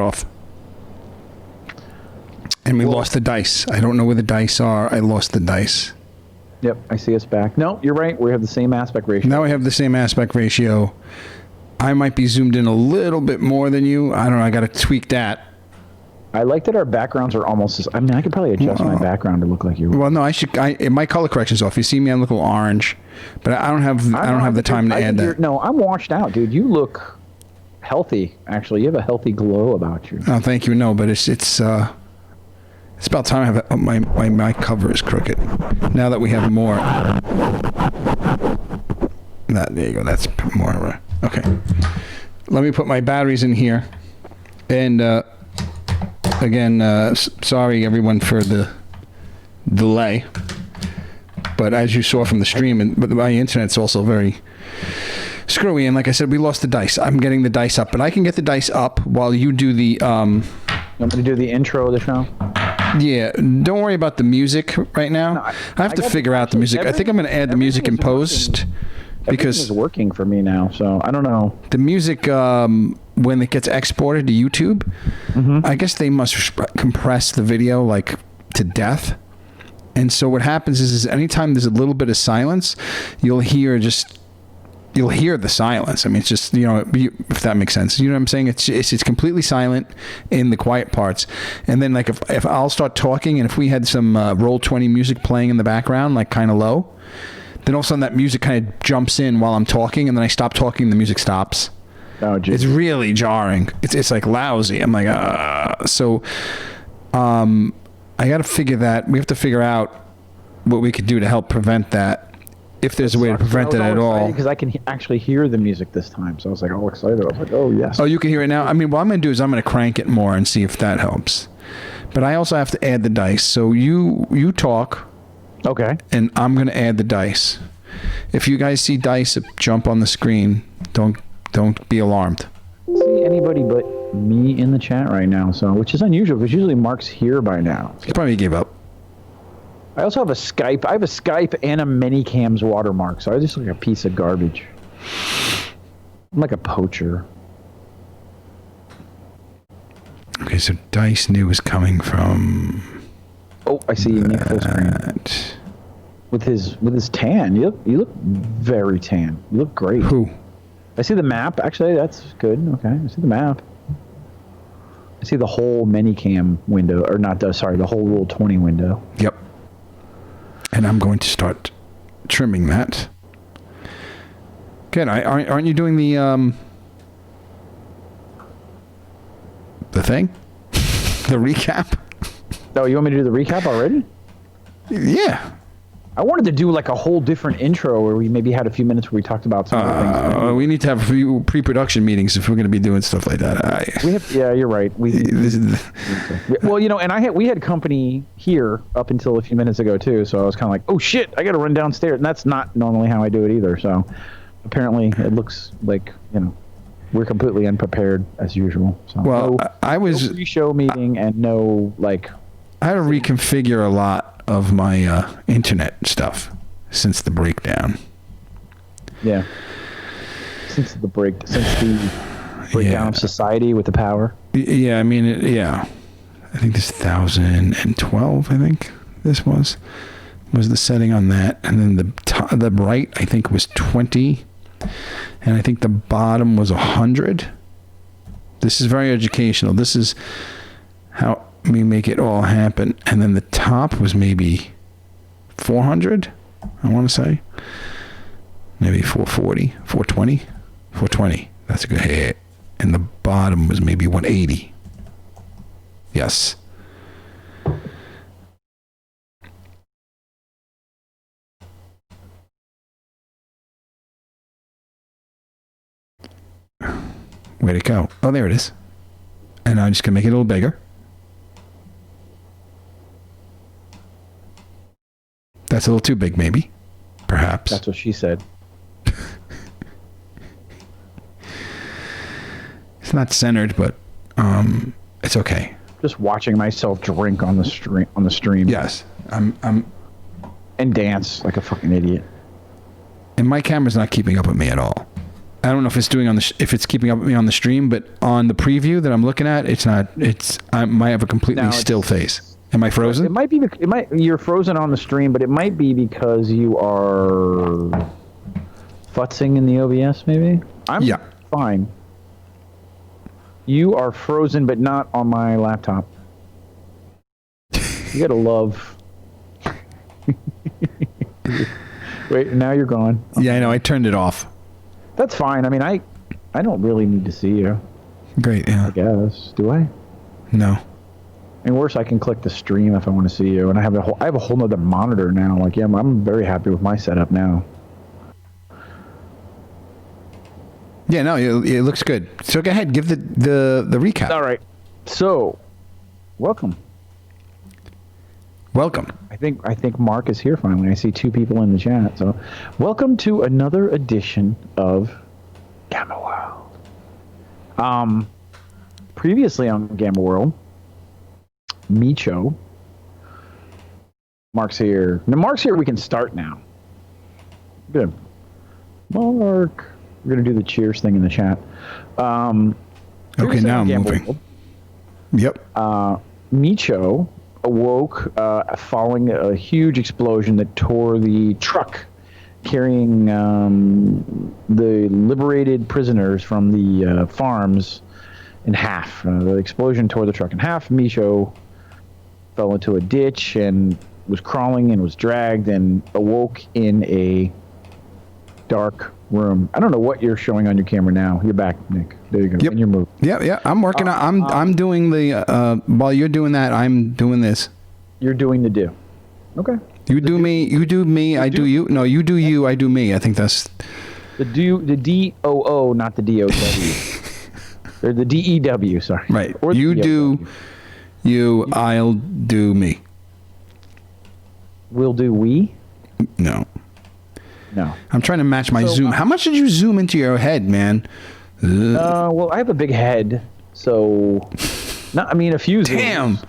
off. And we lost the dice. I don't know where the dice are. I lost the dice. Yep, I see us back. No, you're right. We have the same aspect ratio. Now we have the same aspect ratio. I might be zoomed in a little bit more than you. I don't know. I got to tweak that. I like that our backgrounds are almost. I mean, I could probably adjust my background to look like you. Well, no, I should. My color correction's off. You see me, I look a little orange, but I don't have. I don't have the time to add that. No, I'm washed out, dude. You look healthy. Actually, you have a healthy glow about you. Oh, thank you. No, but it's about time I have my cover is crooked. Now that we have more. There you go. That's more. Okay. Let me put my batteries in here, and. Again, sorry everyone for the delay, but as you saw from the stream, but my internet's also very screwy, and like I said, we lost the dice. I'm getting the dice up, but I can get the dice up while you do the... You want me to do the intro of the show? Yeah, don't worry about the music right now. No, I have to figure out the music. I think I'm going to add the music in post. Because it's working for me now, so I don't know. The music, when it gets exported to YouTube, I guess they must compress the video like to death. And so what happens is anytime there's a little bit of silence, you'll hear the silence. I mean, it's just, if that makes sense. You know what I'm saying? It's completely silent in the quiet parts. And then like if I'll start talking, and if we had some Roll20 music playing in the background, like kind of low, then all of a sudden that music kind of jumps in while I'm talking, and then I stop talking, the music stops. Oh, geez. It's really jarring. It's like lousy. I'm like, so I got to figure that. We have to figure out what we could do to help prevent that, if there's a way to prevent it at all. Because I can actually hear the music this time, so I was like all excited. I was like, oh, yes. Oh, you can hear it now? I mean, what I'm going to do is I'm going to crank it more and see if that helps. But I also have to add the dice. So you talk. Okay. And I'm going to add the dice. If you guys see dice jump on the screen, don't be alarmed. I don't see anybody but me in the chat right now, so which is unusual because usually Mark's here by now. He probably gave up. I also have a Skype. I have a Skype and a Manycam's watermark, so I just look like a piece of garbage. I'm like a poacher. Okay, so dice new is coming from. Oh, I see Nick full screen. With his tan, you look very tan. You look great. Who? I see the map. Actually, that's good. Okay, I see the map. I see the whole Manycam window, or not? Sorry, the whole Roll20 window. Yep. And I'm going to start trimming that. Good. Aren't you doing the thing? The recap? Oh, you want me to do the recap already? Yeah. I wanted to do like a whole different intro where we maybe had a few minutes where we talked about some of the things. We need to have a few pre-production meetings if we're going to be doing stuff like that. Yeah, you're right. Well, and we had company here up until a few minutes ago too, so I was kind of like, oh shit, I got to run downstairs, and that's not normally how I do it either. So apparently, it looks like we're completely unprepared as usual. So well, I was no pre-show meeting and no like. I had to reconfigure a lot of my internet stuff since the breakdown. Yeah. Since the breakdown of society with the power. Yeah, I mean, I think this 1012. I think this was the setting on that, and then the right I think was 20, and I think the bottom was 100. This is very educational. This is how we make it all happen. And then the top was maybe 400, I want to say. Maybe 440, 420, 420. That's a good hit. And the bottom was maybe 180. Yes. Where'd it go? Oh, there it is. And I'm just going to make it a little bigger. That's a little too big, maybe. Perhaps. That's what she said. It's not centered, but it's okay. Just watching myself drink on the stream. Yes. I'm and dance like a fucking idiot. And my camera's not keeping up with me at all. I don't know if it's doing if it's keeping up with me on the stream, but on the preview that I'm looking at, it's not. I might have a completely still face. Am I frozen? It might be. You're frozen on the stream, but it might be because you are futzing in the OBS. Maybe. I'm fine. You are frozen, but not on my laptop. You gotta love. Wait, now you're gone. Yeah, I know. I turned it off. That's fine. I mean, I don't really need to see you. Great, yeah. I guess. Do I? No. And worse, I can click the stream if I want to see you. And I have a whole nother monitor now. Like, yeah, I'm very happy with my setup now. Yeah, no, it looks good. So go ahead, give the recap. All right. So, welcome. Welcome. I think Mark is here finally. I see 2 people in the chat. So, welcome to another edition of Gamma World. Previously on Gamma World, Micho. Mark's here. Now, Mark's here. We can start now. Good. Mark. We're going to do the cheers thing in the chat. Okay, now I'm moving. World, yep. Micho awoke following a huge explosion that tore the truck carrying the liberated prisoners from the farms in half. The explosion tore the truck in half. Micho fell into a ditch and was crawling and was dragged and awoke in a dark room. I don't know what you're showing on your camera now. You're back, Nick. There you go. Yep. And you're moving. Yeah. I'm working on. I'm doing the. While you're doing that, I'm doing this. You're doing the do. Okay. You do me. You do me. I do you. No, you do you. I do me. I think that's the do. The DOO, not the DOW. Or the DEW. Sorry. Right. Or you do. You. I'll do me. Will do we? No. No. I'm trying to match my zoom. How much did you zoom into your head, man? Well, I have a big head, so a few zooms. Damn.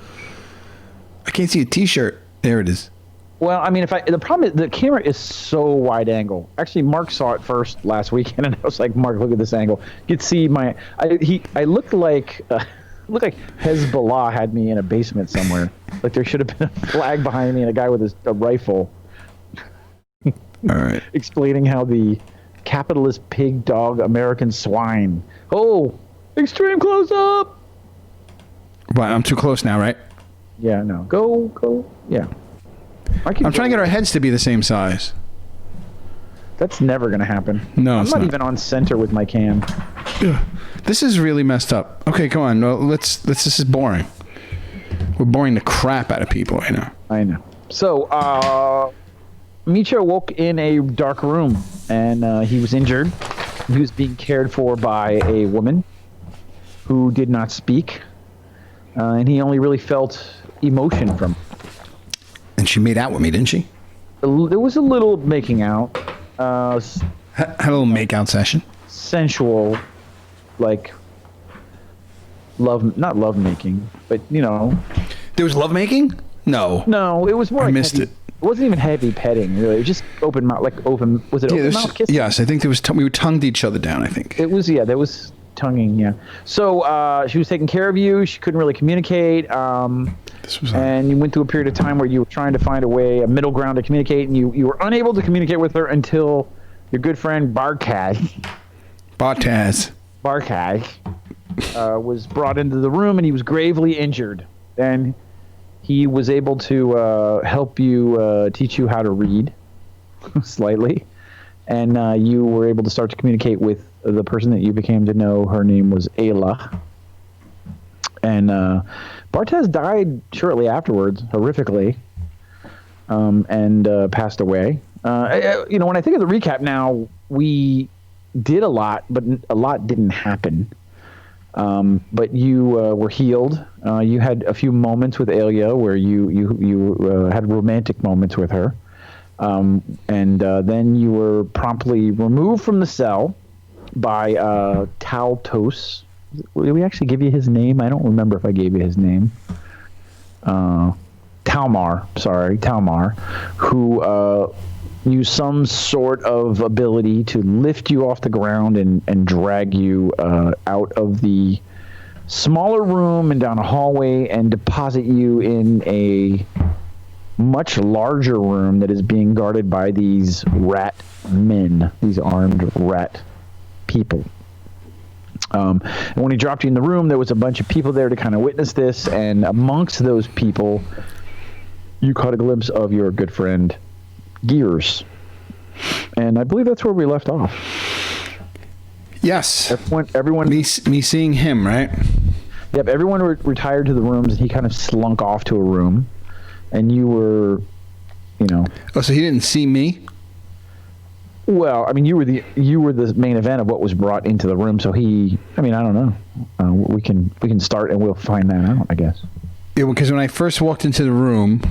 I can't see a t-shirt. There it is. Well, I mean, the problem is the camera is so wide angle. Actually, Mark saw it first last weekend, and I was like, Mark, look at this angle. You could see I looked like Hezbollah had me in a basement somewhere. Like there should have been a flag behind me and a guy with a rifle. All right. Explaining how the capitalist pig dog American swine. Oh, extreme close up. Well, I'm too close now, right? Yeah, no. Go. Yeah. I'm trying to get our heads to be the same size. That's never going to happen. No, I'm not even on center with my cam. This is really messed up. Okay, come on. Well, let's. This is boring. We're boring the crap out of people right now. I know. So, Micho woke in a dark room, and he was injured. He was being cared for by a woman who did not speak, and he only really felt emotion from. And she made out with me, didn't she? There was a little making out. Had a little make-out session. Sensual, like not love making, but There was love making? No. No, it was more. I like missed heavy, it. It wasn't even heavy petting, really. It was just open mouth, like open. Was it open mouth kissing? Yes, I think there was. We tongued each other down. I think it was. Yeah, there was tonguing. Yeah. So she was taking care of you. She couldn't really communicate. And you went through a period of time where you were trying to find a middle ground to communicate, and you were unable to communicate with her until your good friend Barkaz was brought into the room, and he was gravely injured. And he was able to help you, teach you how to read slightly. And you were able to start to communicate with the person that you became to know. Her name was Ayla. And Bartez died shortly afterwards, horrifically, and passed away. When I think of the recap now, we did a lot, but a lot didn't happen. But you were healed. You had a few moments with Alia where you had romantic moments with her. And then you were promptly removed from the cell by Taltos. Did we actually give you his name? I don't remember if I gave you his name. Talmar, who use some sort of ability to lift you off the ground and drag you out of the smaller room and down a hallway and deposit you in a much larger room that is being guarded by these rat men, these armed rat people. And when he dropped you in the room, there was a bunch of people there to kind of witness this, and amongst those people, you caught a glimpse of your good friend, Gears. And I believe that's where we left off. Yes. Everyone. Me seeing him, right? Yep, everyone retired to the rooms, and he kind of slunk off to a room, and you were, Oh, so he didn't see me? Well, I mean, you were the main event of what was brought into the room. So I don't know. We can start and we'll find that out, I guess. Yeah, because when I first walked into the room,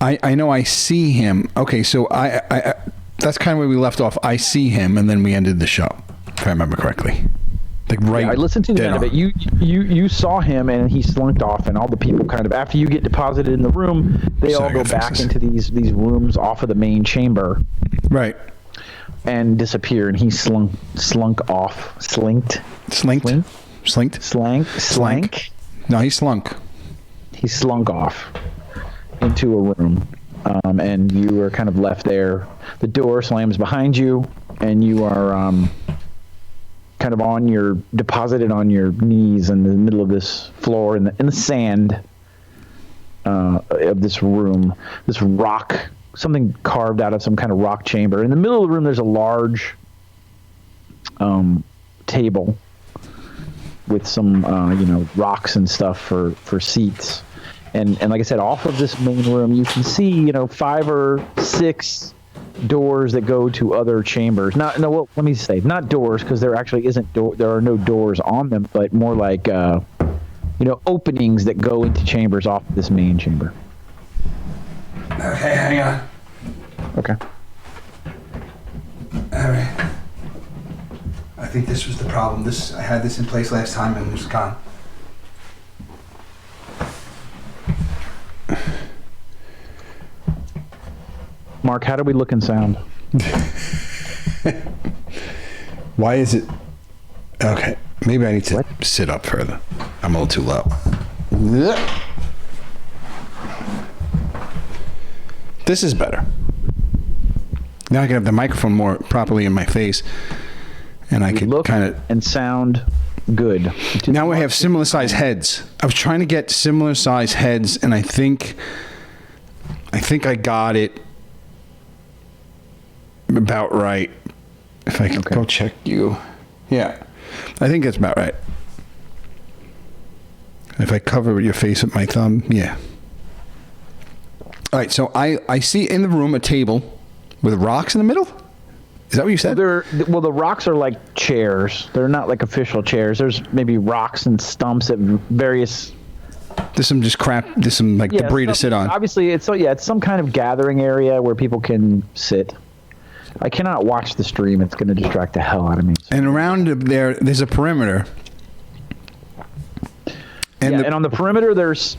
I know I see him. Okay, so I that's kind of where we left off. I see him, and then we ended the show, if I remember correctly. Right. Yeah, I listened to the end of it. You saw him, and he slunked off, and all the people kind of, after you get deposited in the room, they all go back into these rooms off of the main chamber. Right. And disappear, and he slunk off. Slank. No, he slunk. He slunk off into a room, and you were kind of left there. The door slams behind you, and you are kind of deposited on your knees in the middle of this floor in the sand of this room, this rock, something carved out of some kind of rock chamber. In the middle of the room, there's a large table with some rocks and stuff for seats, and like I said, off of this main room, you can see 5 or 6 doors that go to other chambers. Let me say, not doors, because there actually there are no doors on them, but more like openings that go into chambers off of this main chamber. Okay, hang on. Okay. All right. I think this was the problem. I had this in place last time and it's gone. Mark, how do we look and sound? Why is it? Okay, maybe I need to sit up further. I'm a little too low. This is better. Now I can have the microphone more properly in my face, and I can kind of and sound good. Now we have similar size heads. I was trying to get similar size heads, and I think I got it about right. If I could go check you. Yeah, I think that's about right. If I cover your face with my thumb, yeah. All right, so I see in the room a table with rocks in the middle. Is that what you said? The rocks are like chairs. They're not like official chairs. There's maybe rocks and stumps at various. There's some debris to sit on. Obviously, it's some kind of gathering area where people can sit. I cannot watch the stream. It's going to distract the hell out of me. And around there's a perimeter. And on the perimeter, there's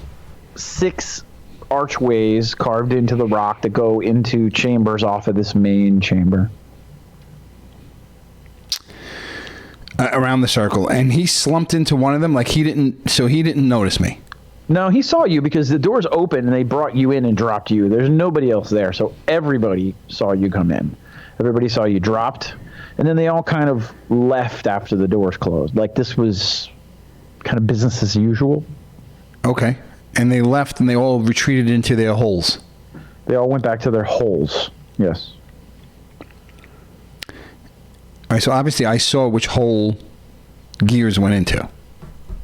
6 archways carved into the rock that go into chambers off of this main chamber. Around the circle. And he slumped into one of them like he didn't notice me. No, he saw you because the doors open and they brought you in and dropped you. There's nobody else there, so everybody saw you come in. Everybody saw you dropped, and then they all kind of left after the doors closed. Like this was kind of business as usual. Okay. And they left and they all retreated into their holes. They all went back to their holes. Yes. All right, so obviously I saw which hole Gears went into.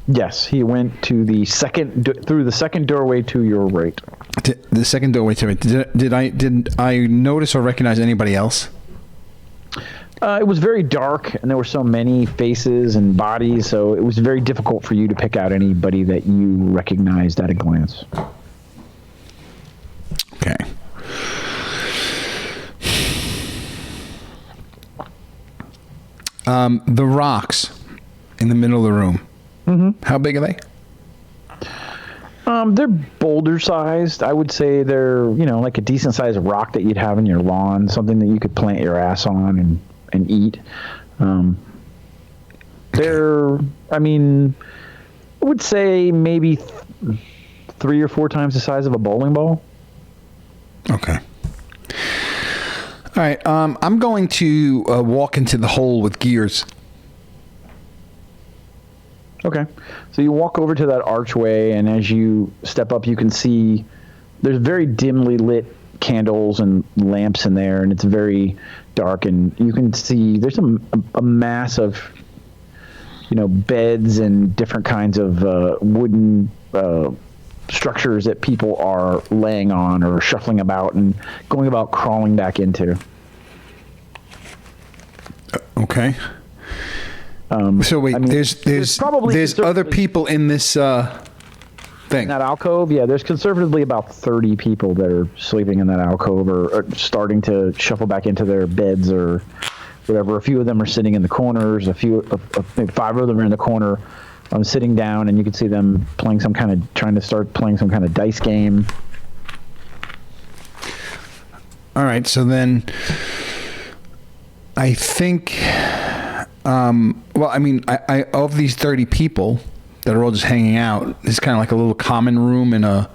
Yes, he went to through the second doorway to your right. The second doorway to it. Did I notice or recognize anybody else? It was very dark, and there were so many faces and bodies, so it was very difficult for you to pick out anybody that you recognized at a glance. Okay. The rocks in the middle of the room. Mm-hmm. How big are they? They're boulder sized. I would say they're, like a decent sized rock that you'd have in your lawn, something that you could plant your ass on and eat. They're, I would say maybe 3 or 4 times the size of a bowling ball. Okay. All right. I'm going to walk into the hole with gears. Okay. So you walk over to that archway, and as you step up, you can see there's very dimly lit candles and lamps in there, and it's very dark, and you can see there's a mass of, beds and different kinds of wooden structures that people are laying on or shuffling about and going about crawling back into. Okay. So wait, there's other people in this thing. In that alcove, yeah, there's conservatively about 30 people that are sleeping in that alcove or starting to shuffle back into their beds or whatever. A few of them are sitting in the corners. Maybe 5 of them are in the corner, sitting down, and you can see them trying to start playing some kind of dice game. All right, so then I think. I of these 30 people that are all just hanging out, it's kind of like a little common room so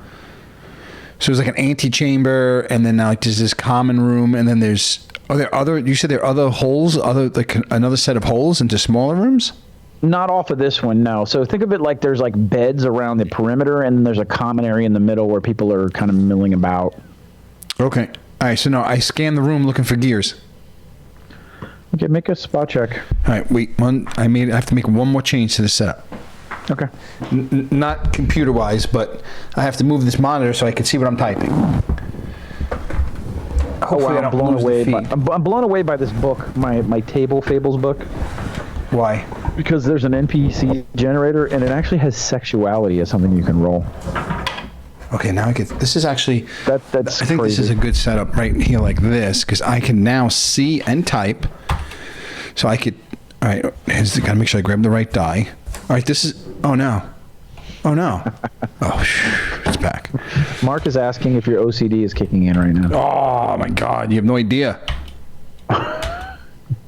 it's like an antechamber, and then like there's this common room, and then you said there are other holes, another set of holes into smaller rooms? Not off of this one, no. So think of it like there's like beds around the perimeter, and there's a common area in the middle where people are kind of milling about. Okay. All right, so no, I scanned the room looking for gears. Okay, make a spot check. All right, wait. I have to make one more change to the setup. Okay. Not computer-wise, but I have to move this monitor so I can see what I'm typing. Hopefully, I'm blown away. I'm blown away by this book, my Table Fables book. Why? Because there's an NPC generator, and it actually has sexuality as something you can roll. Okay, now I get. This is actually. That's I think crazy. This is a good setup right here, like this, because I can now see and type. So I could. All right, gotta make sure I grab the right die. All right, this is. Oh no. Oh, it's back. Mark is asking if your OCD is kicking in right now. Oh my God, you have no idea. All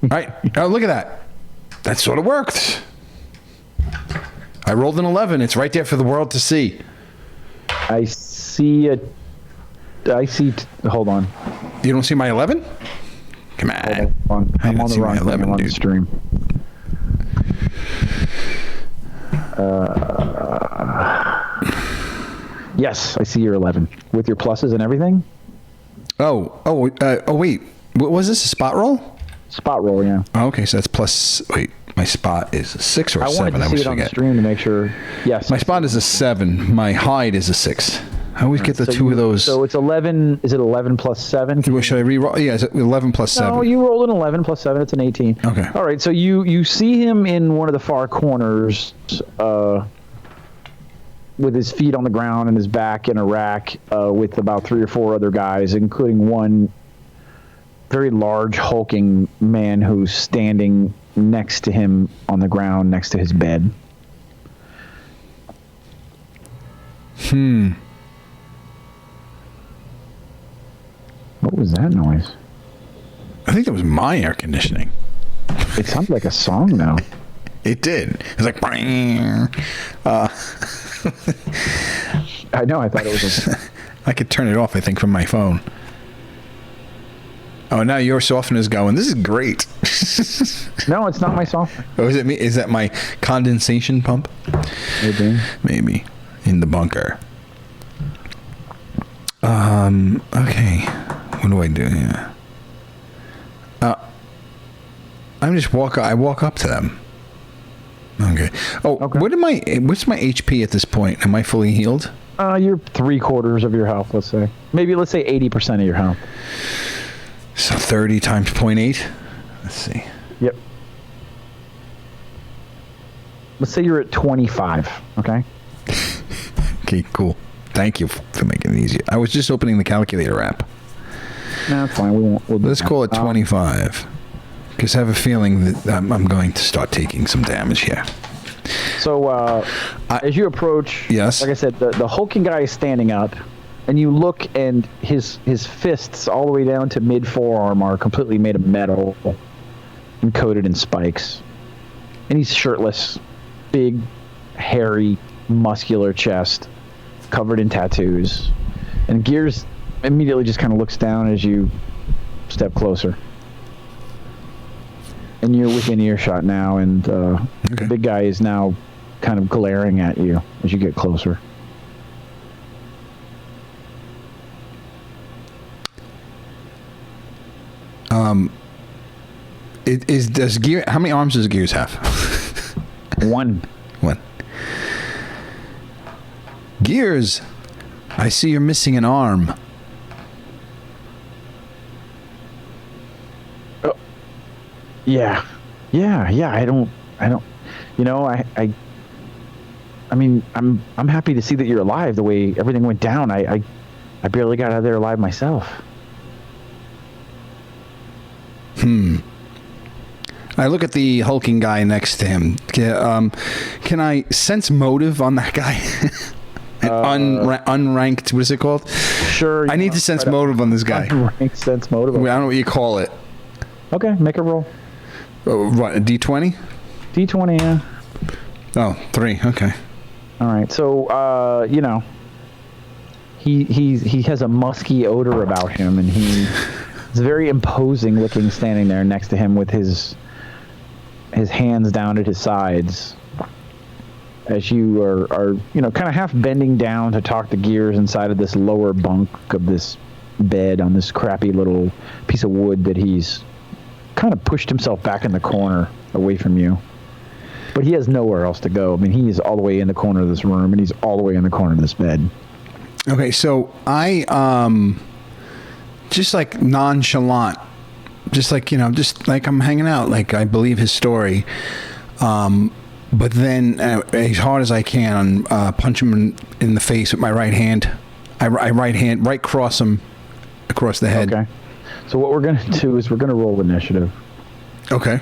right, oh, look at that. That sort of worked. I rolled an 11. It's right there for the world to see. I see. Hold on. You don't see my 11? Come on. Hold on. I'm on the wrong 11, dude. Stream. Yes, I see your 11 with your pluses and everything. Wait. Was this a spot roll? Spot roll, yeah. Oh, okay, so that's plus. Wait, my spot is a 6 or a 7. I wanted to see it on the stream to make sure. Yes. My spot is a 7. My hide is a 6. I always get the two of those. So it's 11. Is it 11 plus 7? Should I re-roll? Yeah, it's 11 plus 7. No, you rolled an 11 plus 7. It's an 18. Okay. All right, so you see him in one of the far corners with his feet on the ground and his back in a rack with about 3 or 4 other guys, including one very large, hulking man who's standing next to him on the ground next to his bed. What was that noise? I think that was my air conditioning. It sounded like a song now. It did. It was like... I know, I thought it was I could turn it off, I think, from my phone. Oh, now your softener's going. This is great. No, it's not my softener. Oh, is it me? Is that my condensation pump? Maybe. In the bunker. Okay. What do I do here? I walk up to them. Okay. Oh, okay. What's my HP at this point? Am I fully healed? You're 3/4 of your health, let's say. Let's say 80% of your health. So 30 times 0.8. Let's see. Yep. Let's say you're at 25, okay? Okay, cool. Thank you for making it easier. I was just opening the calculator app. No, it's fine. Let's call it 25. Because I have a feeling that I'm going to start taking some damage here. So as you approach, yes, like I said, the hulking guy is standing up, and you look, and his fists all the way down to mid forearm are completely made of metal and coated in spikes. And he's shirtless, big, hairy, muscular chest, covered in tattoos. And Gears immediately just kind of looks down as you step closer. And you're within earshot now, and the big guy is now kind of glaring at you as you get closer. Does Gear? How many arms does Gears have? One. Gears, I see you're missing an arm. Oh. Yeah. I don't. You know, I mean, I'm happy to see that you're alive. The way everything went down, I barely got out of there alive myself. I look at the hulking guy next to him. Can I sense motive on that guy? Unranked, what is it called? Sure. I need to sense motive on this guy. Unranked sense motive. I don't know what you call it. Okay, make a roll. What, a D20? D20, yeah. Oh, 3, okay. All right, so, you know, he has a musky odor about him, and he's very imposing looking standing there next to him with his hands down at his sides as you are you know, kind of half bending down to talk to Gears inside of this lower bunk of this bed on this crappy little piece of wood that he's kind of pushed himself back in the corner away from you. But he has nowhere else to go. I mean, he is all the way in the corner of this room, and he's all the way in the corner of this bed. Okay, so I just like nonchalant, just like, you know, just like I'm hanging out, like I believe his story. But then as hard as I can, punch him in the face with my right hand. I right cross him across the head. Okay. So what we're going to do is we're going to roll initiative. Okay.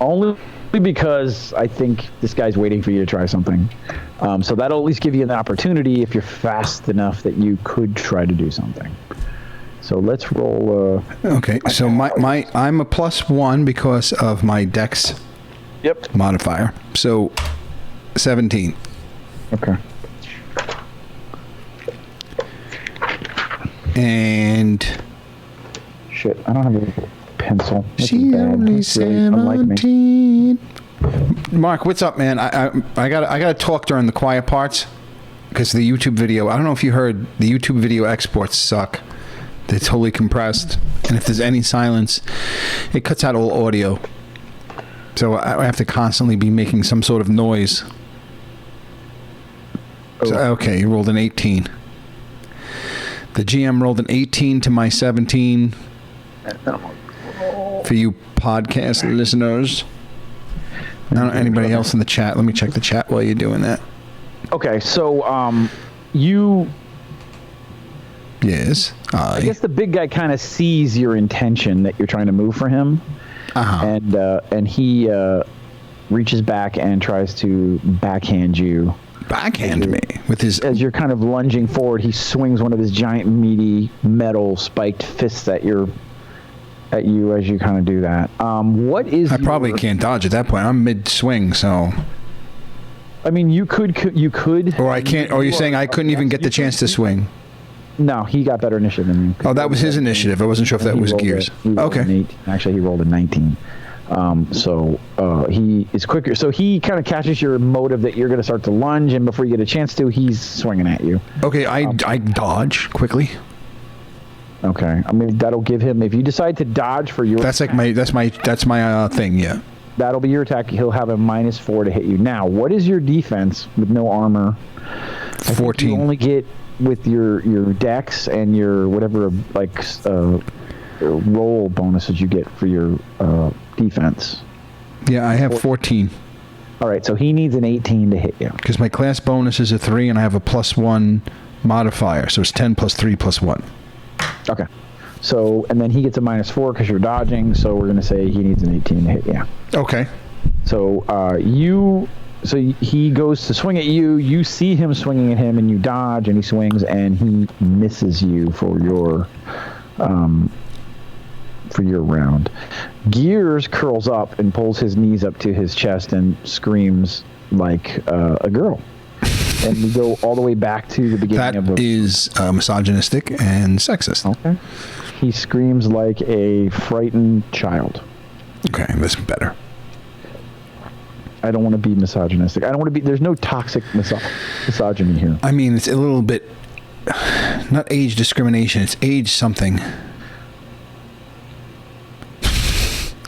Only because I think this guy's waiting for you to try something. So that'll at least give you an opportunity if you're fast enough that you could try to do something. So let's roll. Okay. So I'm a +1 because of my dex. Yep. Modifier. So 17. Okay. And shit, I don't have a pencil. She only 17. Mark, what's up, man? I gotta talk during the quiet parts because the YouTube video. I don't know if you heard, the YouTube video exports suck. They're totally compressed, and if there's any silence, it cuts out all audio. So I have to constantly be making some sort of noise. Oh. So, okay, you rolled an 18. The GM rolled an 18 to my 17. For you podcast listeners. I don't know anybody else in the chat. Let me check the chat while you're doing that. Okay, so you... Yes, I guess the big guy kind of sees your intention that you're trying to move for him. Uh-huh. And he reaches back and tries to backhand you. Backhand me with his... As you're kind of lunging forward, he swings one of his giant, meaty, metal spiked fists at you as you kind of do that. What is? I probably can't dodge at that point. I'm mid swing, so. I mean, you could. Or I can't. Or you're saying I couldn't even get the chance to swing? No, he got better initiative than you. Oh, that was his initiative. I wasn't sure if that was Gears. Okay. Actually, he rolled a 19. So he is quicker. So he kind of catches your motive that you're going to start to lunge, and before you get a chance to, he's swinging at you. Okay, I dodge quickly. Okay, I mean that'll give him, if you decide to dodge for your. That's attack, like that's my thing. Yeah. That'll be your attack. He'll have a -4 to hit you. Now, what is your defense with no armor? 14. You only get with your dex and your whatever roll bonuses you get for your defense. Yeah, I have 14. All right, so he needs an 18 to hit you. Because my class bonus is a 3, and I have a +1 modifier, so it's 10 + 3 + 1. Okay. So, and then he gets a -4 because you're dodging, so we're going to say he needs an 18 to hit you. Okay. So, you So he goes to swing at you. You see him swinging at him, and you dodge, and he swings, and he misses you for your round. Gears curls up and pulls his knees up to his chest and screams like a girl. And we go all the way back to the beginning That is misogynistic and sexist. Okay. He screams like a frightened child. Okay, that's better. I don't want to be misogynistic. I don't want to be. There's no toxic misogyny here. I mean, it's a little bit not age discrimination. It's age something.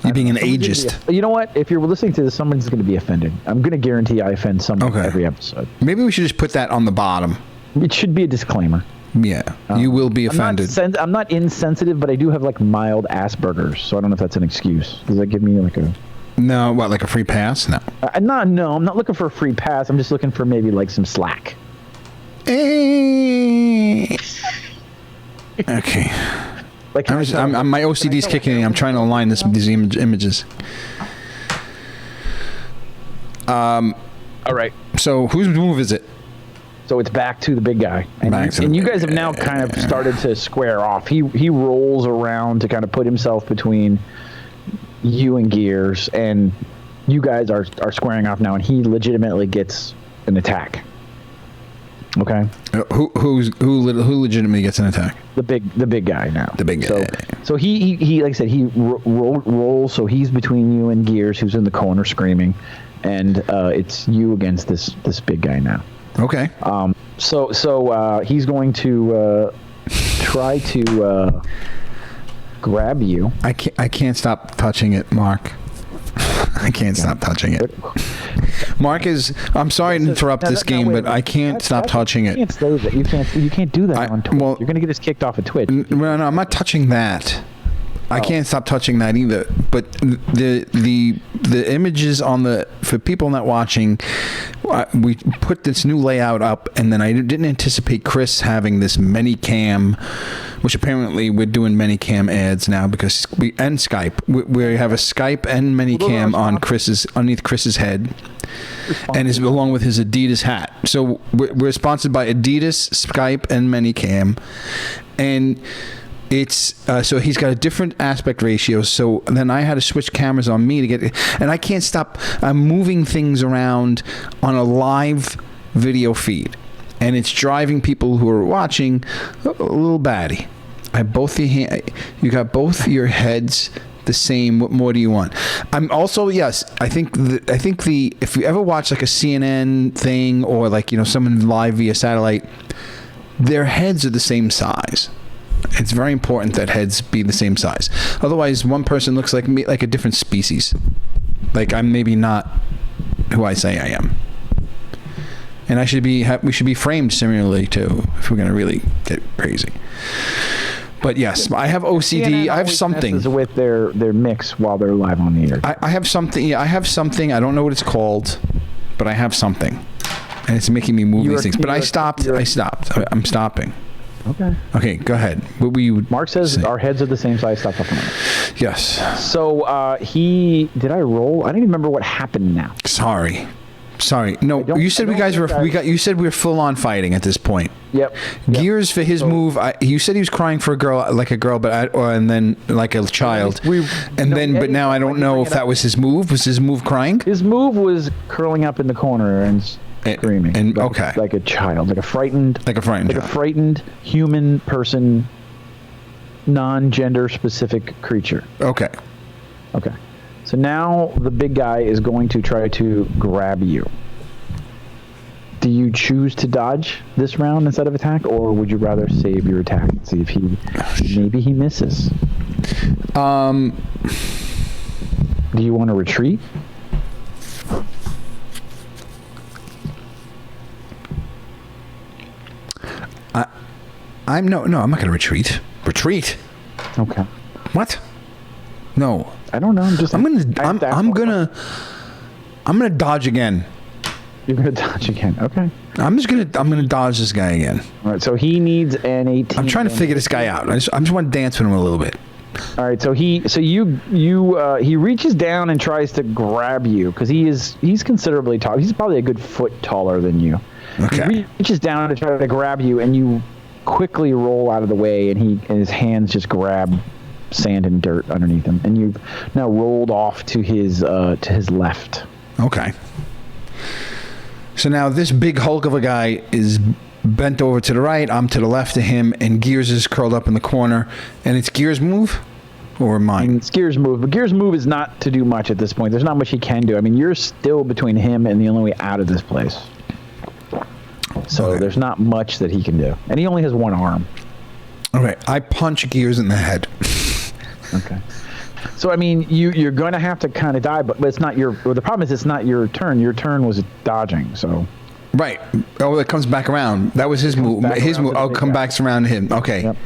You being an ageist. You know what? If you're listening to this, someone's going to be offended. I'm going to guarantee I offend someone every episode. Maybe we should just put that on the bottom. It should be a disclaimer. Yeah, you will be offended. I'm not insensitive, but I do have like mild Asperger's, so I don't know if that's an excuse. Does that give me like a... No, what, like a free pass? No. No, I'm not looking for a free pass. I'm just looking for maybe like some slack. Okay. Like I'm my OCD's kicking in. I'm trying to align these images. All right. So whose move is it? So it's back to the big guy, and you guys have now kind of started to square off. He rolls around to kind of put himself between you and Gears, and you guys are squaring off now, and he legitimately gets an attack. Okay. Who legitimately gets an attack? The big guy now. The big guy. So he like I said, he rolls. So he's between you and Gears, who's in the corner screaming, and it's you against this big guy now. Okay. So he's going to try to grab you. I can't stop touching it, Mark. I can't stop touching it. Mark is. I'm sorry to interrupt this game, but I can't stop touching it. You can't say that. You can't do that on Twitch. You're gonna get us kicked off of Twitch. No, I'm not touching that. I can't stop touching that either. But the images on for people not watching, we put this new layout up, and then I didn't anticipate Chris having this many cam, which apparently we're doing many cam ads now because and Skype. We have a Skype and many cam on underneath Chris's head, and is along with his Adidas hat. So we're sponsored by Adidas, Skype, and ManyCam, and it's so he's got a different aspect ratio. So then I had to switch cameras on me to get, and I can't stop. I'm moving things around on a live video feed, and it's driving people who are watching a little batty. You got both your heads the same. What more do you want? I'm also, yes, I think if you ever watch like a CNN thing or like, someone live via satellite, their heads are the same size. It's very important that heads be the same size. Otherwise, one person looks like me, like a different species. Like I'm maybe not who I say I am. And we should be framed similarly too, if we're going to really get crazy. But yes, I have OCD. I have something with their mix while they're live on the air. I have something. Yeah, I have something. I don't know what it's called, but I have something, and it's making me move these things. But I stopped. I'm stopping. Okay. Go ahead. What were you? Mark says our heads are the same size. Stop talking about it. Yes. So did I roll? I don't even remember what happened now. Sorry. No, you said you said we were full on fighting at this point. Yep. Gears for his move. You said he was crying for a girl, and then like a child. But now I don't know if that was his move. Was his move crying? His move was curling up in the corner and screaming. Like a child, like a frightened human person, non-gender specific creature. Okay. So now the big guy is going to try to grab you. Do you choose to dodge this round instead of attack, or would you rather save your attack and see if maybe he misses? Do you want to retreat? I'm not going to retreat. Okay. What? No. I don't know. I'm gonna dodge again. You're gonna dodge again. Okay. I'm gonna dodge this guy again. All right. So he needs an 18. I'm trying to figure this guy out. I just want to dance with him a little bit. All right, so he reaches down and tries to grab you because he's considerably tall. He's probably a good foot taller than you. Okay. He reaches down to try to grab you, and you quickly roll out of the way, and his hands just grab sand and dirt underneath him, and you've now rolled off to his left. Okay. So now this big hulk of a guy is bent over to the right. I'm to the left of him, and Gears is curled up in the corner. And it's Gears' move, or mine? It's Gears' move, but Gears' move is not to do much at this point. There's not much he can do. I mean, you're still between him and the only way out of this place. So there's not much that he can do, and he only has one arm. Okay, I punch Gears in the head. Okay. So I mean, you're going to have to kind of die, but it's not your. Well, the problem is it's not your turn. Your turn was dodging. So. Right. Oh, it comes back around. That was his move. His move. Oh, come back around him. Okay. Yep.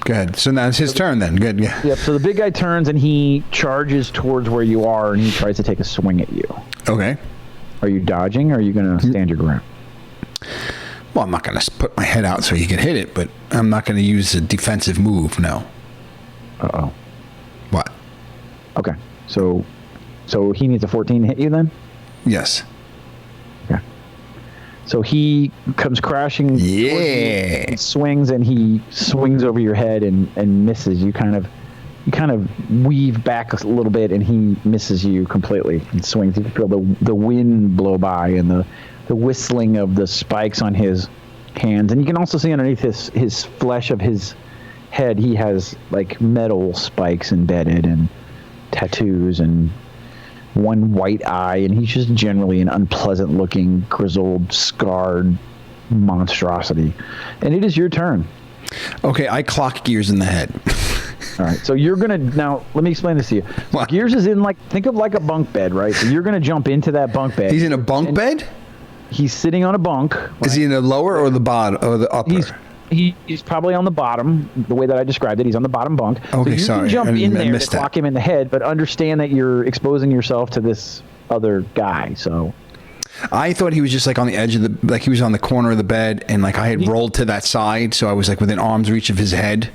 Good. So now it's his turn then. Good. Yeah. Yep. So the big guy turns and he charges towards where you are, and he tries to take a swing at you. Okay. Are you dodging, or are you going to stand your ground? Well, I'm not going to put my head out so he can hit it, but I'm not going to use a defensive move. No. Uh-oh. What? Okay. So he needs a 14 to hit you then? Yes. Okay. So he comes crashing. Yeah. And swings, and he swings over your head and misses. You kind of weave back a little bit, and he misses you completely and swings. You can feel the wind blow by and the whistling of the spikes on his hands. And you can also see underneath his flesh of his head, he has like metal spikes embedded and tattoos and one white eye, and he's just generally an unpleasant looking, grizzled, scarred monstrosity. And it is your turn. Okay, I clock Gears in the head. All right, so you're gonna now. Let me explain this to you. What? Gears is in think of like a bunk bed, right? So you're gonna jump into that bunk bed. He's in a bunk bed? He's sitting on a bunk. Right? Is he in the lower or the bottom or the upper? He's probably on the bottom. The way that I described it, he's on the bottom bunk. Okay, so you sorry. can jump in there to that. clock him in the head, but understand that you're exposing yourself to this other guy. So I thought he was just like on the edge of he was on the corner of the bed, and like I had rolled to that side, so I was like within arm's reach of his head.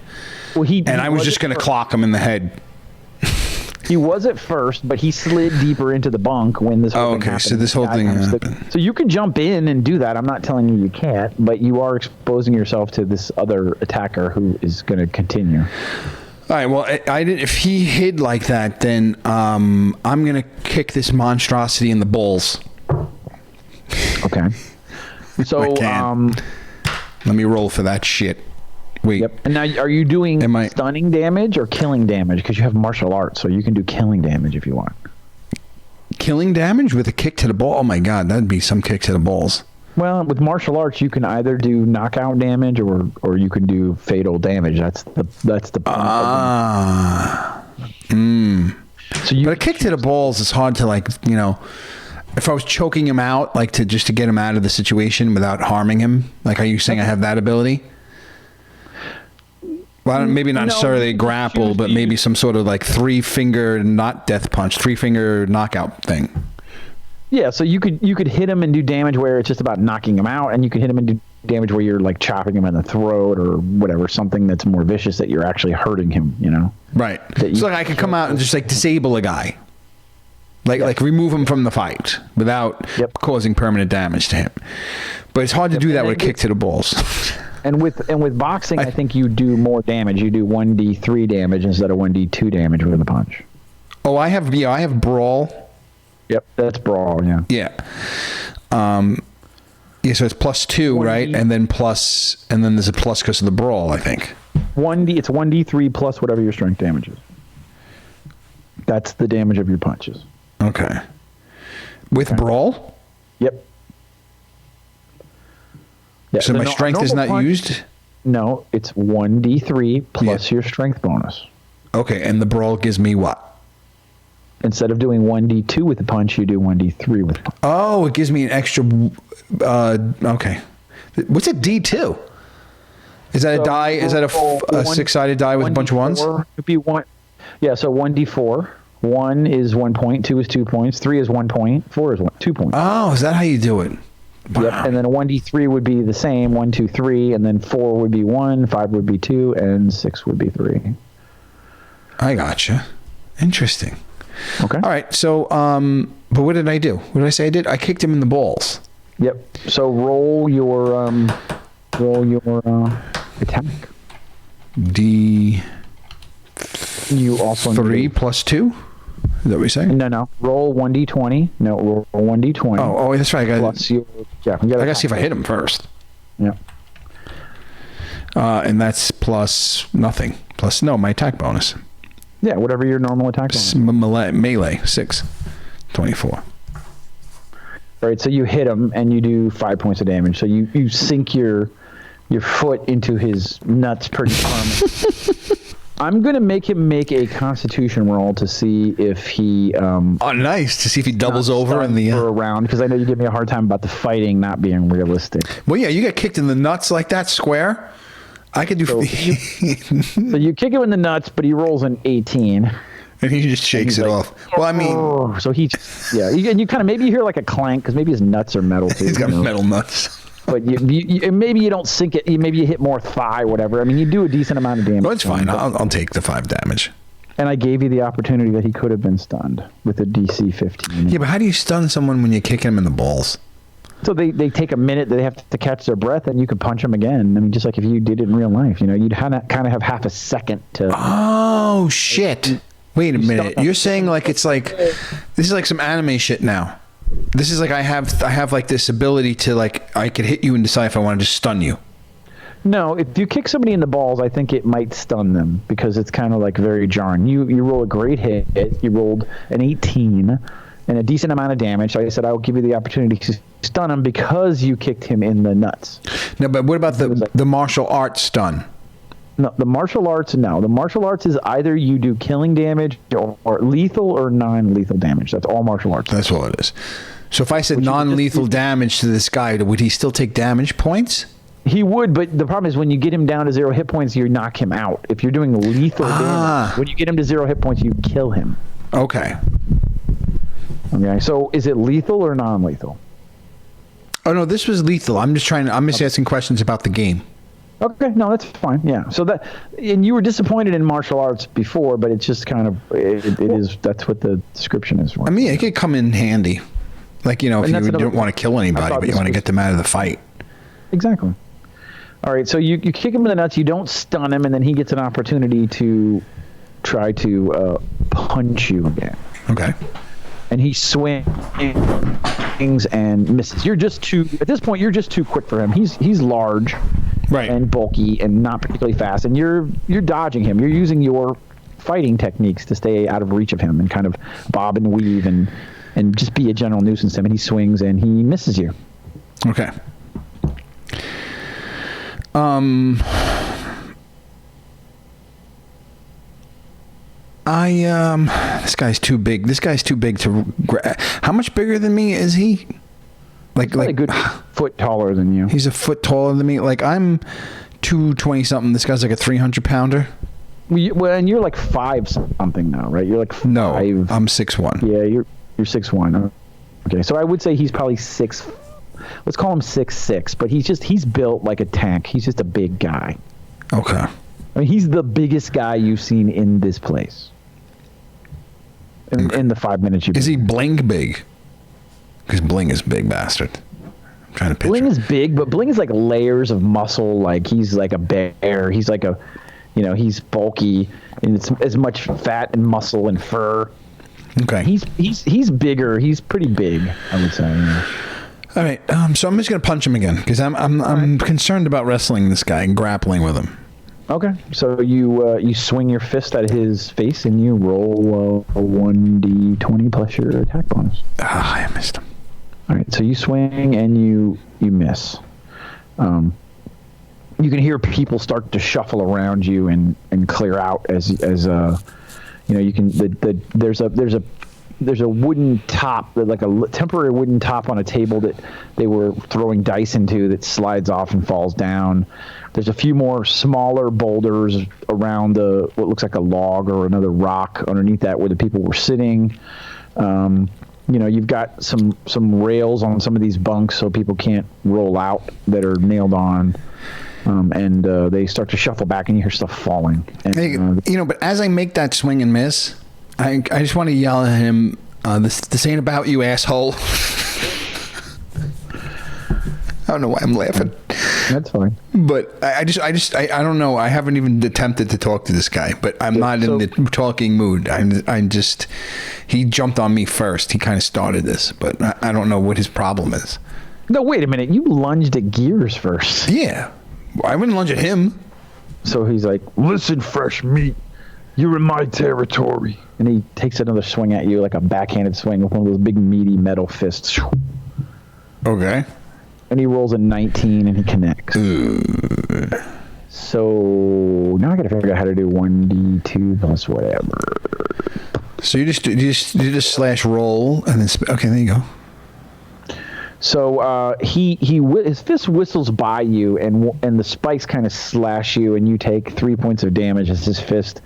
Well, I was just going to clock him in the head. He was at first, but he slid deeper into the bunk when this whole thing happened. So this whole thing happened. So you can jump in and do that. I'm not telling you can't, but you are exposing yourself to this other attacker who is going to continue. All right. Well, if he hid like that, then I'm going to kick this monstrosity in the balls. Okay. So let me roll for that shit. Wait. Yep. And now, are you doing stunning damage or killing damage? Because you have martial arts, so you can do killing damage if you want. Killing damage with a kick to the ball? Oh my god, that'd be some kick to the balls. Well, with martial arts, you can either do knockout damage or you can do fatal damage. That's the So but a kick to the balls is hard to if I was choking him out, to get him out of the situation without harming him. Are you saying I have that ability? Well, maybe not necessarily grapple, but maybe some sort of 3-finger, not death punch, 3-finger knockout thing. Yeah, so you could hit him and do damage where it's just about knocking him out, and you could hit him and do damage where you're chopping him in the throat or whatever, something that's more vicious that you're actually hurting him, Right. So I could come out and just disable a guy. Remove him from the fight without causing permanent damage to him. But it's hard to do that with a kick to the balls. And with boxing, I think you do more damage. You do 1d3 damage instead of 1d2 damage with a punch. Oh, I have brawl. Yep, that's brawl. Yeah. Yeah. So it's +2, right? And then there's a plus because of the brawl, I think. It's 1d3 plus whatever your strength damage is. That's the damage of your punches. Okay. With brawl? Yep. Yeah, so my strength is not used? No, it's 1d3 plus your strength bonus. Okay, and the brawl gives me what? Instead of doing 1d2 with the punch, you do 1d3 with the punch. Oh, it gives me an extra... okay. What's a d2? Is that a die? Is that a six-sided die with a bunch of ones? It'd be one. Yeah, so 1d4. 1 is 1 point, 2 is 2 points, 3 is 1 point, 4 is 2 points. Oh, is that how you do it? Wow. Yep, and then a 1d3 would be the same, 1, 2, 3, and then 4 would be 1, 5 would be 2, and 6 would be 3. I gotcha. Interesting. Okay. All right. So, but what did I do? What did I say I did? I kicked him in the balls. Yep. So roll your attack. D. You also 3 plus 2? Is that what you're saying? No. Roll 1d20. No, roll 1d20. Oh, that's right. Plus your, I gotta see if I hit him first. Yeah. And that's plus nothing. Plus my attack bonus. Yeah, whatever your normal attack bonus. Melee 6, 24. All right, so you hit him and you do 5 points of damage. So you sink your foot into his nuts pretty firmly. I'm going to make him make a Constitution roll to see if he... nice. To see if he doubles over in the... for a round, because I know you give me a hard time about the fighting not being realistic. Well, yeah, you get kicked in the nuts like that, square. I could do... So you kick him in the nuts, but he rolls an 18. And he just shakes it off. Well, I mean... Oh, so and you kind of... Maybe you hear like a clank, because maybe his nuts are metal, too. He's got metal nuts. But maybe you don't sink it. Maybe you hit more thigh, whatever. I mean, you do a decent amount of damage. No, it's fine. I'll take the 5 damage. And I gave you the opportunity that he could have been stunned with a DC 15. Yeah, but how do you stun someone when you're kicking them in the balls? So they take a minute. They have to catch their breath, and you can punch them again. I mean, just like if you did it in real life, you'd kind of have half a second to... Oh, shit. Wait a minute. You're saying this is like some anime shit now. This is like I have like this ability to I could hit you and decide if I want to just stun you. No, if you kick somebody in the balls, I think it might stun them because it's kind of like very jarring. You roll a great hit. You rolled an 18 and a decent amount of damage. So I said I will give you the opportunity to stun him because you kicked him in the nuts. No, but what about the martial arts stun? No, the martial arts, no. The martial arts is either you do killing damage or lethal or non-lethal damage. That's all martial arts. That's all it is. So if I said non-lethal damage to this guy, would he still take damage points? He would, but the problem is when you get him down to 0 hit points, you knock him out. If you're doing lethal damage, when you get him to 0 hit points, you kill him. Okay. Okay, so is it lethal or non-lethal? Oh, no, this was lethal. I'm just asking questions about the game. Okay, no, that's fine. Yeah. So and you were disappointed in martial arts before, but it's just kind of, that's what the description is for. I mean, it could come in handy. Like, if you don't want to kill anybody, but you want to get them out of the fight. Exactly. All right, so you kick him in the nuts, you don't stun him, and then he gets an opportunity to try to punch you again. Okay. And he swings and misses. At this point, you're just too quick for him. He's large. Right. And bulky and not particularly fast, and you're dodging him. You're using your fighting techniques to stay out of reach of him and kind of bob and weave and just be a general nuisance to him. And he swings and he misses you. Okay. This guy's too big. This guy's too big to. How much bigger than me is he? Like a good foot taller than you. He's a foot taller than me. Like I'm 220 something. This guy's like a 300 pounder. Well, and you're like 5 something now, right? You're like 5. No, I'm 6'1". Yeah, you're 6'1". Okay, so I would say he's probably 6. Let's call him 6'6". But he's built like a tank. He's just a big guy. Okay. I mean, he's the biggest guy you've seen in this place. In the 5 minutes you've been. Is he Bling big? Because Bling is a big bastard. I'm trying to picture. Bling is big, but Bling is like layers of muscle. Like he's like a bear. He's like he's bulky, and it's as much fat and muscle and fur. Okay. He's bigger. He's pretty big, I would say. Yeah. All right. So I'm just gonna punch him again because I'm concerned about wrestling this guy and grappling with him. Okay. So you swing your fist at his face and you roll a 1d20 plus your attack bonus. I missed him. All right, so you swing and you miss. You can hear people start to shuffle around you and clear out as you can. There's a wooden top, like a temporary wooden top on a table that they were throwing dice into that slides off and falls down. There's a few more smaller boulders around what looks like a log or another rock underneath that where the people were sitting. You've got some rails on some of these bunks so people can't roll out that are nailed on. and they start to shuffle back, and you hear stuff falling. And, but as I make that swing and miss, I just want to yell at him, this ain't about you, asshole. I don't know why I'm laughing. That's fine. But I don't know. I haven't even attempted to talk to this guy, but I'm not in the talking mood. He jumped on me first. He kind of started this, but I don't know what his problem is. No, wait a minute. You lunged at Gears first. Yeah. I wouldn't lunge at him. So he's like, listen, fresh meat. You're in my territory. And he takes another swing at you, like a backhanded swing with one of those big meaty metal fists. Okay. And he rolls a 19 and he connects. So now I got to figure out how to do 1d2 plus whatever. So you just slash roll and then okay, there you go. So his fist whistles by you and the spikes kind of slash you and you take 3 points of damage as his fist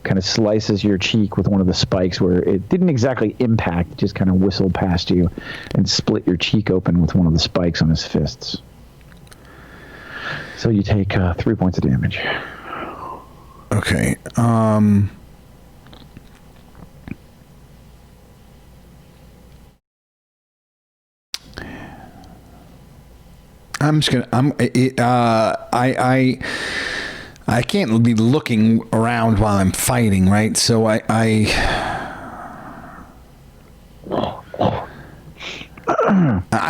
kind of slices your cheek with one of the spikes where it didn't exactly impact, it just kind of whistled past you and split your cheek open with one of the spikes on his fists. So you take 3 points of damage. Okay. I can't be looking around while I'm fighting, right? So I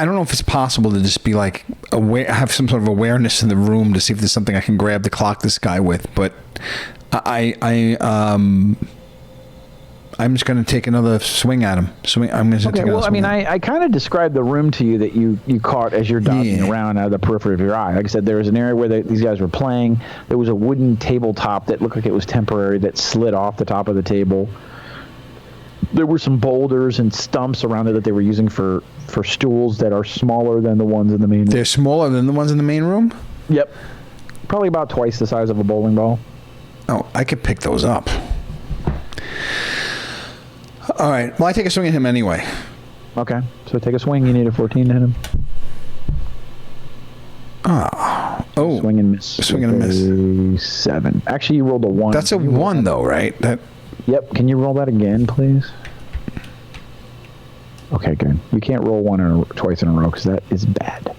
don't know if it's possible to just be like aware, have some sort of awareness in the room to see if there's something I can grab to clock this guy with. But I'm just going to take another swing at him. I kind of described the room to you that you caught as you're dodging around out of the periphery of your eye. Like I said, there was an area where these guys were playing. There was a wooden tabletop that looked like it was temporary that slid off the top of the table. There were some boulders and stumps around it that they were using for stools that are smaller than the ones in the main room. They're smaller than the ones in the main room? Yep. Probably about twice the size of a bowling ball. Oh, I could pick those up. All right. Well, I take a swing at him anyway. Okay. So take a swing. You need a 14 to hit him. Oh. Swing and miss. Swing and miss. 7. Actually, you rolled a 1. That's a 1, though, right? Yep. Can you roll that again, please? Okay, good. You can't roll twice in a row because that is bad.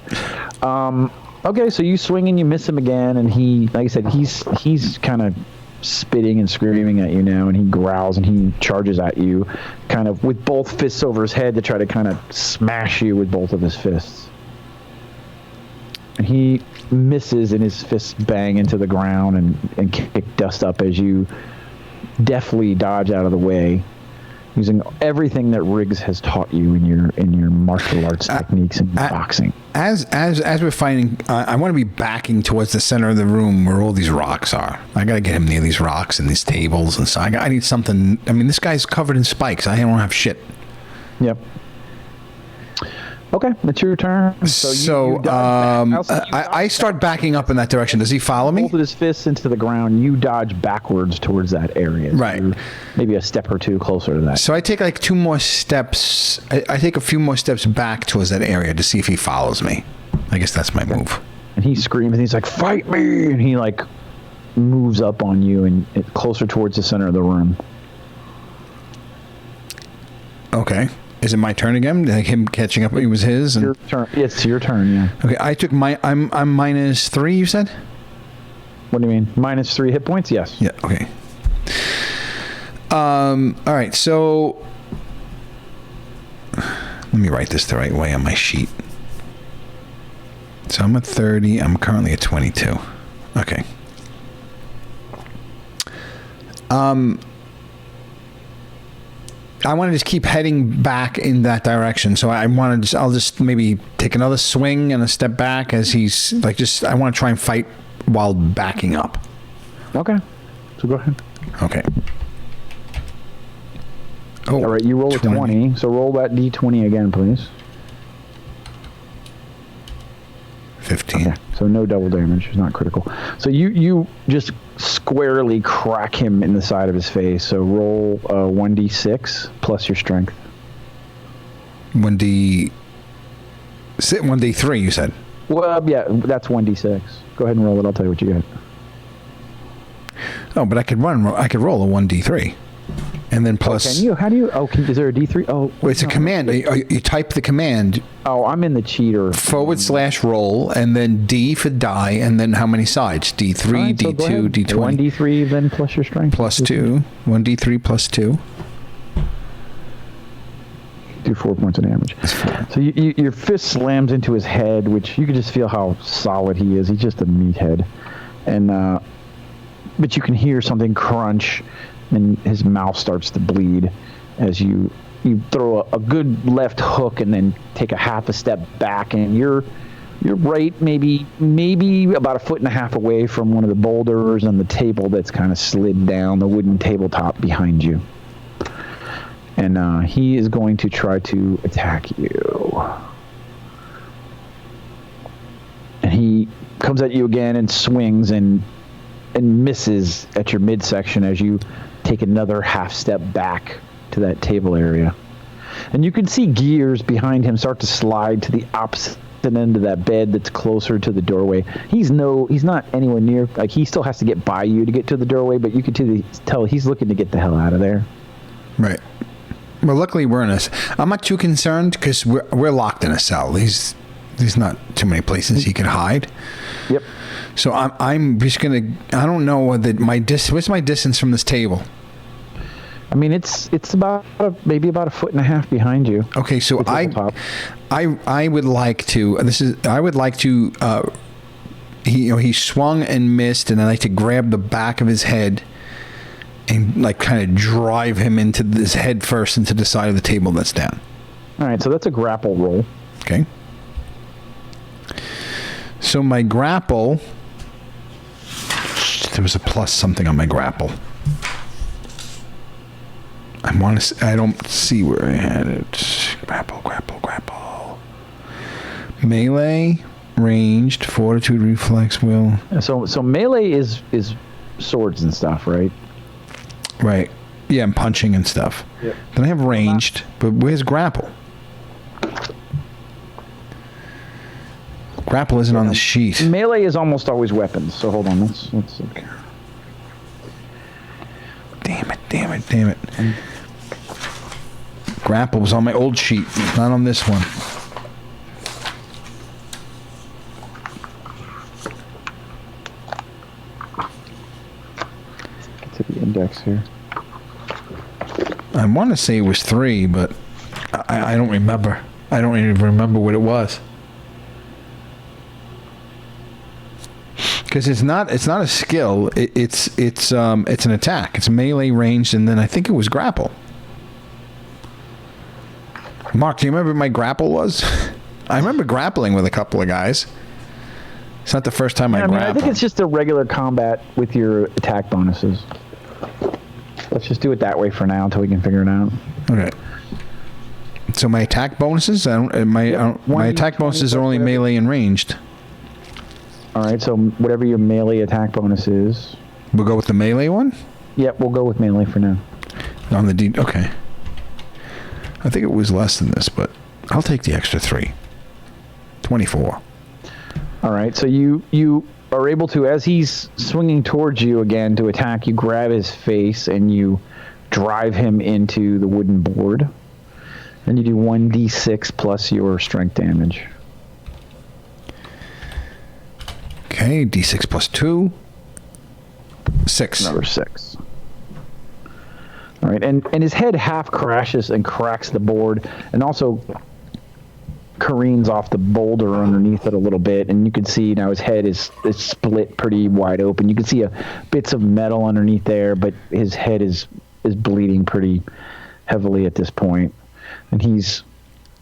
Okay, so you swing and you miss him again, and he, like I said, he's kind of spitting and screaming at you now, and he growls and he charges at you kind of with both fists over his head to try to kind of smash you with both of his fists. And he misses and his fists bang into the ground and kick dust up as you deftly dodge out of the way using everything that Riggs has taught you in your martial arts techniques and boxing. As we're fighting, I want to be backing towards the center of the room where all these rocks are. I got to get him near these rocks and these tables and so I need something. I mean, this guy's covered in spikes. I don't have shit. Yep. Okay, it's your turn. I start backing up in that direction. Does he follow me? Both of his fists into the ground. You dodge backwards towards that area. Right. So maybe a step or two closer to that. So I take like 2 more steps. I take a few more steps back towards that area to see if he follows me. I guess that's my move. And he screams and he's like, "Fight me!" And he like moves up on you and closer towards the center of the room. Okay. Is it my turn again? Like him catching up? It was his. Your turn. It's your turn. Yeah. Okay. I took I'm -3. You said. What do you mean? -3 hit points? Yes. Yeah. Okay. All right. So let me write this the right way on my sheet. So I'm at 30. I'm currently at 22. Okay. I want to just keep heading back in that direction. So I'll just maybe take another swing and a step back as he's like, I want to try and fight while backing up. Okay. So go ahead. Okay. Oh, all right. You roll a 20. So roll that d20 again, please. 15. Okay. So no double damage. It's not critical. So you just squarely crack him in the side of his face. So roll 1d6 plus your strength. 1d3, you said? Well, yeah, that's 1d6. Go ahead and roll it. I'll tell you what you get. Oh, but I could roll a 1d3. And then plus... Oh, can you? How do you... Oh, is there a d3? Oh, well, it's a command. You type the command. Oh, I'm in the cheater. /roll, and then D for die, and then how many sides? D3, Right, so D2, D20. 1d3, then plus your strength. Plus 2. 1d3 plus 2. Do 4 points of damage. So your fist slams into his head, which you can just feel how solid he is. He's just a meathead. And, but you can hear something crunch, and his mouth starts to bleed as you throw a good left hook and then take a half a step back, and you're right maybe about a foot and a half away from one of the boulders and the table that's kind of slid down, the wooden tabletop behind you. And he is going to try to attack you. And he comes at you again and swings and misses at your midsection as you take another half step back to that table area. And you can see gears behind him start to slide to the opposite end of that bed that's closer to the doorway. He's not anywhere near, like, he still has to get by you to get to the doorway, but you can tell he's looking to get the hell out of there. Right. Well, luckily I'm not too concerned because we're locked in a cell. There's not too many places he can hide. Yep. So I'm just gonna. I don't know what's my distance from this table. I mean, it's about maybe about a foot and a half behind you. Okay, so I would like to. He swung and missed, and I like to grab the back of his head and like kind of drive him into his head first into the side of the table that's down. All right, so that's a grapple roll. Okay. So my grapple, there was a plus something on my grapple. I don't see where I had it. Grapple. Melee, ranged, fortitude, reflex, will. So melee is swords and stuff, right? Right. Yeah, and punching and stuff. Yep. Then I have ranged, but where's grapple? Grapple isn't on the sheet. Melee is almost always weapons, so hold on. Let's okay. Damn it. Grapple was on my old sheet, not on this one. Get to the index here. I want to say it was 3, but I don't remember. I don't even remember what it was. Because it's not a skill. It's an attack. It's melee, ranged, and then I think it was grapple. Mark, do you remember what my grapple was? I remember grappling with a couple of guys. It's not the first time I grappled. I think it's just a regular combat with your attack bonuses. Let's just do it that way for now until we can figure it out. Okay. So my attack bonuses, my attack bonuses are only melee and ranged. All right, so whatever your melee attack bonus is. We'll go with the melee one? Yep, we'll go with melee for now. On the D, okay. I think it was less than this, but I'll take the extra 3. 24. All right, so you are able to, as he's swinging towards you again to attack, you grab his face and you drive him into the wooden board. Then you do 1d6 plus your strength damage. Okay, d6 plus 2. 6. Number 6. All right, and his head half crashes and cracks the board, and also careens off the boulder underneath it a little bit, and you can see now his head is split pretty wide open. You can see bits of metal underneath there, but his head is bleeding pretty heavily at this point, and he's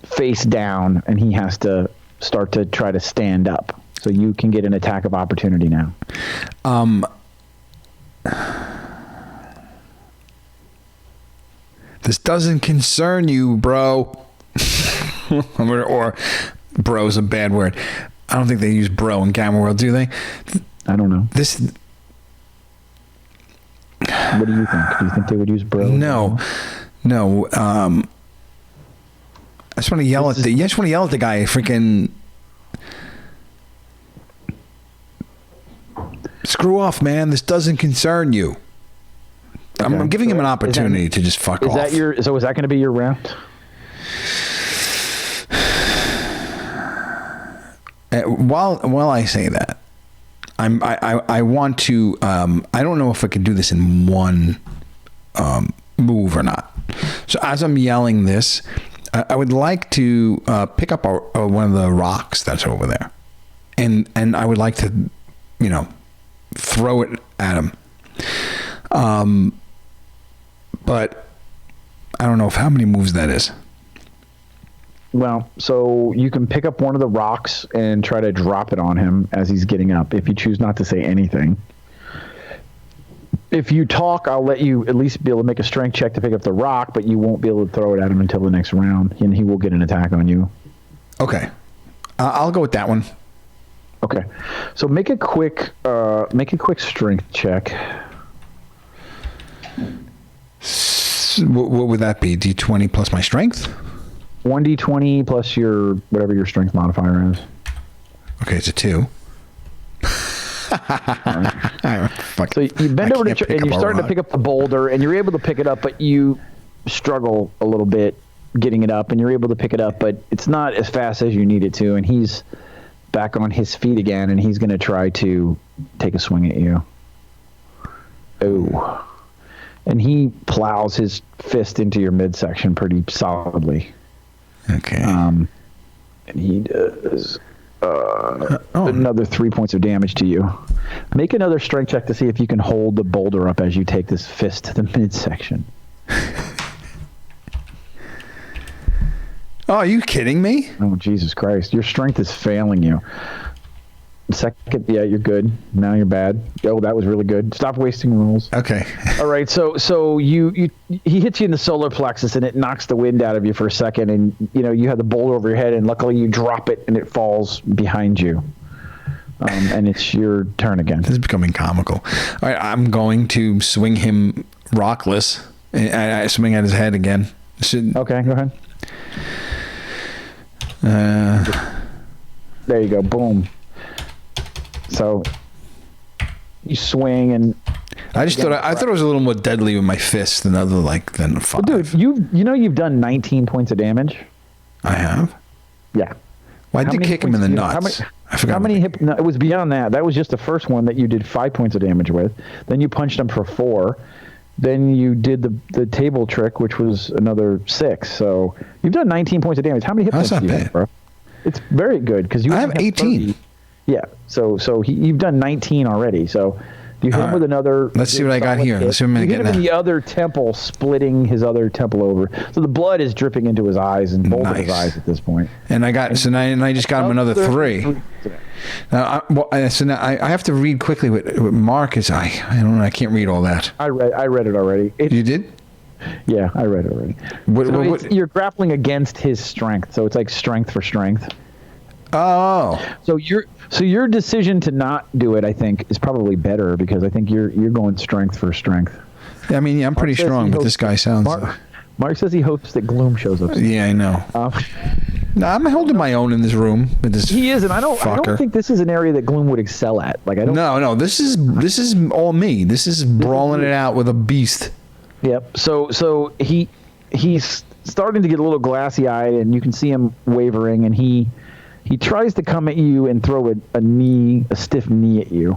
face down, and he has to start to try to stand up. So you can get an attack of opportunity now. This doesn't concern you, bro. Or bro's a bad word. I don't think they use bro in Gamma World, do they? I don't know. This. What do you think? Do you think they would use bro? No. I just want to yell at the. You just want to yell at the guy. Freaking. screw off, man. This doesn't concern you. Okay. I'm giving him an opportunity to just fuck off. So is that going to be your round? While I say that, I want to. I don't know if I can do this in one move or not. So as I'm yelling this, I would like to pick up one of the rocks that's over there, and I would like to, throw it at him. But I don't know how many moves that is. Well, so you can pick up one of the rocks and try to drop it on him as he's getting up, if you choose not to say anything. If you talk, I'll let you at least be able to make a strength check to pick up the rock, but you won't be able to throw it at him until the next round, and he will get an attack on you. Okay. I'll go with that one. Okay. So make a quick strength check. What would that be? D20 plus my strength? 1d20 plus your whatever your strength modifier is. Okay, it's a 2. So you bend over and you're starting to pick up the boulder, and you're able to pick it up, but you struggle a little bit getting it up, and you're able to pick it up, but it's not as fast as you need it to, and he's back on his feet again, and he's going to try to take a swing at you. Oh. And he plows his fist into your midsection pretty solidly. Okay. And he does another 3 points of damage to you. Make another strength check to see if you can hold the boulder up as you take this fist to the midsection. Oh, are you kidding me? Oh, Jesus Christ. Your strength is failing you. Second, yeah, you're good. Now you're bad. Oh, that was really good. Stop wasting rolls. Okay. All right, so he hits you in the solar plexus, and it knocks the wind out of you for a second, and you have the boulder over your head, and luckily you drop it, and it falls behind you. And it's your turn again. This is becoming comical. All right, I'm going to swing him rockless. I swing at his head again. Okay, go ahead. There you go. Boom. So you swing, and I thought it was a little more deadly with my fist than a 5. Well, dude, you've done 19 points of damage. I have. Yeah. Well, I did kick him in the nuts. I forgot. How many hit? No, it was beyond that. That was just the first one that you did 5 points of damage with. Then you punched him for 4. Then you did the table trick, which was another 6. So you've done 19 points of damage. How many hit points do you have, bro? It's very good because I have 18. 30. Yeah. So you've done 19 already. So you hit him with another. Let's see what I got here. Let's see what I'm you hit him in the other temple, splitting his other temple over. So the blood is dripping into his eyes and both of his eyes at this point. And I just got him another 3. Now I have to read quickly what Mark is. I don't know. I can't read all that. I read it already. You did? Yeah, I read it already. You're grappling against his strength, so it's like strength for strength. Oh. So your decision to not do it, I think, is probably better because I think you're going strength for strength. I mean, I'm pretty strong, but this guy sounds. Mark says he hopes that Gloom shows up. Yeah, I know. No, I'm holding my own in this room with this. He is, and I don't think this is an area that Gloom would excel at. No. This is all me. This is brawling it out with a beast. Yep. So he's starting to get a little glassy eyed, and you can see him wavering, and he tries to come at you and throw a stiff knee at you.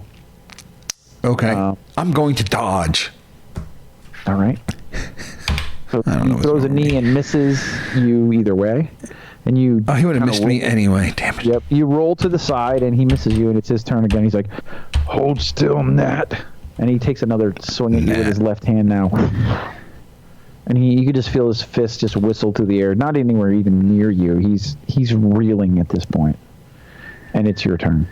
Okay. I'm going to dodge. All right. So he throws a knee and misses you either way. And he would have missed me anyway. Damn it. Yep. You roll to the side, and he misses you, and it's his turn again. He's like, hold still, Nat. And he takes another swing at you with his left hand now. And you could just feel his fist just whistle through the air, not anywhere even near you. He's reeling at this point. And it's your turn.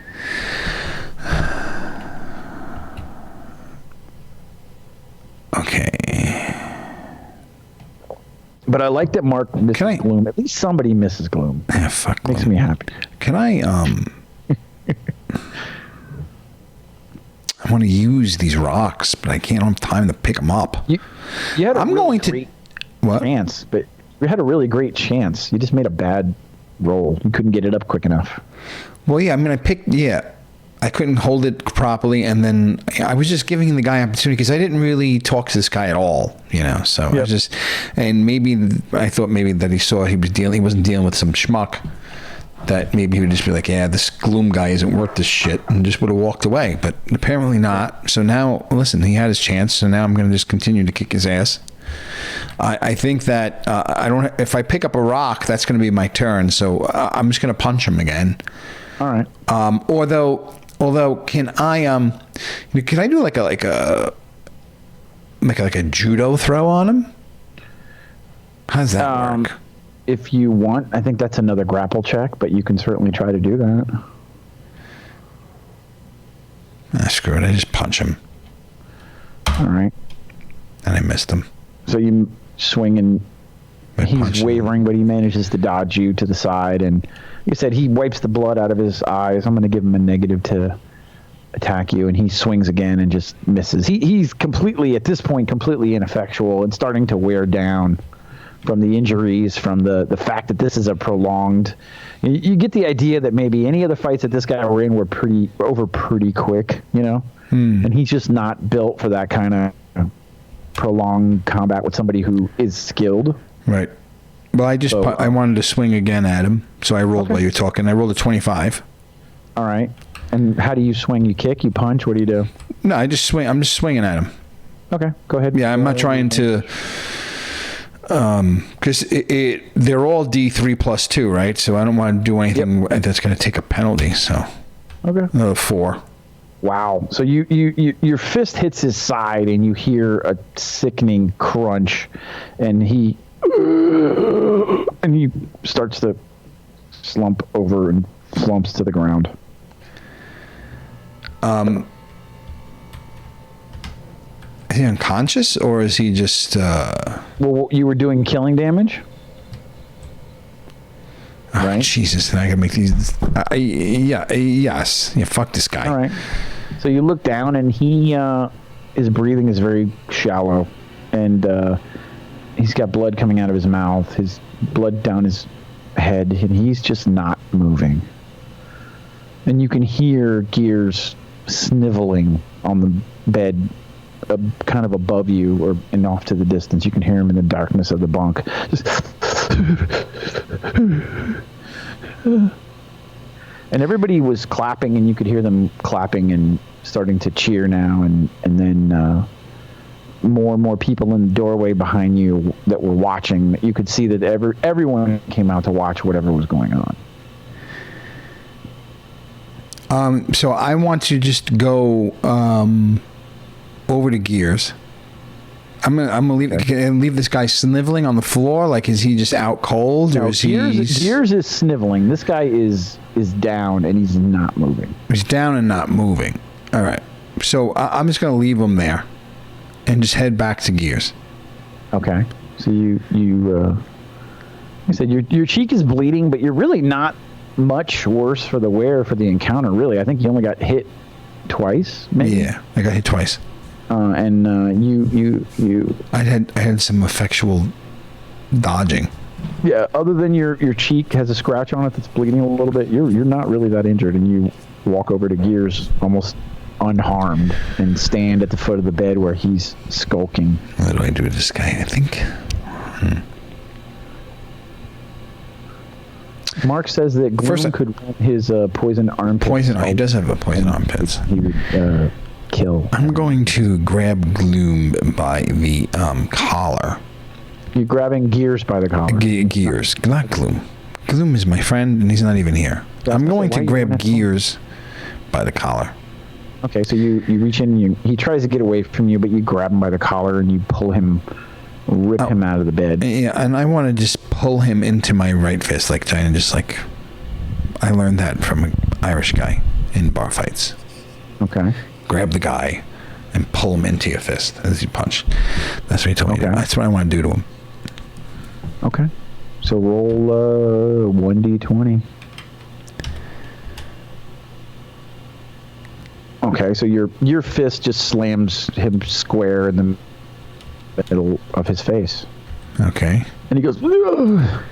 Okay. But I like that Mark misses Gloom. At least somebody misses Gloom. Yeah, fuck Gloom. Makes me happy. Can I I want to use these rocks, but I can't have time to pick them up. You had a what? chance, but you had a really great chance. You just made a bad roll. You couldn't get it up quick enough. Well, yeah, I mean, I picked, I couldn't hold it properly, and then I was just giving the guy opportunity because I didn't really talk to this guy at all, you know. So I just, and maybe I thought maybe that he saw he wasn't dealing with some schmuck, that maybe he would just be like, yeah, this Gloom guy isn't worth this shit, and just would have walked away. But apparently not. So now, listen, he had his chance. So now I'm going to just continue to kick his ass. I think that if I pick up a rock, that's going to be my turn. So I'm just going to punch him again. All right. Although, can I do like a judo throw on him? How does that work? If you want, I think that's another grapple check, but you can certainly try to do that. Screw it! I just punch him. All right. And I missed him. So you swing and he's wavering, but he manages to dodge you to the side, and you said he wipes the blood out of his eyes. I'm going to give him a negative to attack you, and he swings again and just misses. He's completely, at this point, completely ineffectual and starting to wear down from the injuries, from the fact that this is a prolonged... You get the idea that maybe any of the fights that this guy were in were over pretty quick, you know? And he's just not built for that kind of prolonged combat with somebody who is skilled. Right. Well, I wanted to swing again at him, so I rolled while you were talking. I rolled a 25. All right. And how do you swing? You kick? You punch? What do you do? No, I just swing. I'm just swinging at him. Okay, go ahead. Yeah, I'm not trying to... Because they're all D3 plus 2, right? So I don't want to do anything that's going to take a penalty. So another 4. Wow. So your fist hits his side, and you hear a sickening crunch, and he starts to slump over and slumps to the ground. Is he unconscious, or is he just... Well, you were doing killing damage? Right? Jesus, and I can make these... yes. Yeah, fuck this guy. All right. So you look down, and his breathing is very shallow, and he's got blood coming out of his mouth, his blood down his head, and he's just not moving. And you can hear Gears sniveling on the bed, kind of above you and off to the distance. You can hear him in the darkness of the bunk. And everybody was clapping, and you could hear them clapping and starting to cheer now, and then more and more people in the doorway behind you that were watching. You could see that everyone came out to watch whatever was going on. So I want to just go over to Gears. I'm gonna leave this guy sniveling on the floor. Like, is he just out cold, or is Gears is sniveling. This guy is down, and he's not moving. He's down and not moving. All right. So I'm just gonna leave him there, and just head back to Gears. Okay. So you said your cheek is bleeding, but you're really not much worse for the wear for the encounter. Really, I think you only got hit twice. Maybe. Yeah, I got hit twice. You I had some effectual dodging. Yeah, other than your cheek has a scratch on it that's bleeding a little bit, you're not really that injured, and you walk over to Gears almost unharmed and stand at the foot of the bed where he's skulking. What do I do with this guy? I think. Mark says that Gloom could run his poison armpits. He does have a poison armpits. He would kill. I'm going to grab Gloom by the collar. You're grabbing Gears by the collar. Gears, not Gloom. Gloom is my friend, and he's not even here. I'm going to grab Gears by the collar. Okay, so you reach in, he tries to get away from you, but you grab him by the collar, and you pull him, rip him out of the bed. Yeah, and I want to just pull him into my right fist, like trying to just like... I learned that from an Irish guy in bar fights. Okay. Grab the guy and pull him into your fist as you punch. That's what he told me. That's what I want to do to him. Okay. So roll 1d20. Okay, so your fist just slams him square in the middle of his face. Okay. And he goes, ugh!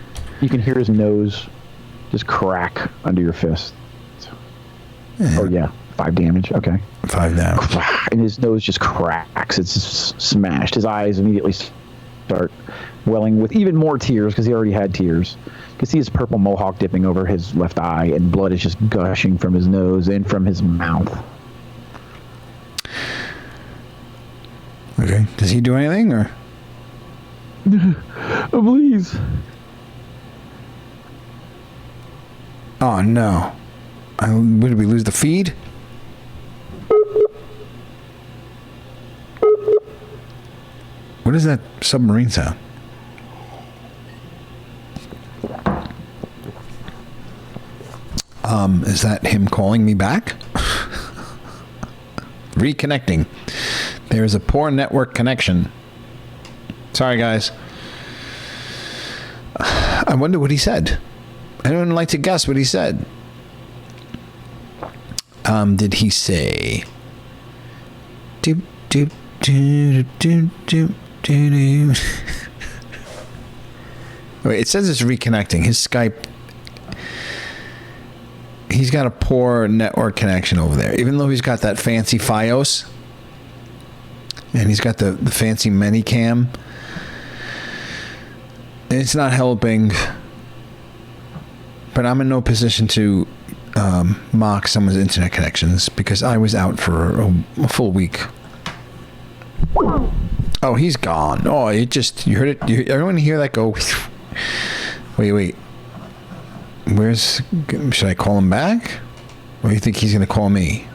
You can hear his nose just crack under your fist. Oh yeah, 5 damage. Okay. 5 damage. And his nose just cracks. It's just smashed. His eyes immediately start welling with even more tears because he already had tears. You can see his purple mohawk dipping over his left eye, and blood is just gushing from his nose and from his mouth. Okay. Does he do anything, or? Oh, please. Oh no! Did we lose the feed? What is that submarine sound? Is that him calling me back? Reconnecting. There is a poor network connection. Sorry, guys. I wonder what he said. I don't like to guess what he said. Did he say? Doop doop doop doop doop doop. Wait, it says it's reconnecting. His Skype. He's got a poor network connection over there, even though he's got that fancy Fios. And he's got the fancy Minicam. It's not helping. But I'm in no position to mock someone's internet connections because I was out for a full week. Oh, he's gone. Oh, you heard it. Everyone hear that go? Wait. Should I call him back? Or do you think he's going to call me?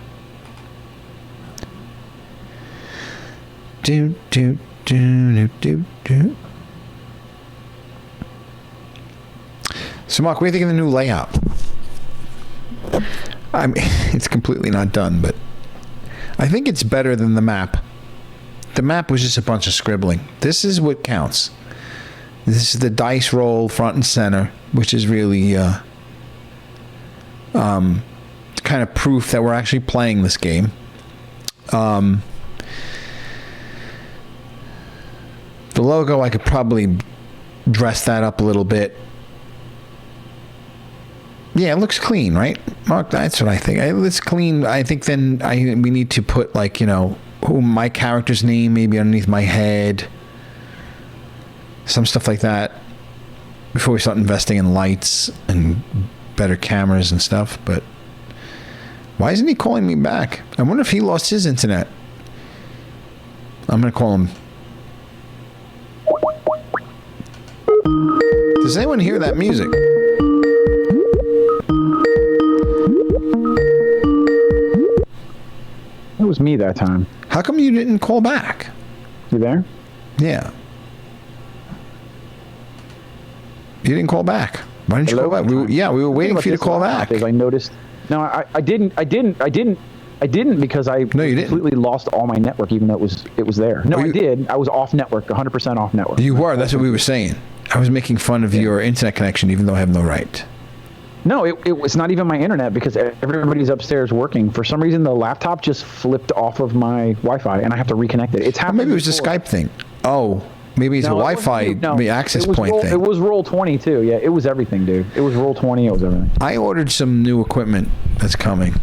Do. So, Mark, what do you think of the new layout? It's completely not done, but I think it's better than the map. The map was just a bunch of scribbling. This is what counts. This is the dice roll front and center, which is really kind of proof that we're actually playing this game. The logo, I could probably dress that up a little bit. Yeah, it looks clean, right, Mark? That's what I think. It's clean. I think then we need to put, like, my character's name maybe underneath my head. Some stuff like that before we start investing in lights and better cameras and stuff. But why isn't he calling me back? I wonder if he lost his internet. I'm going to call him. Does anyone hear that music? It was me that time. How come you didn't call back? You there? Yeah. You didn't call back. Why didn't you call back? We were waiting for you to call back. I noticed. No, I didn't because I completely lost all my network, even though it was there. No, I did. I was off network, 100% off network. You were. That's what we were saying. I was making fun of your internet connection, even though I have no right. No, it was not even my internet because everybody's upstairs working. For some reason, the laptop just flipped off of my Wi-Fi, and I have to reconnect it. It's happened. Maybe it was a Skype thing. Oh, maybe it's a Wi-Fi access point thing. It was Roll20 too. Yeah, it was everything, dude. It was Roll20. It was everything. I ordered some new equipment that's coming.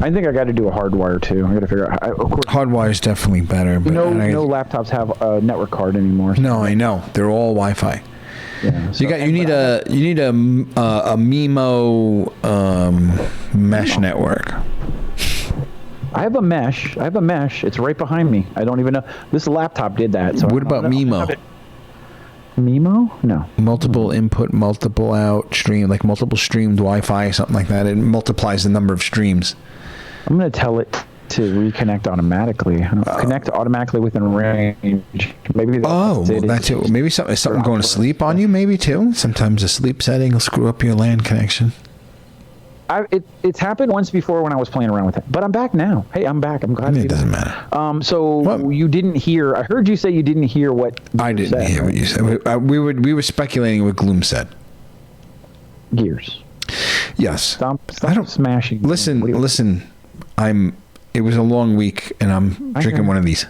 I think I got to do a hardwire too. I got to figure out. Of course, hardwire is definitely better. But no laptops have a network card anymore. So. No, I know. They're all Wi-Fi. Yeah, so you need a MIMO mesh network. I have a mesh. It's right behind me. I don't even know. This laptop did that. So what about MIMO? MIMO? No. Multiple input, multiple out stream, like multiple streamed Wi-Fi, something like that. It multiplies the number of streams. I'm going to tell it to reconnect automatically. Connect automatically within range. Maybe that's it. Maybe something going to sleep on you, maybe too. Sometimes a sleep setting will screw up your LAN connection. It's happened once before when I was playing around with it, but I'm back now. Hey, I'm back. I'm glad. It doesn't matter. So you didn't hear? I heard you say you didn't hear what I didn't hear what you said. We were speculating what Gloom said. Gears. Yes. Stop smashing. Listen. It was a long week, and I'm drinking one of these.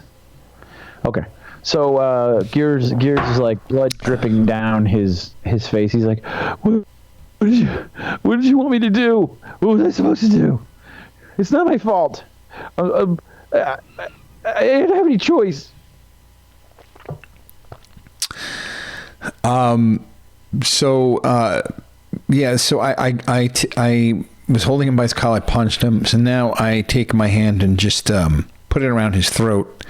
Okay. So Gears is like blood dripping down his face. He's like, what did you want me to do? What was I supposed to do? It's not my fault. I didn't have any choice. So I was holding him by his collar. I punched him. So now I take my hand and just put it around his throat,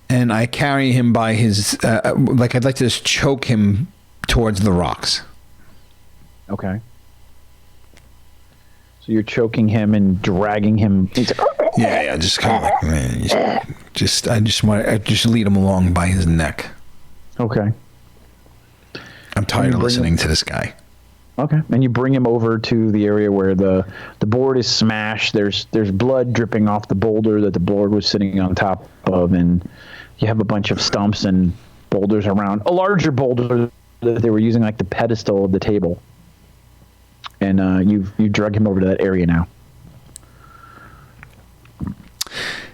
and I carry him by his like I'd like to just choke him towards the rocks. Okay. So you're choking him and dragging him. He's like, yeah, just kind of like, man, I just lead him along by his neck. Okay. I'm tired of listening to this guy. Okay. And you bring him over to the area where the board is smashed. There's blood dripping off the boulder that the board was sitting on top of, and you have a bunch of stumps and boulders around. A larger boulder that they were using like the pedestal of the table. And you've drug him over to that area now.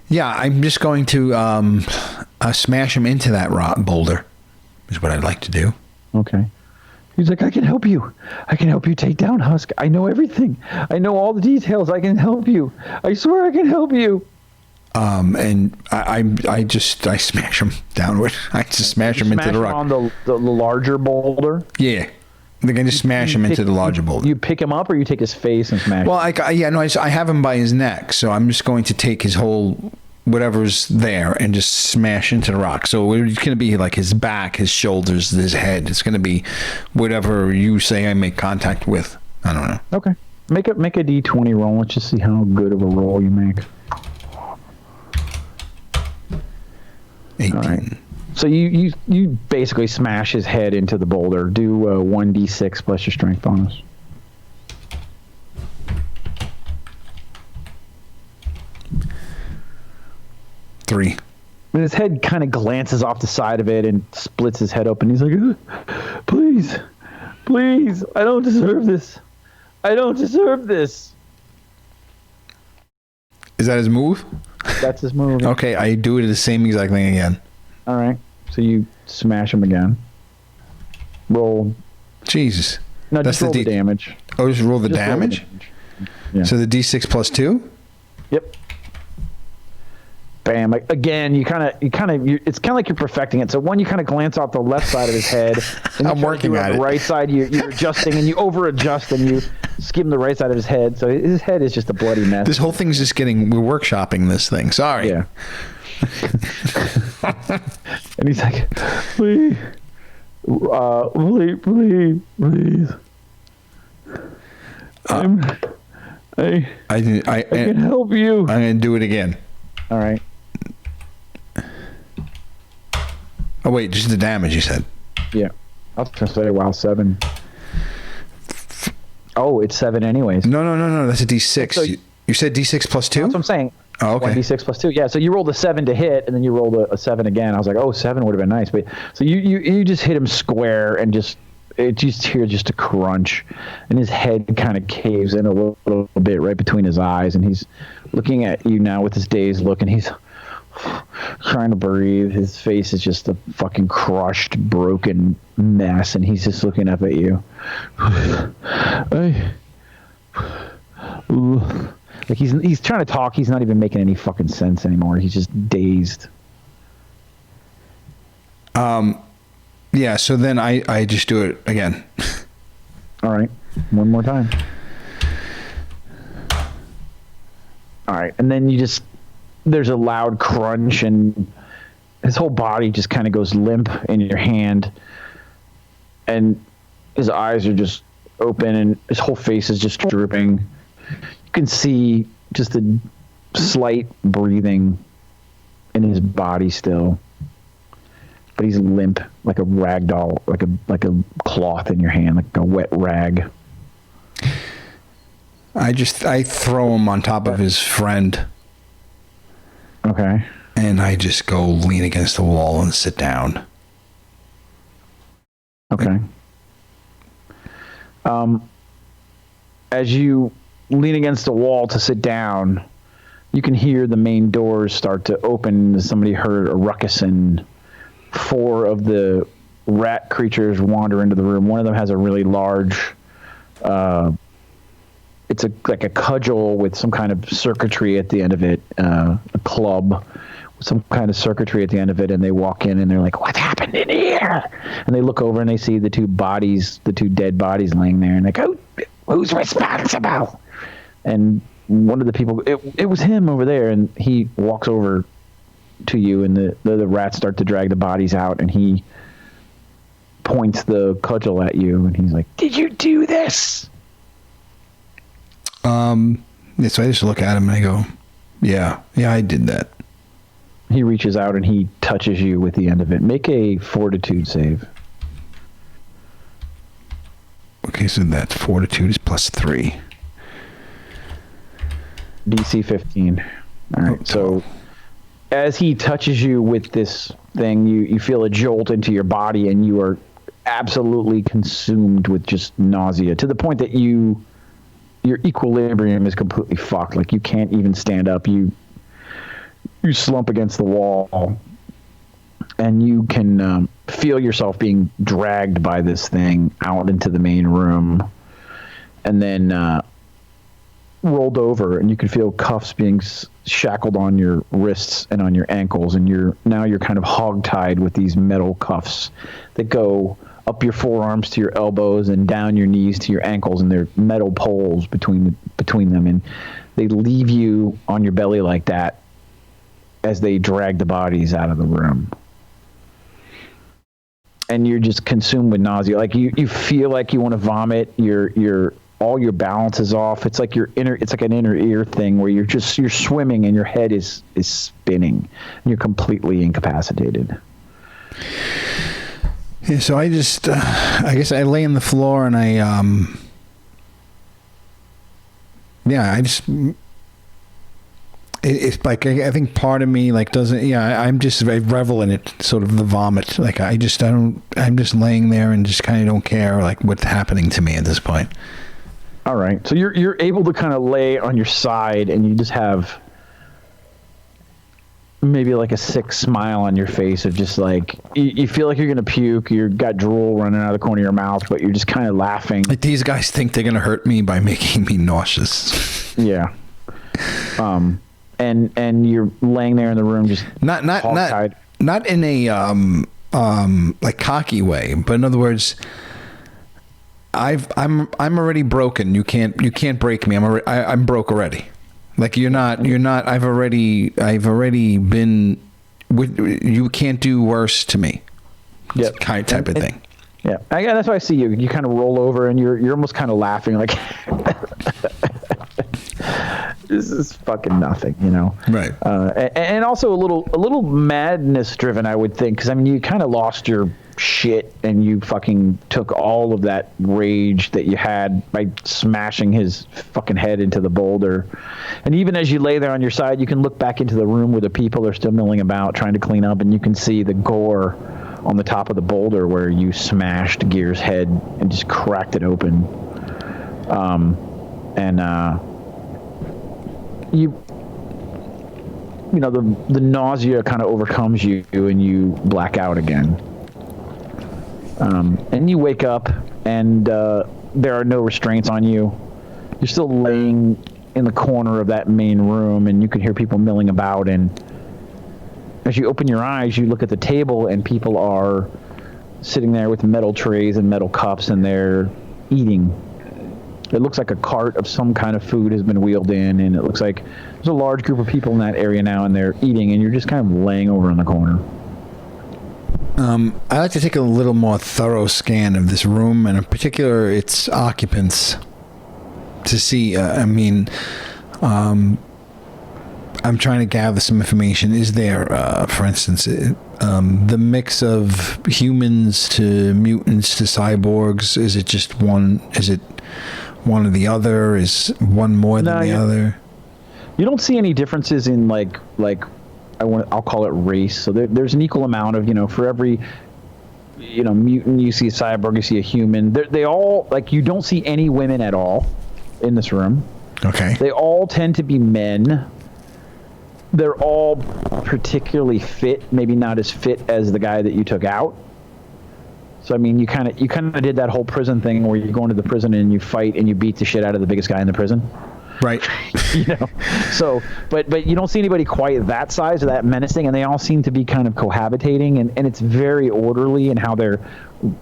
Yeah, I'm just going to smash him into that rock boulder, is what I'd like to do. Okay. He's like, I can help you. I can help you take down Husk. I know everything. I know all the details. I can help you. I swear I can help you. And I smash him downward. I just smash him into the rock. On the larger boulder? Yeah. They can just smash him into the larger boulder. You pick him up or you take his face and smash him? Well, I have him by his neck, so I'm just going to take his whole whatever's there and just smash into the rock. So it's going to be like his back, his shoulders, his head. It's going to be whatever you say I make contact with. I don't know. Okay. Make a d20 roll. Let's just see how good of a roll you make. 18. All right. So you basically smash his head into the boulder. Do 1d6 plus your strength bonus. Three. And his head kind of glances off the side of it and splits his head open. He's like, please, I don't deserve this. I don't deserve this. Is that his move? That's his move. Okay, I do it the same exact thing again. All right. So you smash him again. Roll. Jesus. No, just roll the damage. Oh, just roll the damage? Yeah. So the d6 plus 2? Yep. Bam. Again, it's kind of like you're perfecting it. So one, you kind of glance off the left side of his head. And I'm working at it. The right side, you're adjusting and you over adjust and you skim the right side of his head. So his head is just a bloody mess. This whole thing's just we're workshopping this thing. Sorry. Yeah. And he's like, please, please. I can help you. I'm going to do it again. All right. Oh, wait, just the damage, you said? Yeah. I was going to say, wow, 7. Oh, it's 7 anyways. No. That's a d6. So you said d6 plus 2? That's what I'm saying. Oh, okay. 1d6 plus 2. Yeah, so you rolled a 7 to hit, and then you rolled a 7 again. I was like, 7 would have been nice. But so you just hit him square, and it just hears just a crunch, and his head kind of caves in a little bit right between his eyes, and he's looking at you now with his dazed look, and he's trying to breathe. His face is just a fucking crushed, broken mess, and he's just looking up at you. Like he's trying to talk. He's not even making any fucking sense anymore. He's just dazed. Yeah, so then I just do it again. All right. One more time. All right. And then there's a loud crunch and his whole body just kind of goes limp in your hand. And his eyes are just open and his whole face is just drooping. You can see just a slight breathing in his body still. But he's limp, like a rag doll, like a cloth in your hand, like a wet rag. I throw him on top of his friend. Okay. And I just go lean against the wall and sit down. Okay. As you lean against the wall to sit down, you can hear the main doors start to open. Somebody heard a ruckus and 4 of the rat creatures wander into the room. One of them has a really large it's like a cudgel with some kind of circuitry at the end of it, a club with some kind of circuitry at the end of it, and they walk in and they're like, "What happened in here?" And they look over and they see the two dead bodies laying there, and they go, "Who's responsible?" And one of the people, it was him over there, and he walks over to you, and the rats start to drag the bodies out, and he points the cudgel at you, and he's like, "Did you do this?" Yeah, so I just look at him and I go, yeah, I did that. He reaches out and he touches you with the end of it. Make a fortitude save. Okay, so that fortitude is +3. DC 15. All right, so as he touches you with this thing, you feel a jolt into your body, and you are absolutely consumed with just nausea, to the point that your equilibrium is completely fucked. Like, you can't even stand up. You slump against the wall, and you can feel yourself being dragged by this thing out into the main room, and then rolled over, and you can feel cuffs being shackled on your wrists and on your ankles, and you're kind of hog-tied with these metal cuffs that go up your forearms to your elbows and down your knees to your ankles, and they're metal poles between them, and they leave you on your belly like that as they drag the bodies out of the room. And you're just consumed with nausea. Like, you feel like you want to vomit. All your balance is off. It's like it's like an inner ear thing where you're swimming and your head is spinning and you're completely incapacitated. Yeah, so I just, I guess I lay on the floor and it's like, I think part of me like doesn't, I revel in it, sort of the vomit. Like, I'm just laying there and just kind of don't care like what's happening to me at this point. All right. So you're able to kind of lay on your side, and you just have maybe like a sick smile on your face of just like, you feel like you're going to puke. You've got drool running out of the corner of your mouth, but you're just kind of laughing. Like, these guys think they're going to hurt me by making me nauseous. Yeah. And you're laying there in the room just not in a like cocky way, but in other words, I'm already broken. You can't break me. I'm broke already. Like, you're not. I've already been with. You can't do worse to me. Yeah, type of thing. Yeah, that's why I see you. You kind of roll over, and you're almost kind of laughing, like this is fucking nothing, Right. And also a little madness driven, I would think, because I mean, you kind of lost your shit, and you fucking took all of that rage that you had by smashing his fucking head into the boulder. And even as you lay there on your side, you can look back into the room where the people are still milling about trying to clean up, and you can see the gore on the top of the boulder where you smashed Gear's head and just cracked it open. The nausea kind of overcomes you, and you black out again. And you wake up, and there are no restraints on you. You're still laying in the corner of that main room, and you can hear people milling about. And as you open your eyes, you look at the table, and people are sitting there with metal trays and metal cups, and they're eating. It looks like a cart of some kind of food has been wheeled in, and it looks like there's a large group of people in that area now, and they're eating, and you're just kind of laying over in the corner. I like to take a little more thorough scan of this room, and in particular its occupants, to see, I'm trying to gather some information. Is there, for instance, the mix of humans to mutants to cyborgs? Is it just one? Is it one or the other? Is one more than the other? You don't see any differences in like I'll call it race. So there's an equal amount of, for every, mutant, you see a cyborg, you see a human. They all, like, you don't see any women at all in this room. Okay. They all tend to be men. They're all particularly fit, maybe not as fit as the guy that you took out. So I mean, you kind of did that whole prison thing where you go into the prison and you fight and you beat the shit out of the biggest guy in the prison. Right. So but you don't see anybody quite that size or that menacing, and they all seem to be kind of cohabitating, and it's very orderly in how they're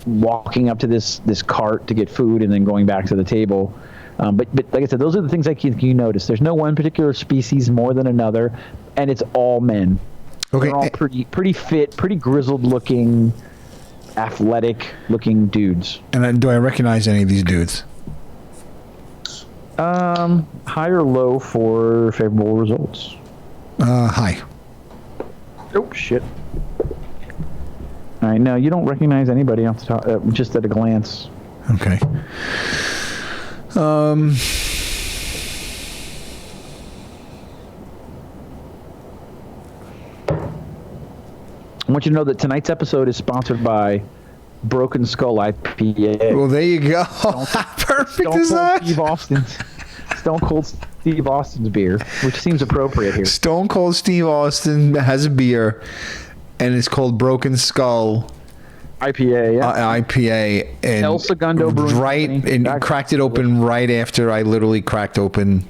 walking up to this cart to get food and then going back to the table. But like I said, those are the things you notice. There's no one particular species more than another, and it's all men. Okay. They're all pretty fit, pretty grizzled looking, athletic looking dudes. And then, do I recognize any of these dudes? High or low for favorable results? High. Oh shit. All right, no, you don't recognize anybody off the top, just at a glance. Okay. I want you to know that tonight's episode is sponsored by Broken Skull IPA. Well, there you go. How perfect is that? Stone Cold Steve Austin's beer, which seems appropriate here. Stone Cold Steve Austin has a beer, and it's called Broken Skull IPA. Yeah. IPA. And El Segundo Brewing right, Company. and cracked it open right after I literally cracked open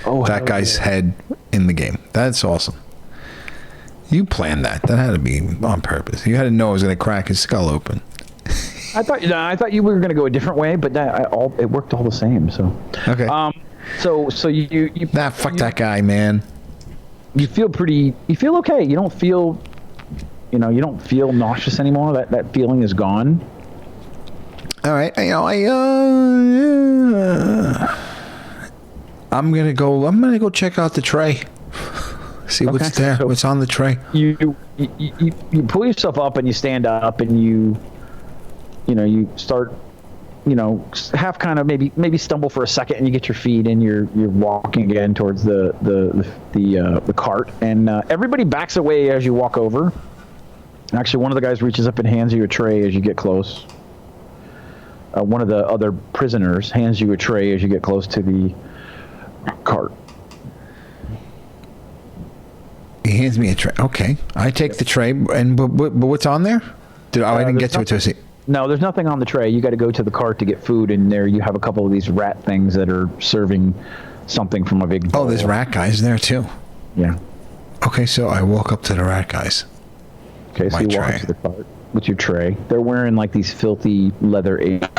that guy's head in the game. That's awesome. You planned that. That had to be on purpose. You had to know I was going to crack his skull open. I thought you were going to go a different way, but it worked all the same. So okay. So you fuck that guy, man. You feel okay. You don't feel nauseous anymore. That feeling is gone. All right. I'm gonna go check out the tray. See what's there. So what's on the tray. You pull yourself up and you stand up and you start, half kind of maybe stumble for a second and you get your feet and you're walking again towards the cart, and everybody backs away as you walk over. Actually, one of the guys reaches up and hands you a tray as you get close. One of the other prisoners hands you a tray as you get close to the cart. He hands me a tray. Okay, I take the tray, and but what's on there? I didn't get to it to see. No, there's nothing on the tray. You got to go to the cart to get food, and there you have a couple of these rat things that are serving something from a big bowl. Oh, there's rat guys there too. Yeah. Okay, so I walk up to the rat guys. Okay, so you walk up to the cart with your tray. They're wearing like these filthy leather aprons,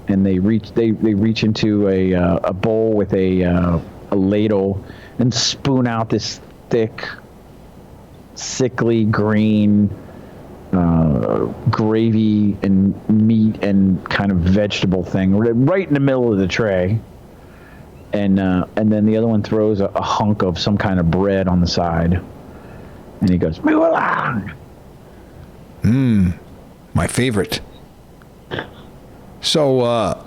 and they reach into a bowl with a ladle and spoon out this thick, sickly green gravy and meat and kind of vegetable thing right in the middle of the tray, and then the other one throws a hunk of some kind of bread on the side, and he goes, "Move along." My favorite. So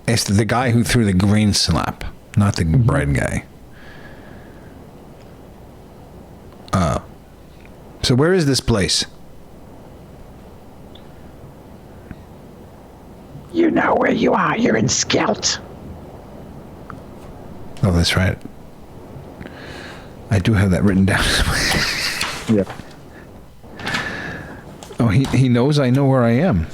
it's the guy who threw the green slap, not the bread guy. So where is this place? You know where you are. You're in Skelt. Oh, that's right. I do have that written down. Yep. Oh, he knows I know where I am.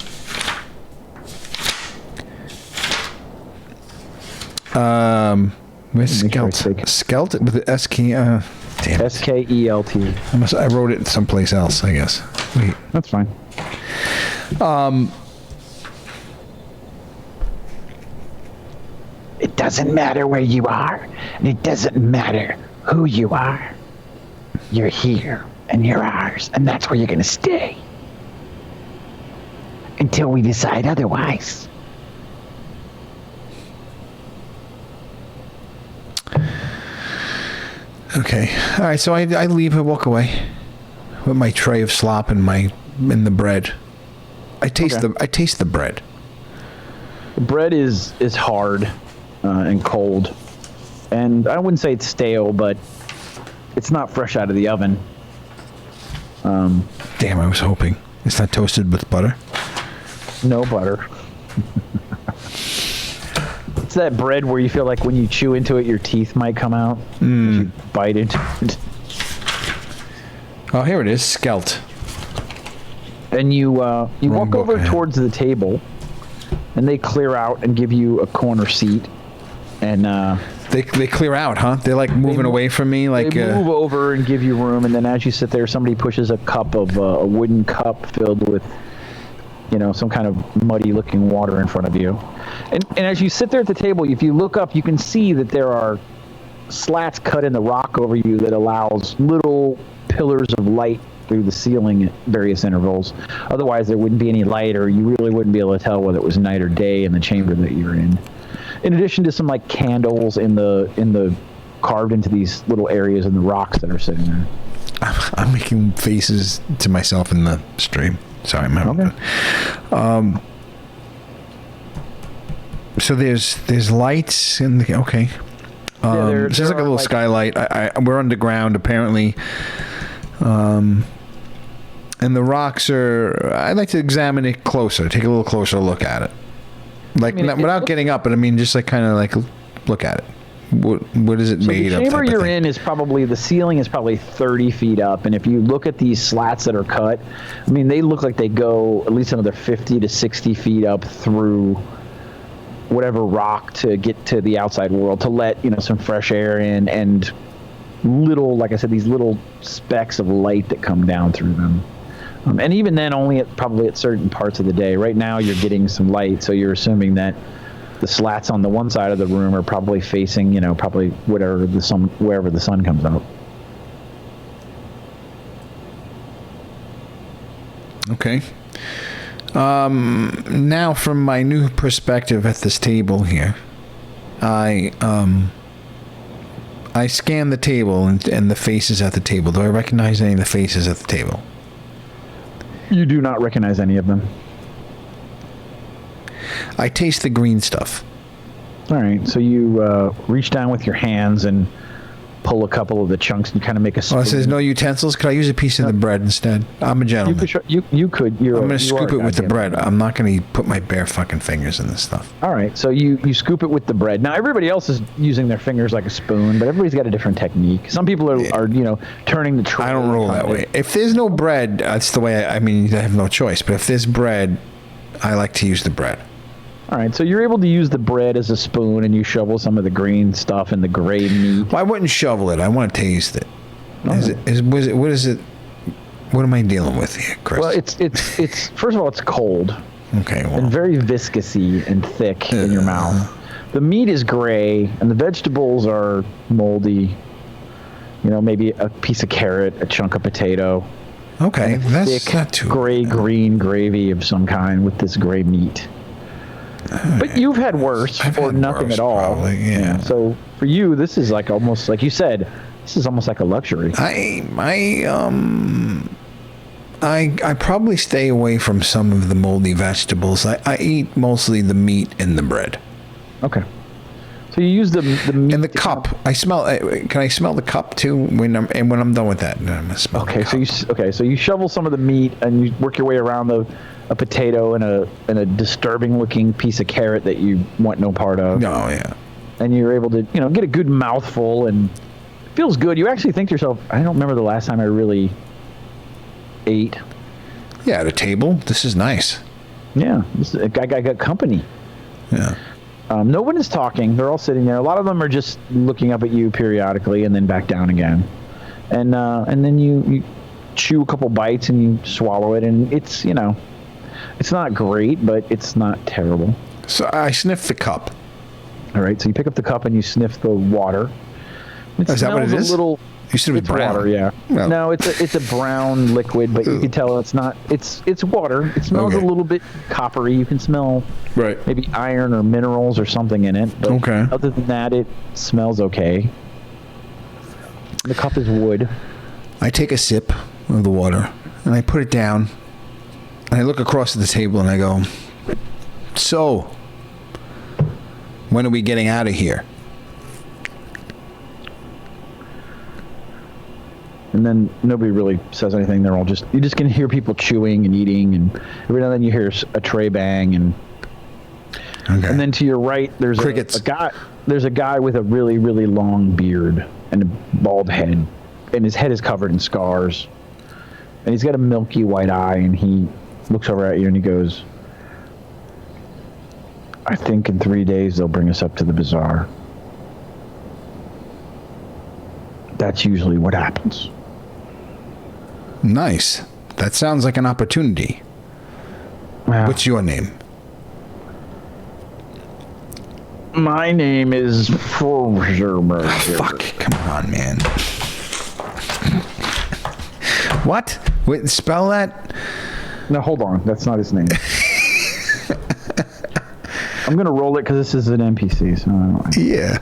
Where's Skelt? Skelt with the S-K, damn it. S-K-E-L-T. I wrote it someplace else, I guess. Wait. That's fine. It doesn't matter where you are, and it doesn't matter who you are. You're here, and you're ours, and that's where you're going to stay. Until we decide otherwise. Okay. All right, so I leave and walk away with my tray of slop and the bread. I taste the bread. The bread is hard and cold, and I wouldn't say it's stale, but it's not fresh out of the oven. Damn, I was hoping. It's not toasted with butter? No butter. It's that bread where you feel like when you chew into it, your teeth might come out. You bite into it. Oh, here it is. Skelt. And you walk over towards the table, and they clear out and give you a corner seat. And they clear out, huh? They're like moving away from me, like they move over and give you room. And then as you sit there, somebody pushes a cup of a wooden cup filled with, some kind of muddy-looking water in front of you. And as you sit there at the table, if you look up, you can see that there are slats cut in the rock over you that allows little pillars of light through the ceiling at various intervals. Otherwise, there wouldn't be any light, or you really wouldn't be able to tell whether it was night or day in the chamber that you're in. In addition to some like candles in the carved into these little areas in the rocks that are sitting there. I'm making faces to myself in the stream. Sorry, okay. So there's lights in the okay. There's like a little skylight. We're underground apparently. And the rocks are. I'd like to examine it closer. Take a little closer look at it. Like without getting up, but I mean just like kind of like look at it. What is it made of? The chamber you're in is probably, the ceiling is probably 30 feet up, and if you look at these slats that are cut, I mean they look like they go at least another 50 to 60 feet up through whatever rock to get to the outside world, to let some fresh air in, and little, like I said, these little specks of light that come down through them. And even then, only probably at certain parts of the day. Right now, you're getting some light, so you're assuming that the slats on the one side of the room are probably facing, probably wherever the sun comes out. Okay. Now, from my new perspective at this table here, I scan the table and the faces at the table. Do I recognize any of the faces at the table? You do not recognize any of them. I taste the green stuff. All right, so you reach down with your hands and pull a couple of the chunks and kind of make a spoon. Oh, it says no utensils. Could I use a piece of the bread instead? I'm a gentleman. You could. I'm going to scoop it with the bread. I'm not going to put my bare fucking fingers in this stuff. All right, so you scoop it with the bread. Now, everybody else is using their fingers like a spoon, but everybody's got a different technique. Some people are turning the tray. I don't roll that way. If there's no bread, that's the way, I have no choice. But if there's bread, I like to use the bread. All right, so you're able to use the bread as a spoon, and you shovel some of the green stuff and the gray meat. Well, I wouldn't shovel it. I want to taste it. Okay. What is it? What am I dealing with here, Chris? Well, it's first of all, it's cold. Okay. Well. And very viscousy and thick in your mouth. The meat is gray, and the vegetables are moldy. Maybe a piece of carrot, a chunk of potato. Okay, that's thick, not too green gravy of some kind with this gray meat. But you've had worse, or nothing at all. Probably, yeah. So for you, this is like almost, like you said, this is almost like a luxury. I probably stay away from some of the moldy vegetables. I eat mostly the meat and the bread. Okay. So you use the meat and the cup. I smell. Can I smell the cup too when I'm done with that? I'm gonna smell. Okay. So you shovel some of the meat and you work your way around a potato and a disturbing looking piece of carrot that you want no part of. No, yeah. And you're able to get a good mouthful, and it feels good. You actually think to yourself, I don't remember the last time I really ate. Yeah, at a table. This is nice. Yeah, I got company. Yeah. No one is talking. They're all sitting there. A lot of them are just looking up at you periodically and then back down again. And then you chew a couple bites and you swallow it, and it's it's not great, but it's not terrible. So I sniff the cup. All right. So you pick up the cup and you sniff the water. Is that what it is? You said it was brown. Water, yeah. Well. No, it's a brown liquid, but you can tell it's not. It's water. It smells a little bit coppery. You can smell maybe iron or minerals or something in it. But other than that, it smells okay. The cup is wood. I take a sip of the water and I put it down, and I look across at the table and I go, "So, when are we getting out of here?" And then nobody really says anything. They're all you're just going to hear people chewing and eating, and every now and then you hear a tray bang, and then to your right there's crickets. There's a guy with a really, really long beard and a bald head, and his head is covered in scars. And he's got a milky white eye, and he looks over at you and he goes, I think in 3 days they'll bring us up to the bazaar. That's usually what happens. Nice. That sounds like an opportunity. Well, What's your name? my name is Forger. Fuck. Come on, man. What? Wait, spell that? No, hold on. That's not his name. I'm going to roll it because this is an NPC. So I don't know. Yeah.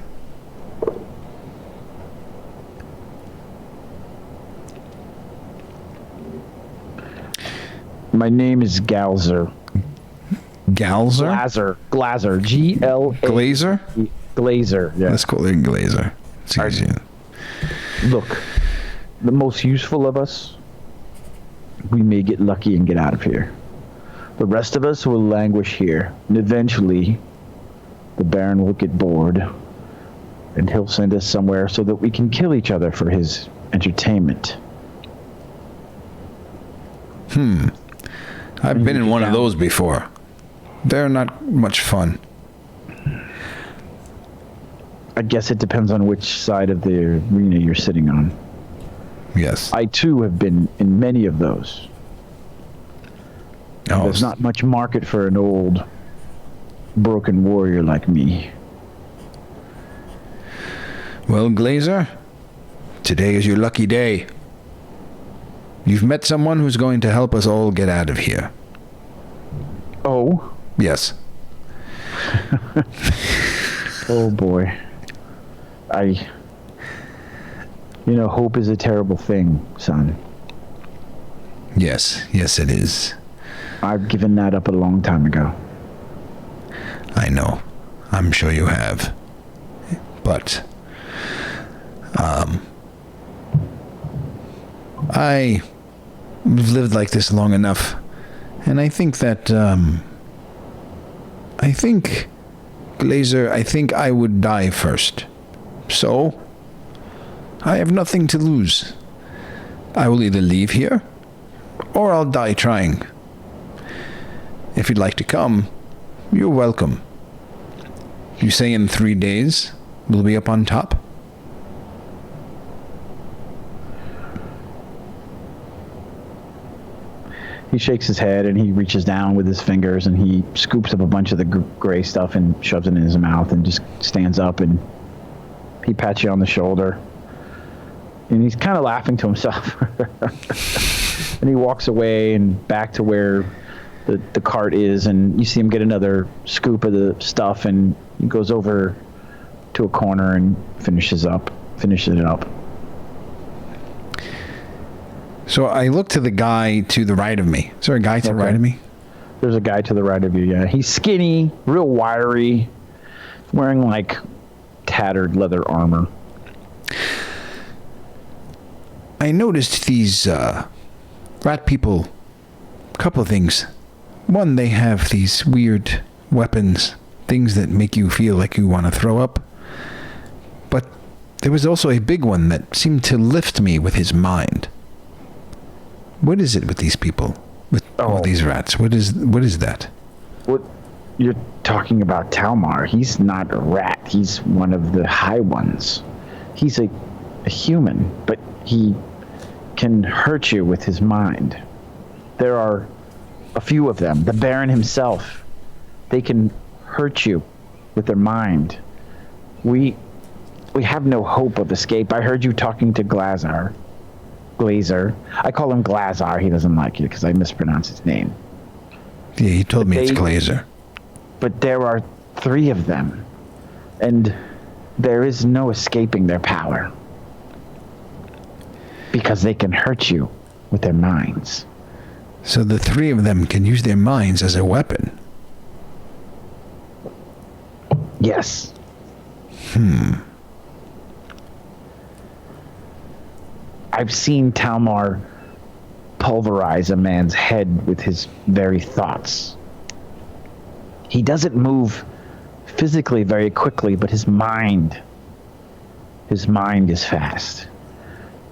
My name is Galzer. Galzer? Glazer. G-L-A. Glazer? Glazer, yeah. Let's call it Glazer. It's easier. Look, the most useful of us, we may get lucky and get out of here. The rest of us will languish here, and eventually the Baron will get bored, and he'll send us somewhere so that we can kill each other for his entertainment. I've been in one of those before. They're not much fun. I guess it depends on which side of the arena you're sitting on. Yes. I, too, have been in many of those. Oh, There's not much market for an old, broken warrior like me. well, Glazer, today is your lucky day. You've met someone who's going to help us all get out of here. Oh? Yes. Oh, boy. Hope is a terrible thing, son. Yes. Yes, it is. I've given that up a long time ago. I know. I'm sure you have. But, I've lived like this long enough, and I think that, Glazer, I think I would die first. So, I have nothing to lose. I will either leave here, or I'll die trying. If you'd like to come, you're welcome. You say in 3 days we'll be up on top? He shakes his head and he reaches down with his fingers and he scoops up a bunch of the gray stuff and shoves it in his mouth and just stands up and he pats you on the shoulder. And he's kind of laughing to himself. And he walks away and back to where the cart is, and you see him get another scoop of the stuff, and he goes over to a corner and finishes it up. So I look to the guy to the right of me. Is there a guy to the right of me? There's a guy to the right of you, yeah. He's skinny, real wiry, wearing like tattered leather armor. I noticed these rat people, a couple of things. One, they have these weird weapons, things that make you feel like you want to throw up. But there was also a big one that seemed to lift me with his mind. What is it with these people? With all these rats? What is that? What you're talking about, Talmar? He's not a rat. He's one of the high ones. He's a human, but he can hurt you with his mind. There are a few of them. The Baron himself. They can hurt you with their mind. We have no hope of escape. I heard you talking to Glazer. I call him Glazer. He doesn't like it because I mispronounce his name. Yeah, he told me it's Glazer. But there are 3 of them, and there is no escaping their power. Because they can hurt you with their minds. So the 3 of them can use their minds as a weapon? Yes. I've seen Talmar pulverize a man's head with his very thoughts. He doesn't move physically very quickly, but his mind is fast.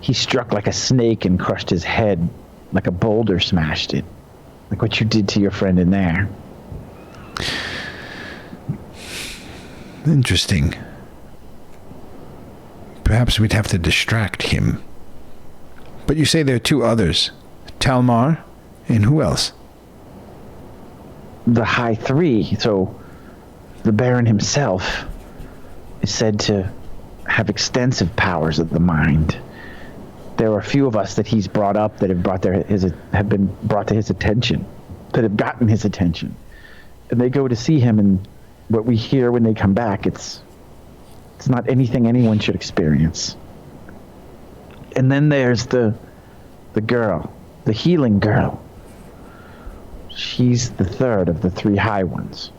He struck like a snake and crushed his head like a boulder smashed it. Like what you did to your friend in there. Interesting. Perhaps we'd have to distract him. But you say there are two others. Talmar, and who else? The High Three, so the Baron himself is said to have extensive powers of the mind. There are a few of us that he's brought up that have been brought to his attention, that have gotten his attention. And they go to see him, and what we hear when they come back, it's not anything anyone should experience. And then there's the girl, the healing girl. She's the third of the three high ones.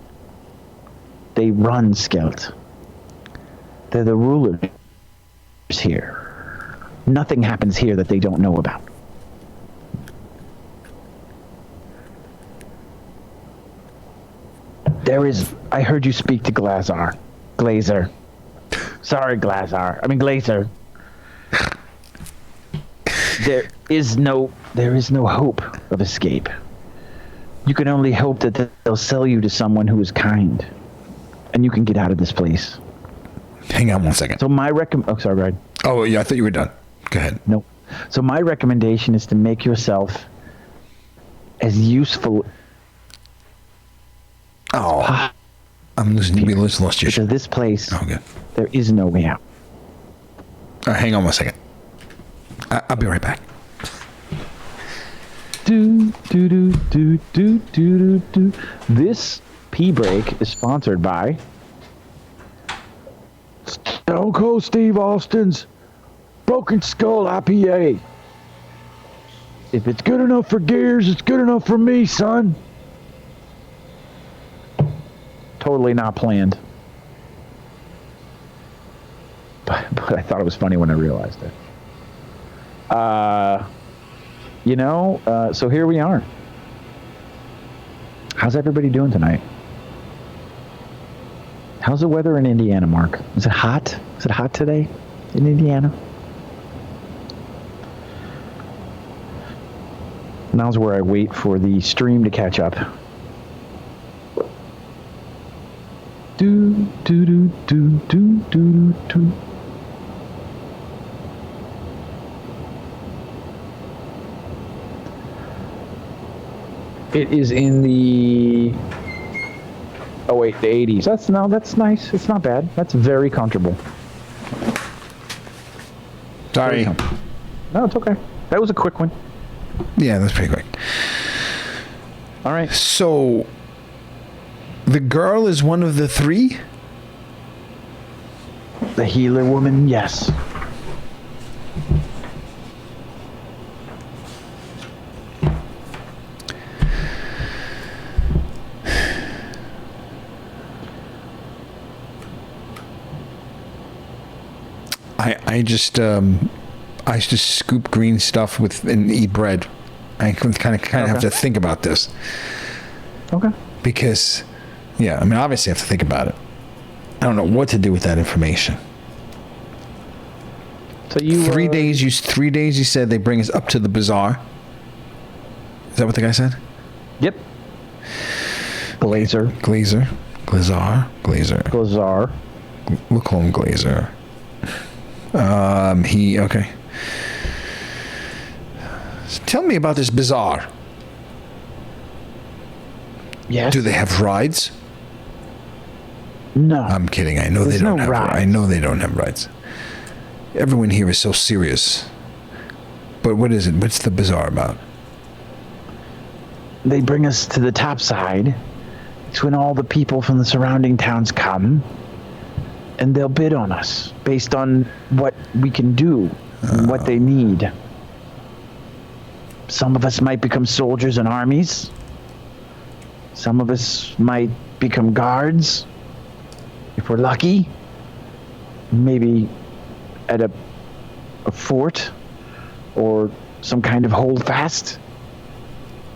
They run Skelt. They're the rulers here. Nothing happens here that they don't know about. I heard you speak to Glazer. Sorry, Glazer. There is no hope of escape. You can only hope that they'll sell you to someone who is kind, and you can get out of this place. Hang on one second. So sorry, Brad. Oh, yeah, I thought you were done. Go ahead. No. So my recommendation is to make yourself as useful. Oh, I'm losing. We lost your shit. Because this place, good. There is no way out. All right, hang on one second. I'll be right back. This pee break is sponsored by Stone Cold Steve Austin's Broken Skull IPA. If it's good enough for Gears, it's good enough for me, son. Totally not planned. But I thought it was funny when I realized it. So here we are. How's everybody doing tonight? How's the weather in Indiana, Mark? Is it hot? Is it hot today in Indiana? Now's where I wait for the stream to catch up. Do. It is in the the 80s. That's nice. It's not bad. That's very comfortable. Sorry. No, it's okay. That was a quick one. Yeah, that's pretty quick. All right. So, the girl is one of the three? The healer woman, yes. I just scoop green stuff and eat bread. I kind of have to think about this. Okay. Because, yeah, I mean, obviously I have to think about it. I don't know what to do with that information. So you 3 days. 3 days. You said they bring us up to the bazaar. Is that what the guy said? Yep. Glazer. We'll call him Glazer. Okay. So tell me about this bazaar. Yes. Do they have rides? No. I'm kidding. I know they don't have rides. I know they don't have rides. Everyone here is so serious. But what is it? What's the bazaar about? They bring us to the top side. It's when all the people from the surrounding towns come, and they'll bid on us based on what we can do and what they need. Some of us might become soldiers in armies. Some of us might become guards, if we're lucky. Maybe at a fort or some kind of holdfast.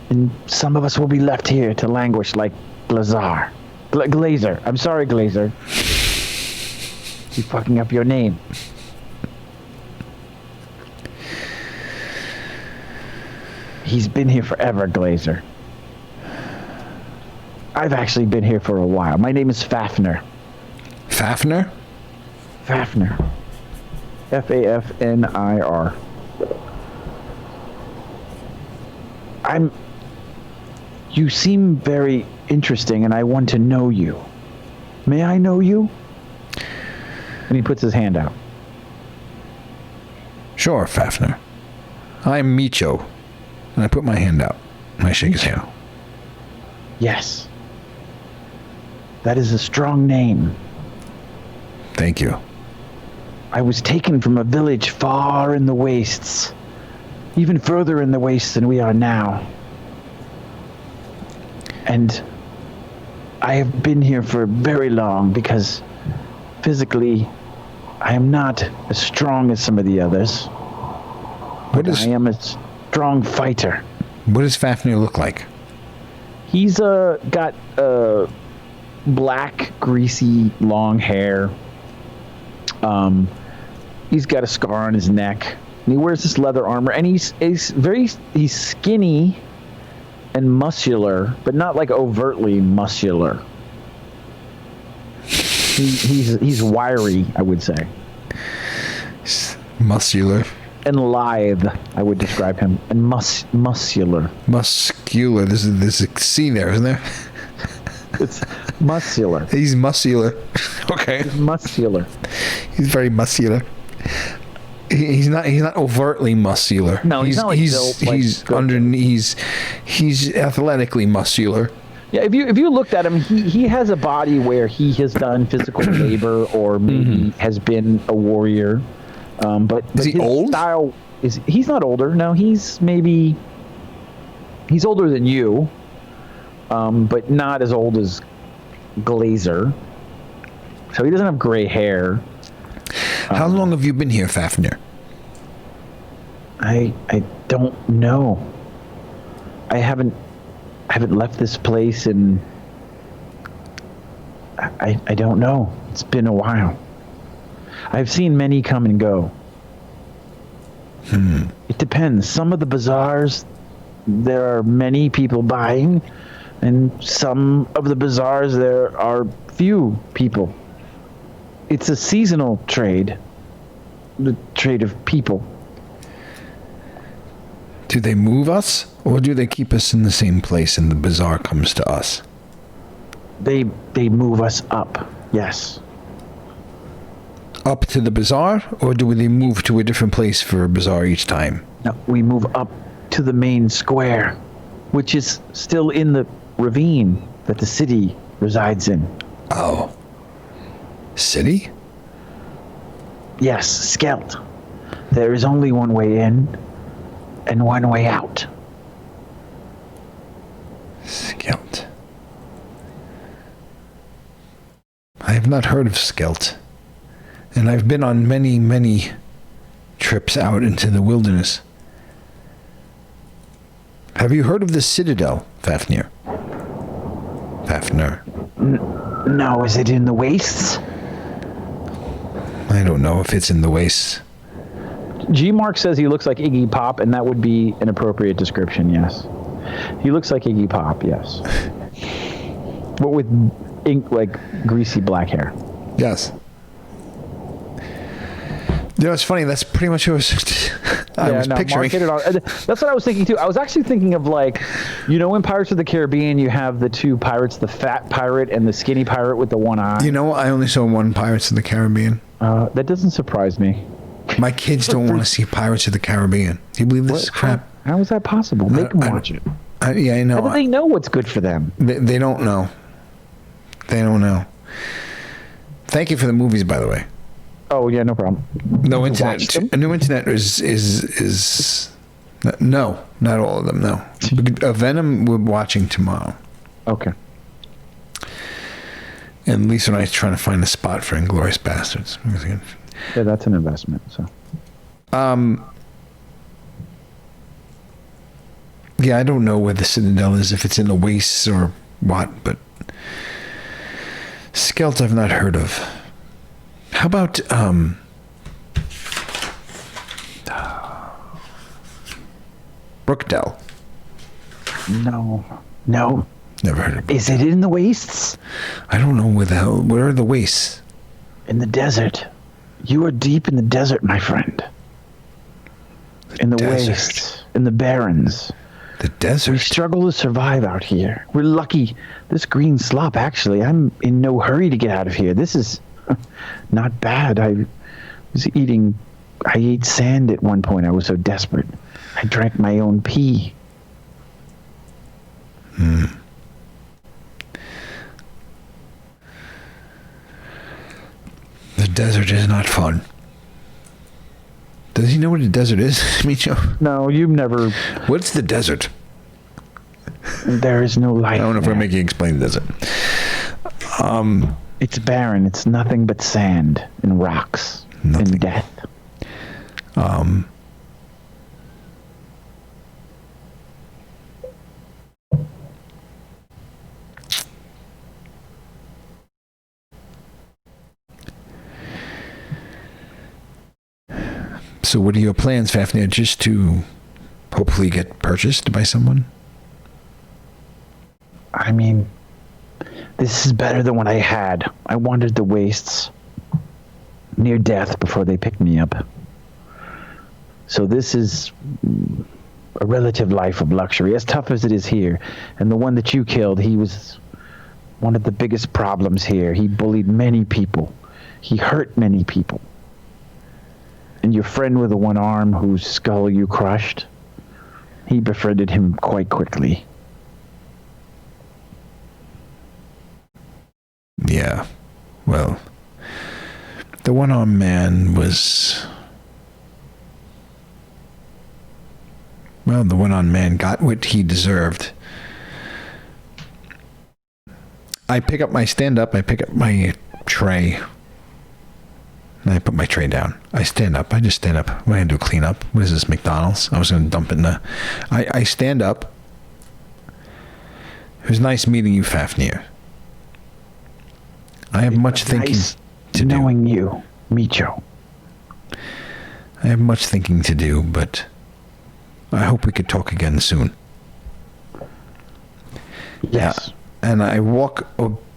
And some of us will be left here to languish like Glazer. I'm sorry, Glazer. Keep fucking up your name. He's been here forever, Glazer. I've actually been here for a while. My name is Fafnir. Fafnir? Fafnir. Fafnir. You seem very interesting, and I want to know you. May I know you? And he puts his hand out. Sure, Fafnir. I'm Micho. And I put my hand out. And I shake his hand. Yes. That is a strong name. Thank you. I was taken from a village far in the wastes. Even further in the wastes than we are now. And I have been here for very long because physically I am not as strong as some of the others. But I am a strong fighter. What does Fafnir look like? He's got black, greasy, long hair. He's got a scar on his neck. And he wears this leather armor, and he's skinny and muscular, but not like overtly muscular. He's wiry, I would say. Muscular. And lithe, I would describe him. And muscular. Muscular. There's a C there, isn't there? It's muscular. He's muscular. Okay. He's muscular. He's very muscular. He's not overtly muscular. No, he's not like built like he's athletically muscular. Yeah, if you looked at him, he has a body where he has done physical labor or maybe has been a warrior. But is he his old? Style he's not older. No, he's older than you, but not as old as Glazer. So he doesn't have gray hair. How long have you been here, Fafnir? I don't know. I haven't left this place, and I don't know. It's been a while. I've seen many come and go. It depends. Some of the bazaars, there are many people buying, and some of the bazaars there are few people. It's a seasonal trade, the trade of people. Do they move us, or do they keep us in the same place and the bazaar comes to us? They move us up, yes. Up to the bazaar, or do they move to a different place for a bazaar each time? No, we move up to the main square, which is still in the ravine that the city resides in. Oh. City? Yes, Skelt. There is only one way in and one way out. Skelt. I have not heard of Skelt. And I've been on many, many trips out into the wilderness. Have you heard of the Citadel, Fafnir? Fafnir. No, is it in the wastes? I don't know if it's in the wastes. G-Mark says he looks like Iggy Pop, and that would be an appropriate description, yes. He looks like Iggy Pop, yes. But with like greasy black hair. Yes. You know, it's funny. That's pretty much what I was picturing. That's what I was thinking too. I was actually thinking of, like, you know, in Pirates of the Caribbean, you have the two pirates, the fat pirate and the skinny pirate with the one eye. You know, I only saw one Pirates of the Caribbean. That doesn't surprise me. My kids don't want to see Pirates of the Caribbean. Do you believe this crap? How is that possible? Make them watch it. Yeah, I know. How do they know what's good for them? They don't know. They don't know. Thank you for the movies, by the way. Oh yeah, no problem. No internet. A new internet is no, not all of them. No, Venom we're watching tomorrow. Okay. And Lisa and I are trying to find a spot for Inglourious Bastards. Yeah, that's an investment. So. Yeah, I don't know where the Citadel is, if it's in the wastes or what, but Skelt I've not heard of. How about Brookdale? No. Never heard of it. Is it in the wastes? I don't know where are the wastes? In the desert. You are deep in the desert, my friend. In the wastes. In the barrens. The desert? We struggle to survive out here. We're lucky. This green slop, actually, I'm in no hurry to get out of here. This is not bad. I ate sand at one point. I was so desperate. I drank my own pee. The desert is not fun. Does he know what a desert is, Micho? No, you've never... What's the desert? There is no life. I don't know if we're making you explain the desert. It's barren. It's nothing but sand and rocks and death. So what are your plans, Fafnir? Just to hopefully get purchased by someone? I mean, this is better than what I had. I wandered the wastes near death before they picked me up. So this is a relative life of luxury, as tough as it is here. And the one that you killed, he was one of the biggest problems here. He bullied many people. He hurt many people. And your friend with the one arm whose skull you crushed, he befriended him quite quickly. Yeah. Well, the one-armed man was... Well, the one-armed man got what he deserved. I pick up my stand-up, I pick up my tray, and I put my tray down. I stand up. I just stand up. What am I going to do, clean up? What is this, McDonald's? I was going to dump it in the... I stand up. It was nice meeting you, Fafnir. I have much thinking to do. Knowing you, Micho. I have much thinking to do, but I hope we could talk again soon. Yes. And I walk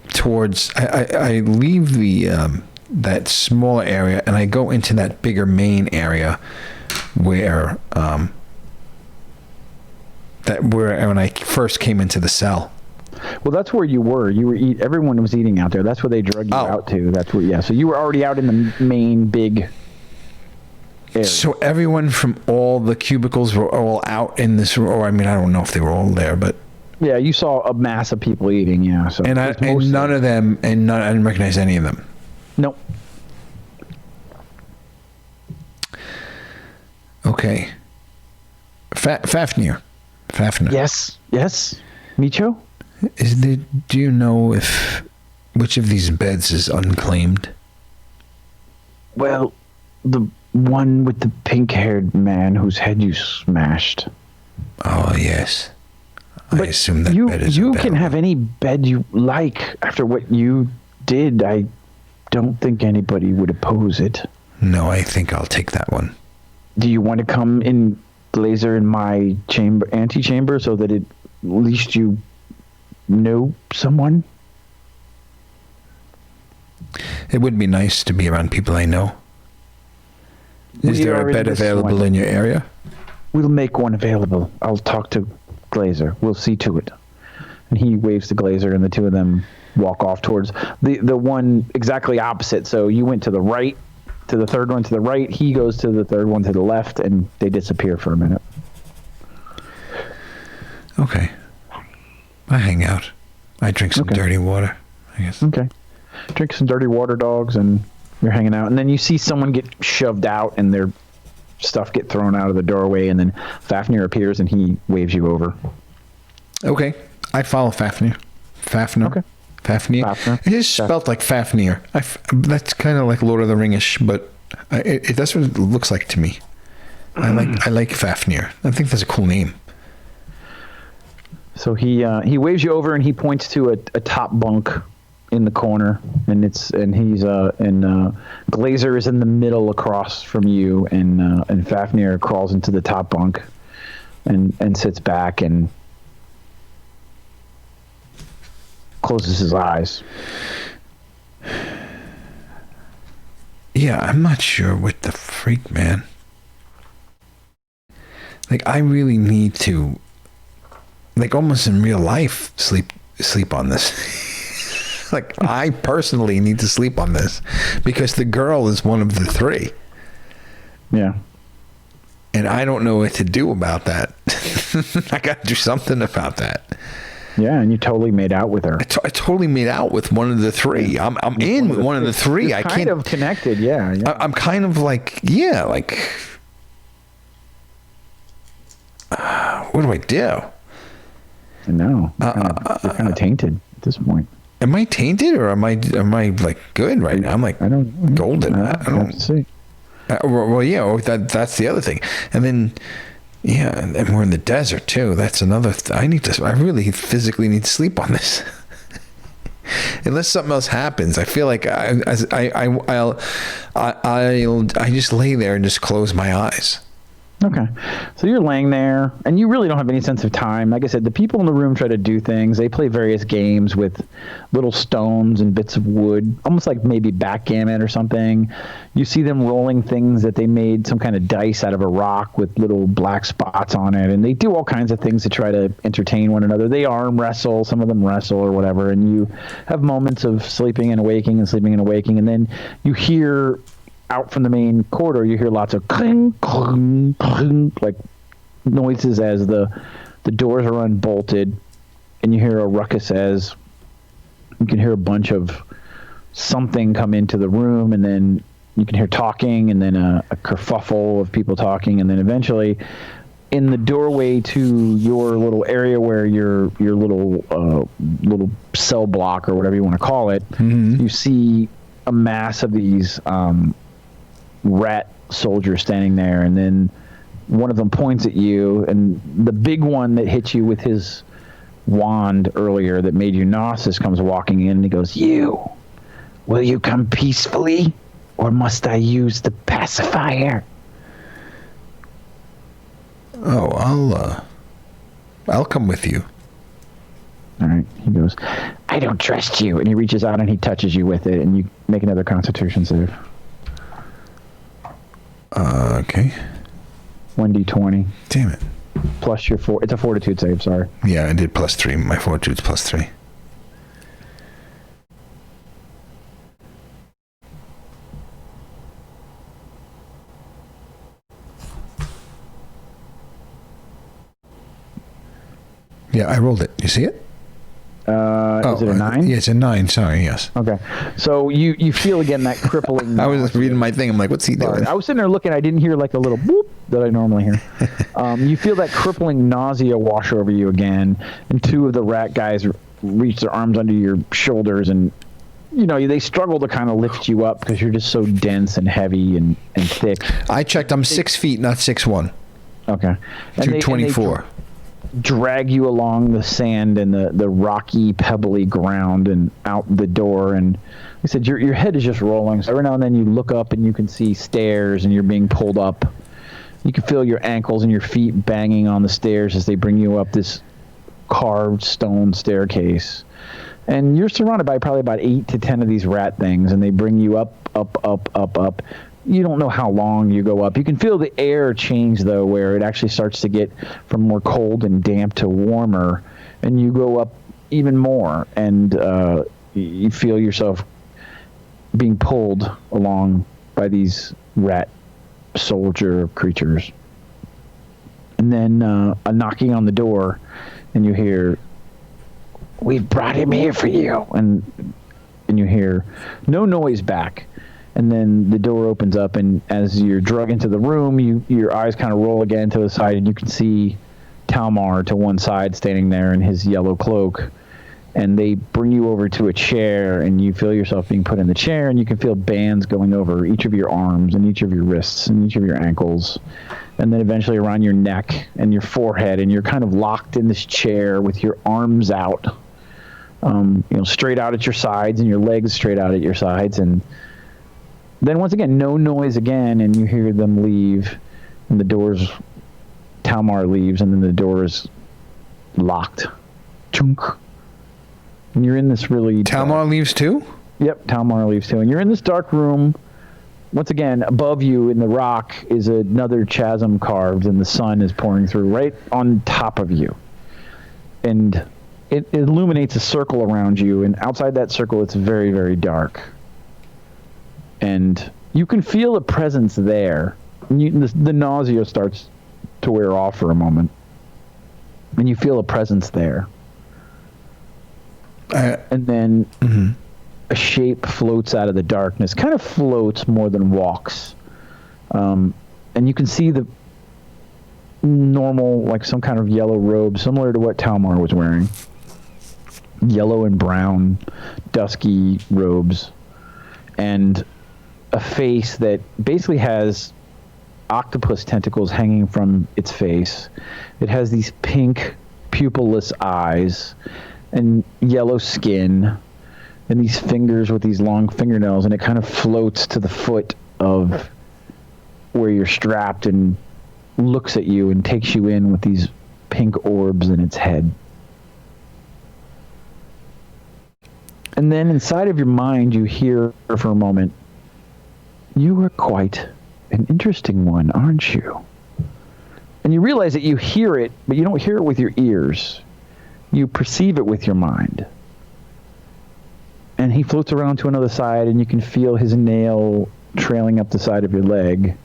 towards... I leave the... that smaller area, and I go into that bigger main area where when I first came into the cell. Well, that's where you were. Everyone was eating out there. That's where they drug you out to. That's where. Yeah. So you were already out in the main big area. So everyone from all the cubicles were all out in this room. Or I mean, I don't know if they were all there, but yeah, you saw a mass of people eating. Yeah. So and none of them, I didn't recognize any of them. Nope. Okay. Fafnir. Yes. Micho? Do you know which of these beds is unclaimed? Well, the one with the pink-haired man whose head you smashed. Oh, yes. I assume that bed is You can have any bed you like after what you did. I don't think anybody would oppose it. No, I think I'll take that one. Do you want to come in, Glazer, in my antechamber so that at least you know someone? It would be nice to be around people I know. Is there a bed available in your area? We'll make one available. I'll talk to Glazer. We'll see to it. And he waves to Glazer, and the two of them walk off towards the one exactly opposite. So you went to the right, to the third one to the right. He goes to the third one to the left, and they disappear for a minute. Okay. I hang out. I drink some dirty water, I guess. Okay. Drink some dirty water, dogs, and you're hanging out. And then you see someone get shoved out, and their stuff get thrown out of the doorway, and then Fafnir appears, and he waves you over. Okay. I follow Fafnir. Okay. Fafnir. It is spelled like Fafnir. That's kind of like Lord of the Ring-ish, but that's what it looks like to me. I like Fafnir. I think that's a cool name. So he waves you over, and he points to a top bunk in the corner, and Glazer is in the middle across from you, and Fafnir crawls into the top bunk and sits back, and closes his eyes. Yeah, I'm not sure what the freak, man. Like, I really need to, like, almost in real life, sleep on this. Like, I personally need to sleep on this because the girl is one of the three. Yeah. And I don't know what to do about that. I got to do something about that. Yeah, and you totally made out with her. I totally made out with one of the three. I'm in with one of the three. You're kind of connected, yeah. I'm kind of like, like, what do I do? I know. You're kind of tainted at this point. Am I tainted or am I like good right now? I'm like, I don't golden. I don't see. Well, yeah, that's the other thing. And then, yeah, and we're in the desert too. That's another. I really physically need to sleep on this. Unless something else happens, I feel like I'll just lay there and just close my eyes. Okay. So you're laying there, and you really don't have any sense of time. Like I said, the people in the room try to do things. They play various games with little stones and bits of wood, almost like maybe backgammon or something. You see them rolling things that they made some kind of dice out of a rock with little black spots on it, and they do all kinds of things to try to entertain one another. They arm wrestle, some of them wrestle or whatever, and you have moments of sleeping and awaking and sleeping and awaking, and then you hear out from the main corridor, you hear lots of cling, cling, cling, like noises as the doors are unbolted, and you hear a ruckus as you can hear a bunch of something come into the room, and then you can hear talking, and then a kerfuffle of people talking, and then eventually in the doorway to your little area where your little cell block or whatever you want to call it, you see a mass of these rat soldiers standing there, and then one of them points at you, and the big one that hit you with his wand earlier that made you nauseous comes walking in, and he goes, will you come peacefully, or must I use the pacifier? Oh, I'll come with you. All right. He goes, I don't trust you, and he reaches out and he touches you with it, and you make another Constitution save. Okay. 1d20. Damn it. Plus your it's a fortitude save, sorry. Yeah, I did +3. My fortitude's +3. Yeah, I rolled it. You see it? Is it a 9? Yeah, it's a 9. Sorry, yes. Okay. So you feel again that crippling. I was reading my thing. I'm like, what's he doing? I was sitting there looking. I didn't hear like a little boop that I normally hear. You feel that crippling nausea wash over you again, and two of the rat guys reach their arms under your shoulders, and they struggle to kind of lift you up because you're just so dense and heavy and thick. I checked. I'm 6 feet, not 6'1". Okay. 224. Drag you along the sand and the rocky, pebbly ground and out the door. And I said, your head is just rolling. So every now and then you look up and you can see stairs and you're being pulled up. You can feel your ankles and your feet banging on the stairs as they bring you up this carved stone staircase. And you're surrounded by probably about 8 to 10 of these rat things, and they bring you up, up, up, up, up. You don't know how long you go up. You can feel the air change, though, where it actually starts to get from more cold and damp to warmer, and you go up even more, and you feel yourself being pulled along by these rat soldier creatures. And then a knocking on the door, and you hear, "We've brought him here for you," and you hear no noise back. And then the door opens up, and as you're dragged into the room, your eyes kind of roll again to the side, and you can see Talmar to one side standing there in his yellow cloak. And they bring you over to a chair, and you feel yourself being put in the chair, and you can feel bands going over each of your arms and each of your wrists and each of your ankles, and then eventually around your neck and your forehead, and you're kind of locked in this chair with your arms out, straight out at your sides, and your legs straight out at your sides, and then once again, no noise again, and you hear them leave, and Talmar leaves, and then the door is locked. Chunk. And you're in this really... Talmar leaves too? Yep, Talmar leaves too. And you're in this dark room. Once again, above you in the rock is another chasm carved, and the sun is pouring through right on top of you. And it illuminates a circle around you, and outside that circle it's very, very dark. And you can feel a presence there. And the nausea starts to wear off for a moment. And you feel a presence there. And then a shape floats out of the darkness, kind of floats more than walks. And you can see the normal, like some kind of yellow robe, similar to what Talmar was wearing. Yellow and brown, dusky robes. And a face that basically has octopus tentacles hanging from its face. It has these pink, pupilless eyes and yellow skin and these fingers with these long fingernails, and it kind of floats to the foot of where you're strapped and looks at you and takes you in with these pink orbs in its head. And then inside of your mind, you hear for a moment, "You are quite an interesting one, aren't you?" And you realize that you hear it, but you don't hear it with your ears. You perceive it with your mind. And he floats around to another side, and you can feel his nail trailing up the side of your leg.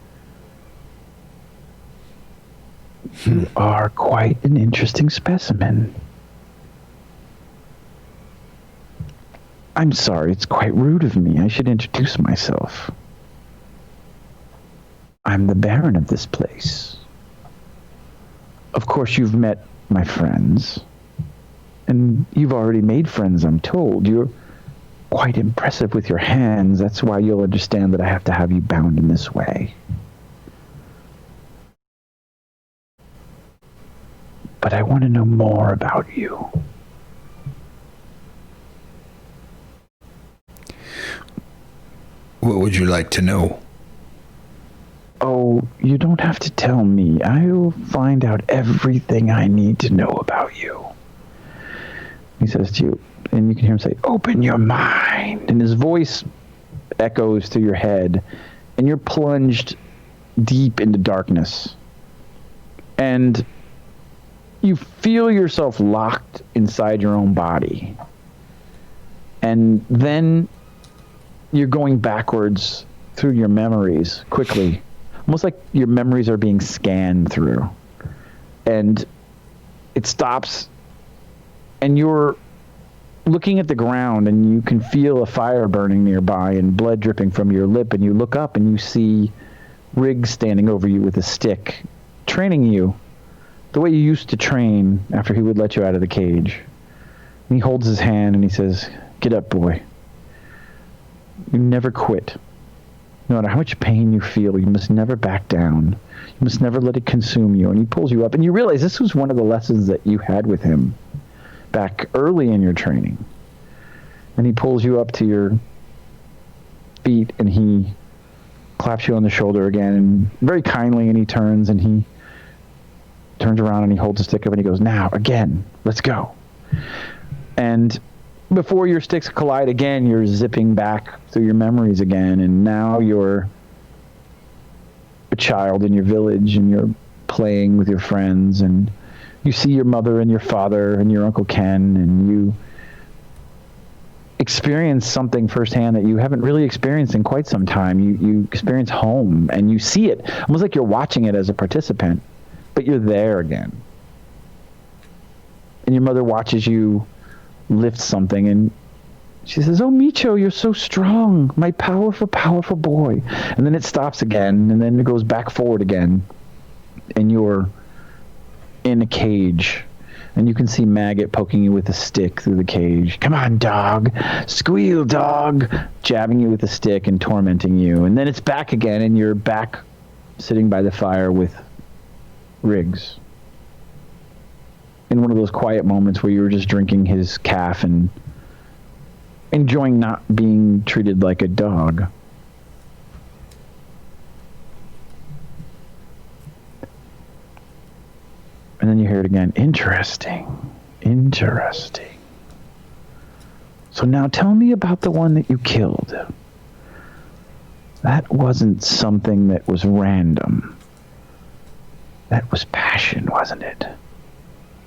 "You are quite an interesting specimen. I'm sorry, it's quite rude of me. I should introduce myself. I'm the Baron of this place. Of course, you've met my friends. And you've already made friends, I'm told. You're quite impressive with your hands. That's why you'll understand that I have to have you bound in this way. But I want to know more about you." What would you like to know? "Oh, you don't have to tell me. I'll find out everything I need to know about you." He says to you, and you can hear him say, "Open your mind." And his voice echoes through your head, and you're plunged deep into darkness. And you feel yourself locked inside your own body. And then you're going backwards through your memories quickly, almost like your memories are being scanned through. And it stops, and you're looking at the ground, and you can feel a fire burning nearby and blood dripping from your lip, and you look up and you see Riggs standing over you with a stick, training you the way you used to train after he would let you out of the cage. And he holds his hand and he says, "Get up, boy. You never quit. No matter how much pain you feel, you must never back down. You must never let it consume you." And he pulls you up, and you realize this was one of the lessons that you had with him back early in your training. And he pulls you up to your feet, and he claps you on the shoulder again, and very kindly, and he turns around and he holds a stick up and he goes, "Now, again, let's go." And before your sticks collide again, you're zipping back through your memories again, and now you're a child in your village, and you're playing with your friends, and you see your mother and your father and your Uncle Ken, and you experience something firsthand that you haven't really experienced in quite some time. You experience home, and you see it, almost like you're watching it as a participant, but you're there again. And your mother watches you lift something, and she says, "Oh, Micho, you're so strong, my powerful, powerful boy." And then it stops again, and then it goes back forward again, and you're in a cage, and you can see Maggot poking you with a stick through the cage. "Come on, dog. Squeal, dog," jabbing you with a stick and tormenting you. And then it's back again, and you're back sitting by the fire with Riggs. In one of those quiet moments where you were just drinking his calf and enjoying not being treated like a dog. And then you hear it again. "Interesting. Interesting." So now tell me about the one that you killed. That wasn't something that was random. That was passion, wasn't it?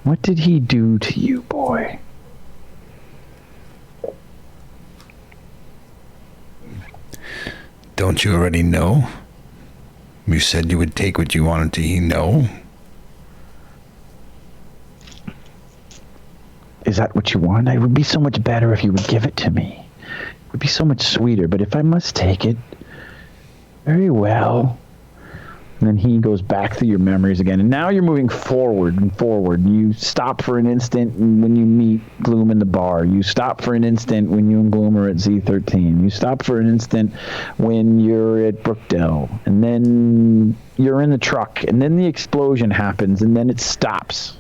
What did he do to you, boy? Don't you already know? You said you would take what you wanted to know. Is that what you want? It would be so much better if you would give it to me. It would be so much sweeter, but if I must take it, very well. And then he goes back through your memories again, and now you're moving forward and forward. You stop for an instant when you meet Gloom in the bar. You stop for an instant when you and Gloom are at Z13. You stop for an instant when you're at Brookdale. And then you're in the truck, and then the explosion happens, and then it stops.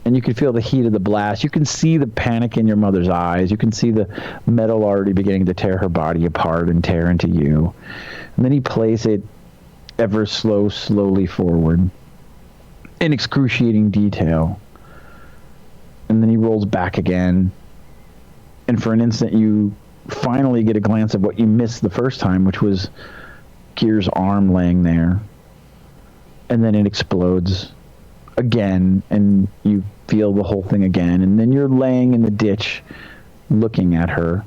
And you can feel the heat of the blast. You can see the panic in your mother's eyes. You can see the metal already beginning to tear her body apart and tear into you. And then he plays it ever slowly forward in excruciating detail. And then he rolls back again. And for an instant, you finally get a glance of what you missed the first time, which was Gear's arm laying there. And then it explodes again, and you feel the whole thing again. And then you're laying in the ditch looking at her.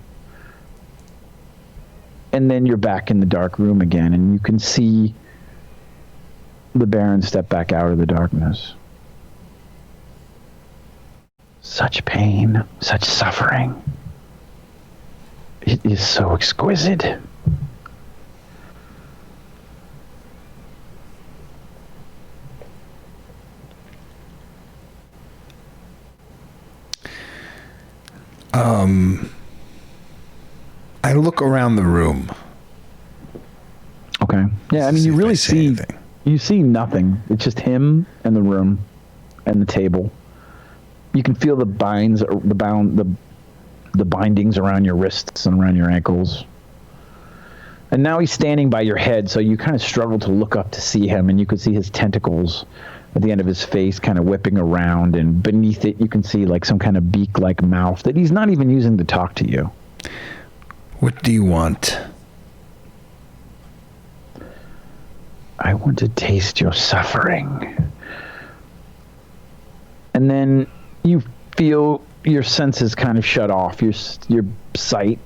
And then you're back in the dark room again, and you can see the Baron step back out of the darkness. Such pain, such suffering. It is so exquisite. I look around the room. Okay. Yeah, I mean, you really see anything. You see nothing. It's just him and the room and the table. You can feel the bindings around your wrists and around your ankles. And now he's standing by your head, so you kind of struggle to look up to see him, and you can see his tentacles at the end of his face kind of whipping around, and beneath it you can see like some kind of beak-like mouth that he's not even using to talk to you. What do you want? I want to taste your suffering. And then you feel your senses kind of shut off. Your sight,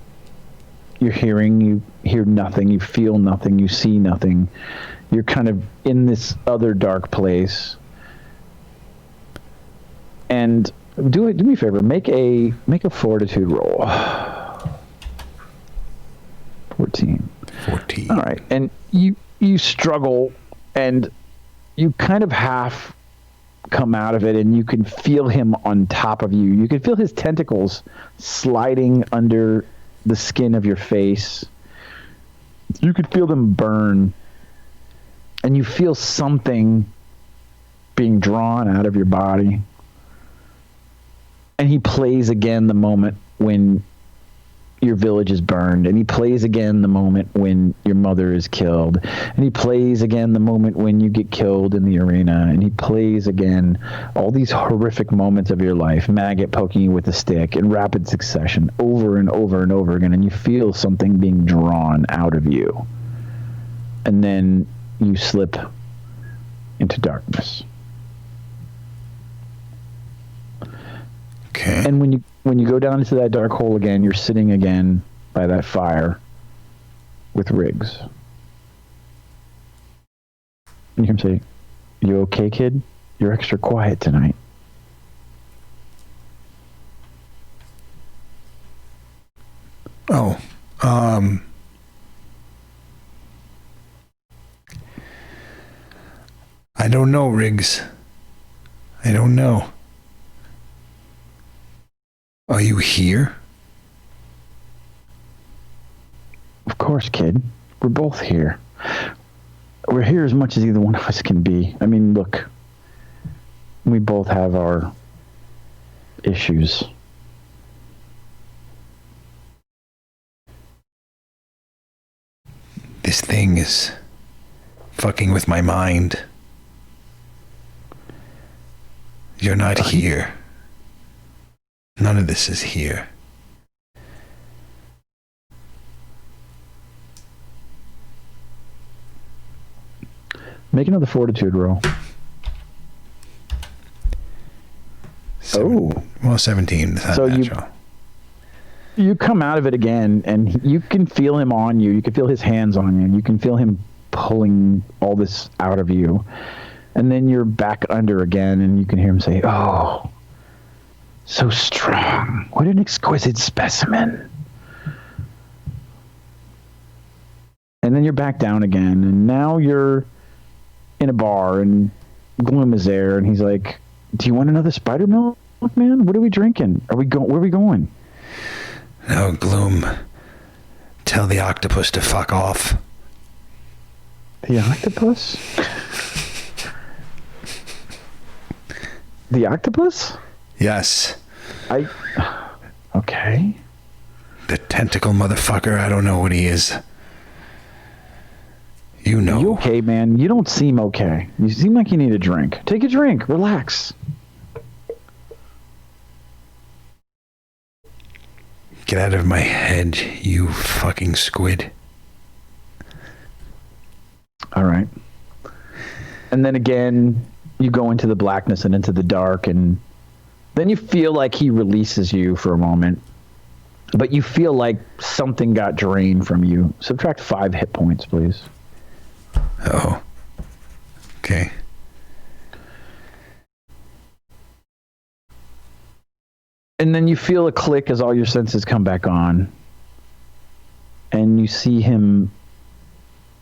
your hearing, you hear nothing, you feel nothing, you see nothing. You're kind of in this other dark place. And do me a favor, make a fortitude roll. 14. All right. And you struggle, and you kind of half come out of it, and you can feel him on top of you. You can feel his tentacles sliding under the skin of your face. You could feel them burn, and you feel something being drawn out of your body. And he plays again the moment when your village is burned, and he plays again the moment when your mother is killed, and he plays again the moment when you get killed in the arena, and he plays again all these horrific moments of your life, maggot poking you with a stick in rapid succession over and over and over again, and you feel something being drawn out of you. And then you slip into darkness. Okay. And when you go down into that dark hole again, you're sitting again by that fire with Riggs. And you hear him say, "You okay, kid? You're extra quiet tonight." Oh, I don't know, Riggs. I don't know. Are you here? Of course, kid. We're both here. We're here as much as either one of us can be. I mean, look, we both have our issues. This thing is fucking with my mind. You're not here. None of this is here. Make another fortitude roll. Well, 17. So you come out of it again, and you can feel him on you. You can feel his hands on you. And you can feel him pulling all this out of you. And then you're back under again, and you can hear him say, "Oh, so strong. What an exquisite specimen." And then you're back down again, and now you're in a bar, and Gloom is there, and he's like, "Do you want another spider milk, man? What are we drinking? Where are we going?" No, Gloom. Tell the octopus to fuck off. The octopus? The octopus? Yes. Okay. The tentacle motherfucker. I don't know what he is. You know. You okay, man? You don't seem okay. You seem like you need a drink. Take a drink. Relax. Get out of my head, you fucking squid. All right. And then again, you go into the blackness and into the dark, and then you feel like he releases you for a moment. But you feel like something got drained from you. Subtract 5 hit points, please. Oh. Okay. And then you feel a click as all your senses come back on. And you see him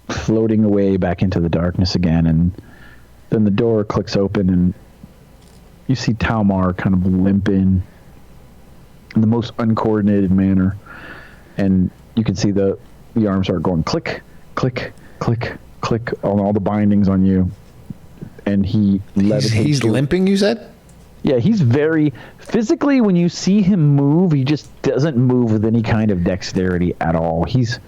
floating away back into the darkness again. And then the door clicks open, and you see Talmar kind of limp in the most uncoordinated manner. And you can see the arms are going click, click, click, click on all the bindings on you. And he levitates. He's limping, you said? Yeah, he's very physically, when you see him move, he just doesn't move with any kind of dexterity at all. He's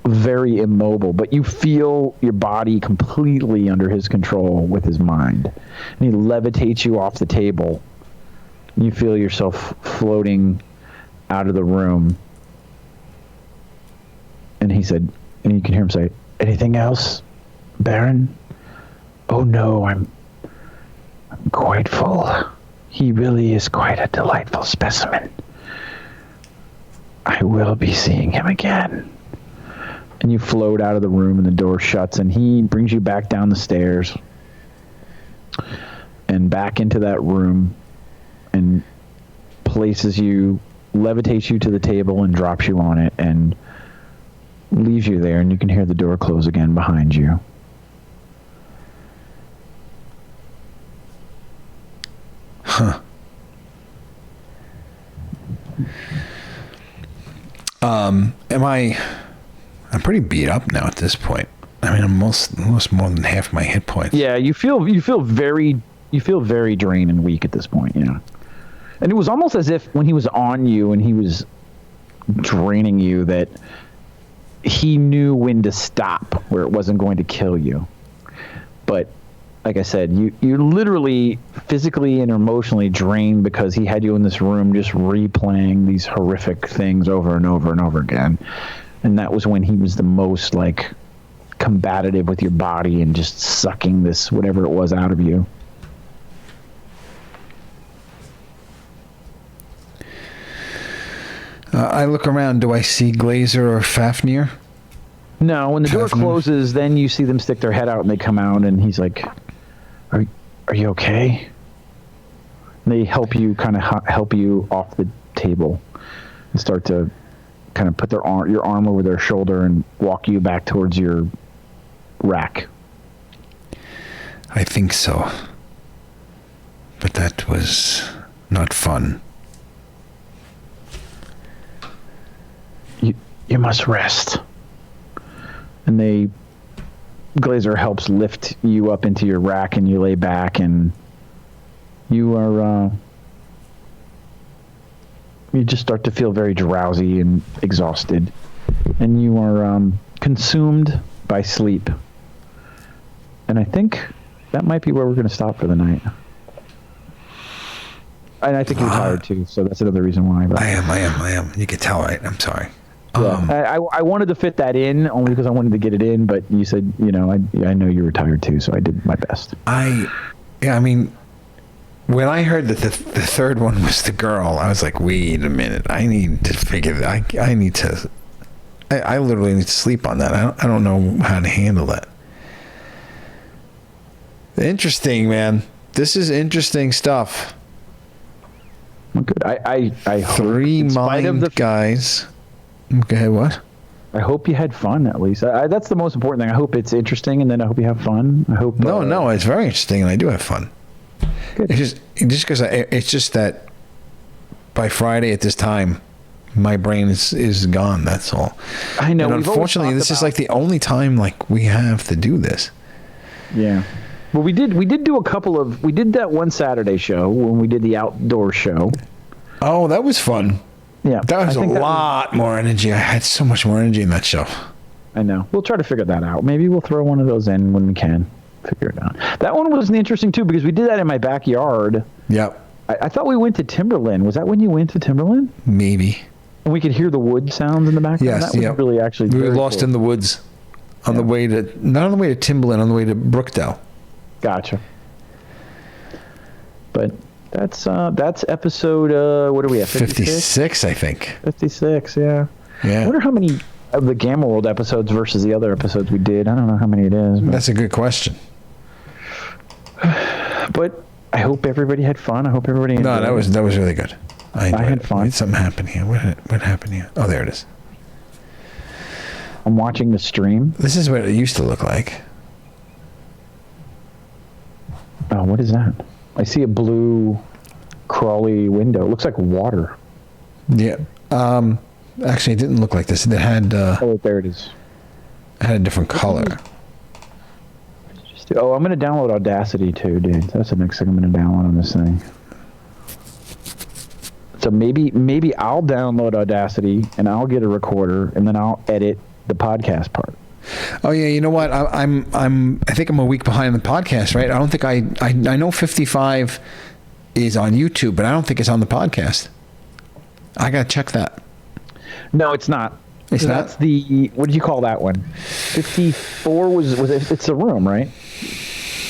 very immobile, but you feel your body completely under his control with his mind. And he levitates you off the table. You feel yourself floating out of the room. And he said, and you can hear him say, "Anything else, Baron?" "Oh no, I'm quite full. He really is quite a delightful specimen. I will be seeing him again." And you float out of the room, and the door shuts, and he brings you back down the stairs and back into that room and places you, levitates you to the table and drops you on it and leaves you there, and you can hear the door close again behind you. Huh. I'm pretty beat up now at this point. I mean, I'm almost more than half my hit points. Yeah, you feel very drained and weak at this point, yeah. And it was almost as if when he was on you and he was draining you, that he knew when to stop, where it wasn't going to kill you. But like I said, you literally physically and emotionally drained because he had you in this room just replaying these horrific things over and over and over again. And that was when he was the most like combative with your body and just sucking this whatever it was out of you. I look around. Do I see Glazer or Fafnir? No, when the door closes, then you see them stick their head out and they come out, and he's like, Are you okay? And they help you help you off the table and start to kind of put your arm over their shoulder and walk you back towards your rack. I think so. But that was not fun. You must rest. And Glazer helps lift you up into your rack, and you lay back, and you are you just start to feel very drowsy and exhausted, and you are consumed by sleep. And I think that might be where we're going to stop for the night. And I think you're tired too, so that's another reason why. But. I am. You can tell, right? I'm sorry. Yeah. I wanted to fit that in only because I wanted to get it in, but you said, I know you were tired too, so I did my best. I mean, when I heard that the third one was the girl, I was like, wait a minute. I need to figure that. I need to. I literally need to sleep on that. I don't know how to handle that. Interesting, man. This is interesting stuff. Good. I hope, 3 mind guys. Okay, what? I hope you had fun at least. That's the most important thing. I hope it's interesting, and then I hope you have fun. I hope. No, it's very interesting, and I do have fun. Good. It's just that by Friday at this time, my brain is gone. That's all. I know. And unfortunately, this is like the only time like we have to do this. Yeah. Well, we did do a couple of. We did that one Saturday show when we did the outdoor show. Oh, that was fun. Yeah, that was a lot more energy. I had so much more energy in that show. I know. We'll try to figure that out. Maybe we'll throw one of those in when we can figure it out. That one was interesting too because we did that in my backyard. Yep. I thought we went to Timberland. Was that when you went to Timberland? Maybe. And we could hear the wood sounds in the background. Yes. That was really actually. We were lost in the woods on the way to not on the way to Timberland, on the way to Brookdale. Gotcha. But. That's episode, what are we at, 56, I think. 56, yeah. Yeah. I wonder how many of the Gamma World episodes versus the other episodes we did. I don't know how many it is. That's a good question. But I hope everybody had fun. I hope everybody enjoyed it. That was really good. I had fun. Wait, something happened here. What happened here? Oh, there it is. I'm watching the stream. This is what it used to look like. Oh, what is that? I see a blue crawly window. It looks like water. Yeah. Actually, it didn't look like this. It had... oh, there it is. It had a different color. Oh, I'm going to download Audacity too, dude. That's the next thing I'm going to download on this thing. So maybe I'll download Audacity and I'll get a recorder and then I'll edit the podcast part. Oh yeah, you know what? I think I'm a week behind the podcast, right? I don't think I know 55 is on YouTube, but I don't think it's on the podcast. I gotta check that. No, it's not. It's not? That's the, what did you call that one? 54 was it's The Room, right?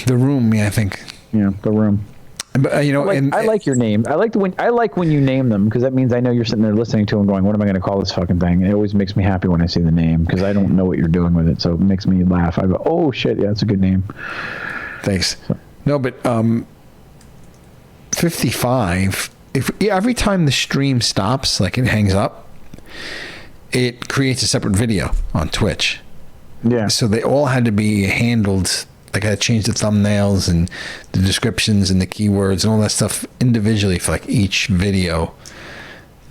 The Room, yeah, I think. Yeah, The Room. But I like your name. I like when you name them because that means I know you're sitting there listening to them going, what am I going to call this fucking thing? And it always makes me happy when I see the name because I don't know what you're doing with it, so it makes me laugh. I go, oh shit, yeah, that's a good name. Thanks. So. No, but 55. Every time the stream stops, like it hangs up, it creates a separate video on Twitch. Yeah. So they all had to be handled. Like I had to change the thumbnails and the descriptions and the keywords and all that stuff individually for like each video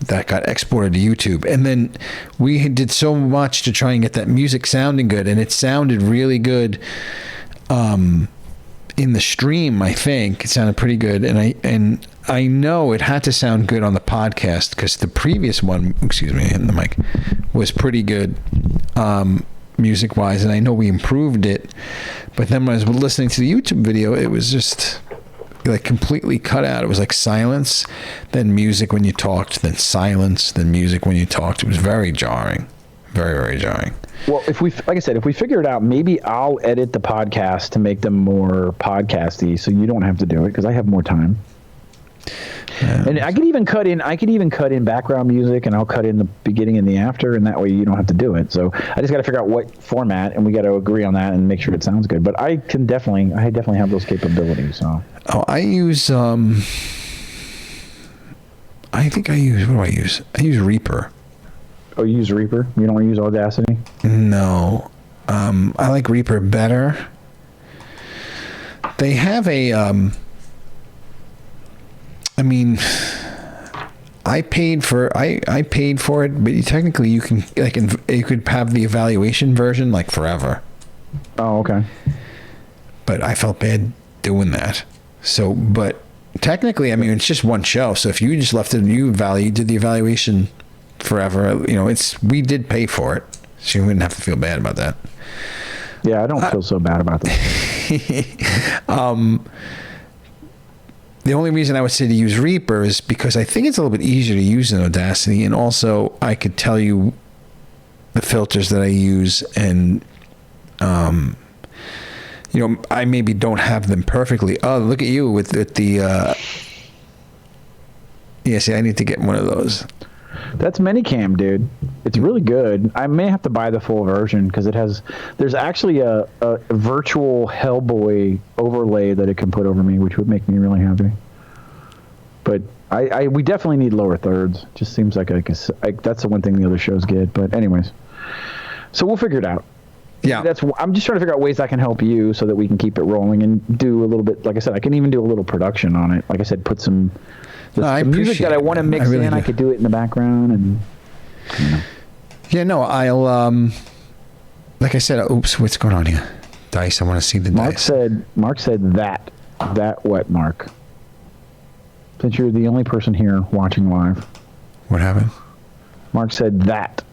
that got exported to YouTube. And then we did so much to try and get that music sounding good, and it sounded really good in the stream. I think it sounded pretty good, and I know it had to sound good on the podcast because the previous one, excuse me, hitting the mic, was pretty good music wise, and I know we improved it. But then when I was listening to the YouTube video, it was just like completely cut out. It was like silence, then music when you talked, then silence, then music when you talked. It was very jarring. Very, very jarring. Well, like I said, if we figure it out, maybe I'll edit the podcast to make them more podcasty so you don't have to do it because I have more time. Yeah. And I could even cut in background music, and I'll cut in the beginning and the after, and that way you don't have to do it. So I just got to figure out what format, and we got to agree on that and make sure it sounds good. But I definitely have those capabilities. So I use what do I use? I use Reaper. Oh, you use Reaper? You don't use Audacity? No, I like Reaper better. They have a I mean, I paid for it, but technically you can you could have the evaluation version like forever. Oh, okay. But I felt bad doing that. So, but technically, I mean, it's just one show. So if you just left it, you did the evaluation forever. You know, we did pay for it, so you wouldn't have to feel bad about that. Yeah, I don't feel so bad about that. the only reason I would say to use Reaper is because I think it's a little bit easier to use than Audacity, and also I could tell you the filters that I use, and I maybe don't have them perfectly. Oh, look at you with the see, I need to get one of those. That's Minicam, dude. It's really good. I may have to buy the full version because there's actually a virtual Hellboy overlay that it can put over me, which would make me really happy. But we definitely need lower thirds. It just seems like that's the one thing the other shows get. But anyways, so we'll figure it out. Yeah. I'm just trying to figure out ways I can help you so that we can keep it rolling and do a little bit. Like I said, I can even do a little production on it. Like I said, put some the music that I want to mix in. I could do it in the background, and yeah, no, I'll like I said. Oops, what's going on here? Dice. I want to see the dice. Mark said that what, Mark? Since you're the only person here watching live. What happened? Mark said that.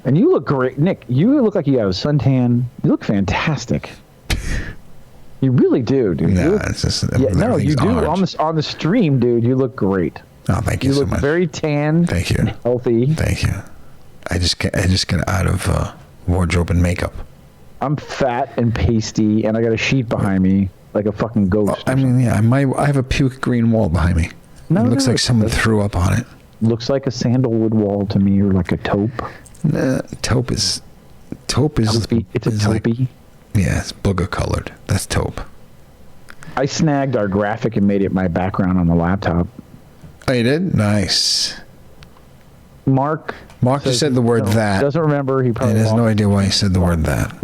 And you look great, Nick. You look like you have a suntan. You look fantastic. You really do, dude. No, it's just you do orange. on the stream, dude. You look great. Oh, thank you so much. You look very tan. Thank you. Healthy. Thank you. I just get out of wardrobe and makeup. I'm fat and pasty, and I got a sheet behind me like a fucking ghost. I mean, yeah, I have a puke green wall behind me. It looks like someone threw up on it. Looks like a sandalwood wall to me, or like a taupe. Nah, taupe is. It's a taupey. Yeah, it's booger colored. That's taupe. I snagged our graphic and made it my background on the laptop. Oh, you did? Nice. Mark just said the word that. Doesn't remember. He probably has no idea why he said the word that.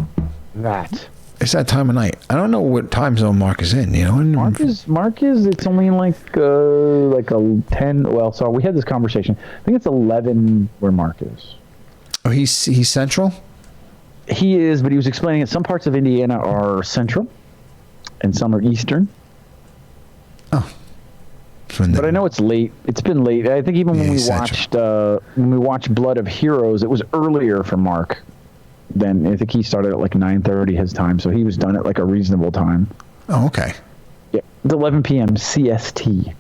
That. It's that time of night. I don't know what time zone Mark is in. You know. Mark is. It's only like a 10. Well, sorry, we had this conversation. I think it's 11 where Mark is. Oh, he's central? He is, but he was explaining that some parts of Indiana are central and some are eastern. Oh. But I know it's late. It's been late. I think even when we watched Blood of Heroes, it was earlier for Mark. Then I think he started at like 9:30 his time, so he was done at like a reasonable time. Oh, okay. Yeah, it's 11 p.m. CST.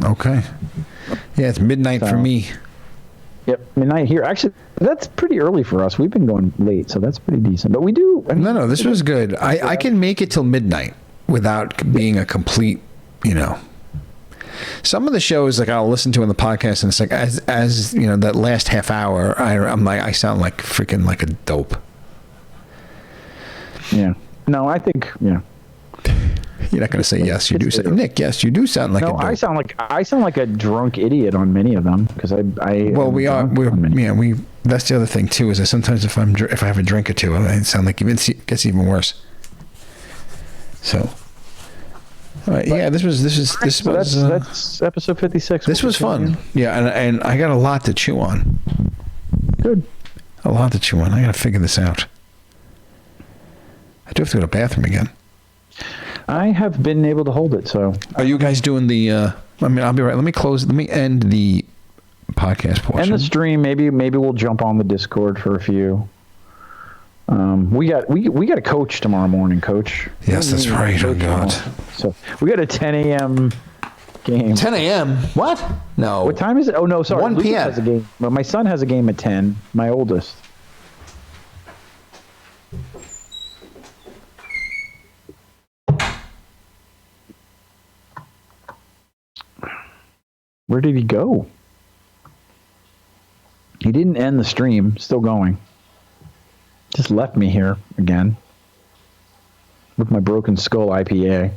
Okay. Yeah, it's midnight for me. Yep, midnight here. Actually, that's pretty early for us. We've been going late, so that's pretty decent. But we do... No, this was good. I can make it till midnight without being a complete, Some of the shows, like, I'll listen to on the podcast, and it's like, as that last half hour, I'm like, I sound like freaking like a dope. Yeah. No, I think, yeah. You're not going to say yes. You do say, Nick. Yes, you do sound like. No, I sound like a drunk idiot on many of them because I. Well, we are. We. That's the other thing too. Is that sometimes if I have a drink or two, I sound like it gets even worse. So. All right. Yeah. This was. That's episode 56. This was fun. Yeah, and I got a lot to chew on. Good. A lot to chew on. I got to figure this out. I do have to go to the bathroom again. I have been able to hold it, so... Are you guys doing the... I'll be right. Let me end the podcast portion. And the stream. Maybe we'll jump on the Discord for a few. We got a coach tomorrow morning, Coach. Yes, that's right. Oh, God. So we got a 10 a.m. game. 10 a.m.? What? No. What time is it? Oh, no, sorry. 1 p.m. Has a game. Well, my son has a game at 10, my oldest. Where did he go? He didn't end the stream. Still going. Just left me here again. With my Broken Skull IPA.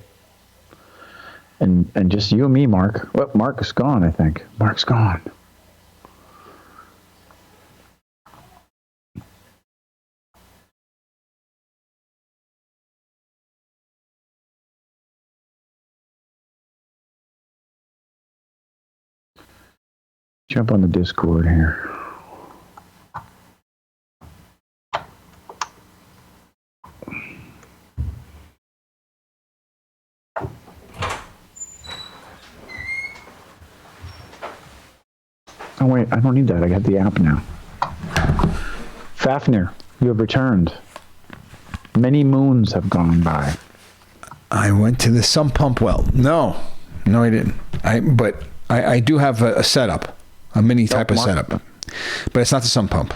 And just you and me, Mark. Well, Mark is gone, I think. Mark's gone. Jump on the Discord here. Oh wait, I don't need that. I got the app now. Fafnir, you have returned. Many moons have gone by. I went to the sump pump well. No, I didn't. But I do have a setup, a mini type of setup, but it's not the sump pump.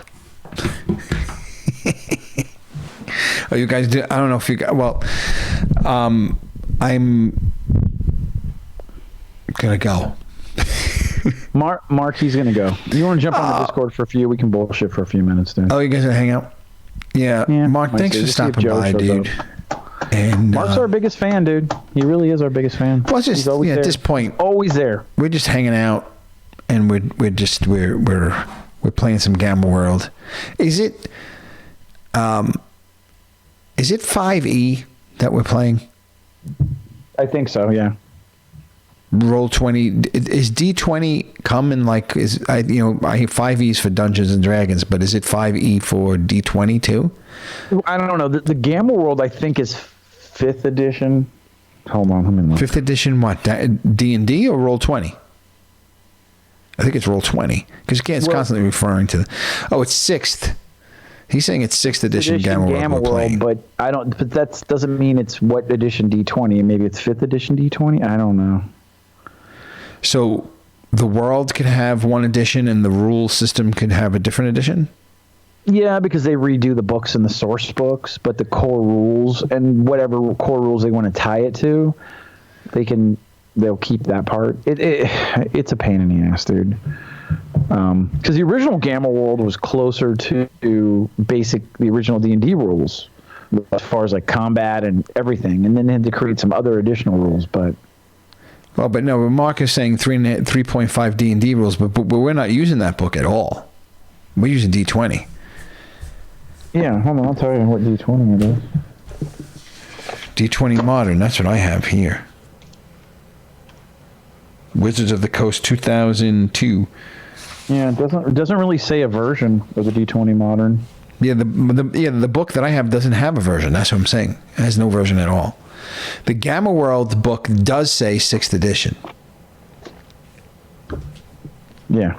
Oh, you guys do? I don't know if you got. Well, I'm gonna go. Mark, he's gonna go. You want to jump on the Discord for a few? We can bullshit for a few minutes, dude. Oh, you guys gonna hang out? Yeah. Mark, thanks for stopping by, dude. And Mark's our biggest fan, dude. He really is our biggest fan. Well, it's just at this point, always there. We're just hanging out, and we're playing some Gamma World. Is it 5e that we're playing? I think so. Yeah. Roll20 is d20 come in like I hear 5e's for Dungeons and Dragons, but is it 5e for d20 too? I don't know. The Gamma World I think is 5th edition. Hold on, let me look. 5th edition what? D&D or Roll20? I think it's Roll20 because again it's constantly referring to it's 6th. He's saying it's 6th edition Gamma World, but I don't. But that doesn't mean it's what edition D20. Maybe it's 5th edition D20. I don't know. So the world could have one edition and the rule system could have a different edition? Yeah, because they redo the books and the source books, but the core rules and whatever core rules they want to tie it to, they'll keep that part. It's a pain in the ass, dude. Because the original Gamma World was closer to the original D&D rules as far as like combat and everything, and then they had to create some other additional rules, but... Well, but no, Mark is saying 3.5 D&D rules, but we're not using that book at all. We're using D20. Yeah, hold on, I'll tell you what D20 it is. D20 Modern, that's what I have here. Wizards of the Coast 2002. Yeah, it doesn't really say a version of the D20 Modern. Yeah, the book that I have doesn't have a version. That's what I'm saying. It has no version at all. The Gamma World book does say 6th edition. Yeah.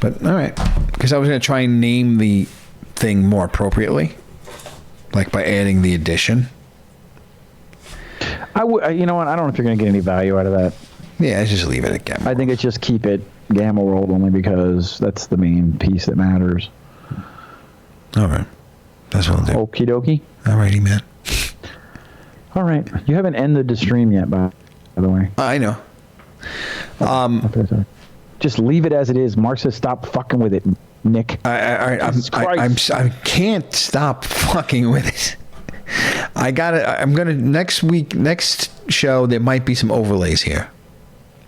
But all right, because I was going to try and name the thing more appropriately, like by adding the edition. You know what? I don't know if you're going to get any value out of that. Yeah, just leave it at Gamma. I think it's just keep it Gamma World only because that's the main piece that matters. All right, that's what I'll do. Okie dokie. All righty, man. All right, you haven't ended the stream yet, by the way. I know. Just leave it as it is. Mark says stop fucking with it, Nick. I can't stop fucking with it. I'm gonna next show there might be some overlays here.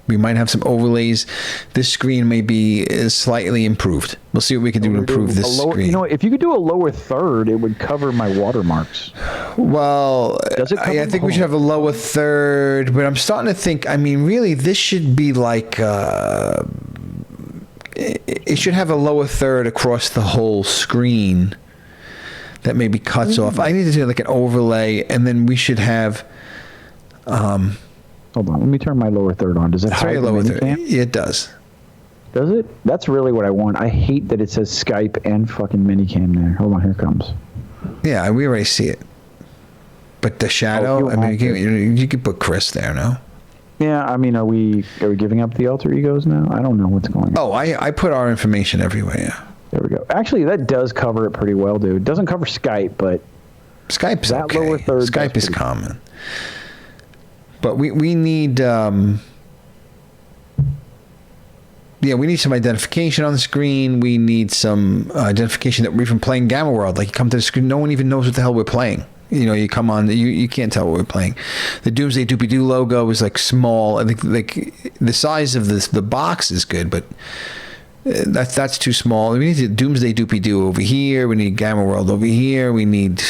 We might have some overlays. This screen may be slightly improved. We'll see what we can do to improve this screen. You know, if you could do a lower third, it would cover my watermarks. Well, I think we should have a lower third, but I'm starting to think, I mean, really, this should be like, it should have a lower third across the whole screen that maybe cuts off. I need to do like an overlay, and then we should have... Hold on, let me turn my lower third on. Does it hide the lower third? minicam? Yeah, it does. Does it? That's really what I want. I hate that it says Skype and fucking minicam there. Hold on, here it comes. Yeah, we already see it. But the shadow, I mean, you could put Chris there, no? Yeah, I mean, are we giving up the alter egos now? I don't know what's going on. Oh, I put our information everywhere, yeah. There we go. Actually, that does cover it pretty well, dude. It doesn't cover Skype, but... Skype's that okay. Lower third Skype is common. But we need... we need some identification on the screen. We need some identification that we're even playing Gamma World. Like, you come to the screen, no one even knows what the hell we're playing. You know, you come on, you can't tell what we're playing. The Doomsday Doopy-Doo logo is like small. I think like the size of the box is good, but that's too small. We need the Doomsday Doopy-Doo over here. We need Gamma World over here. We need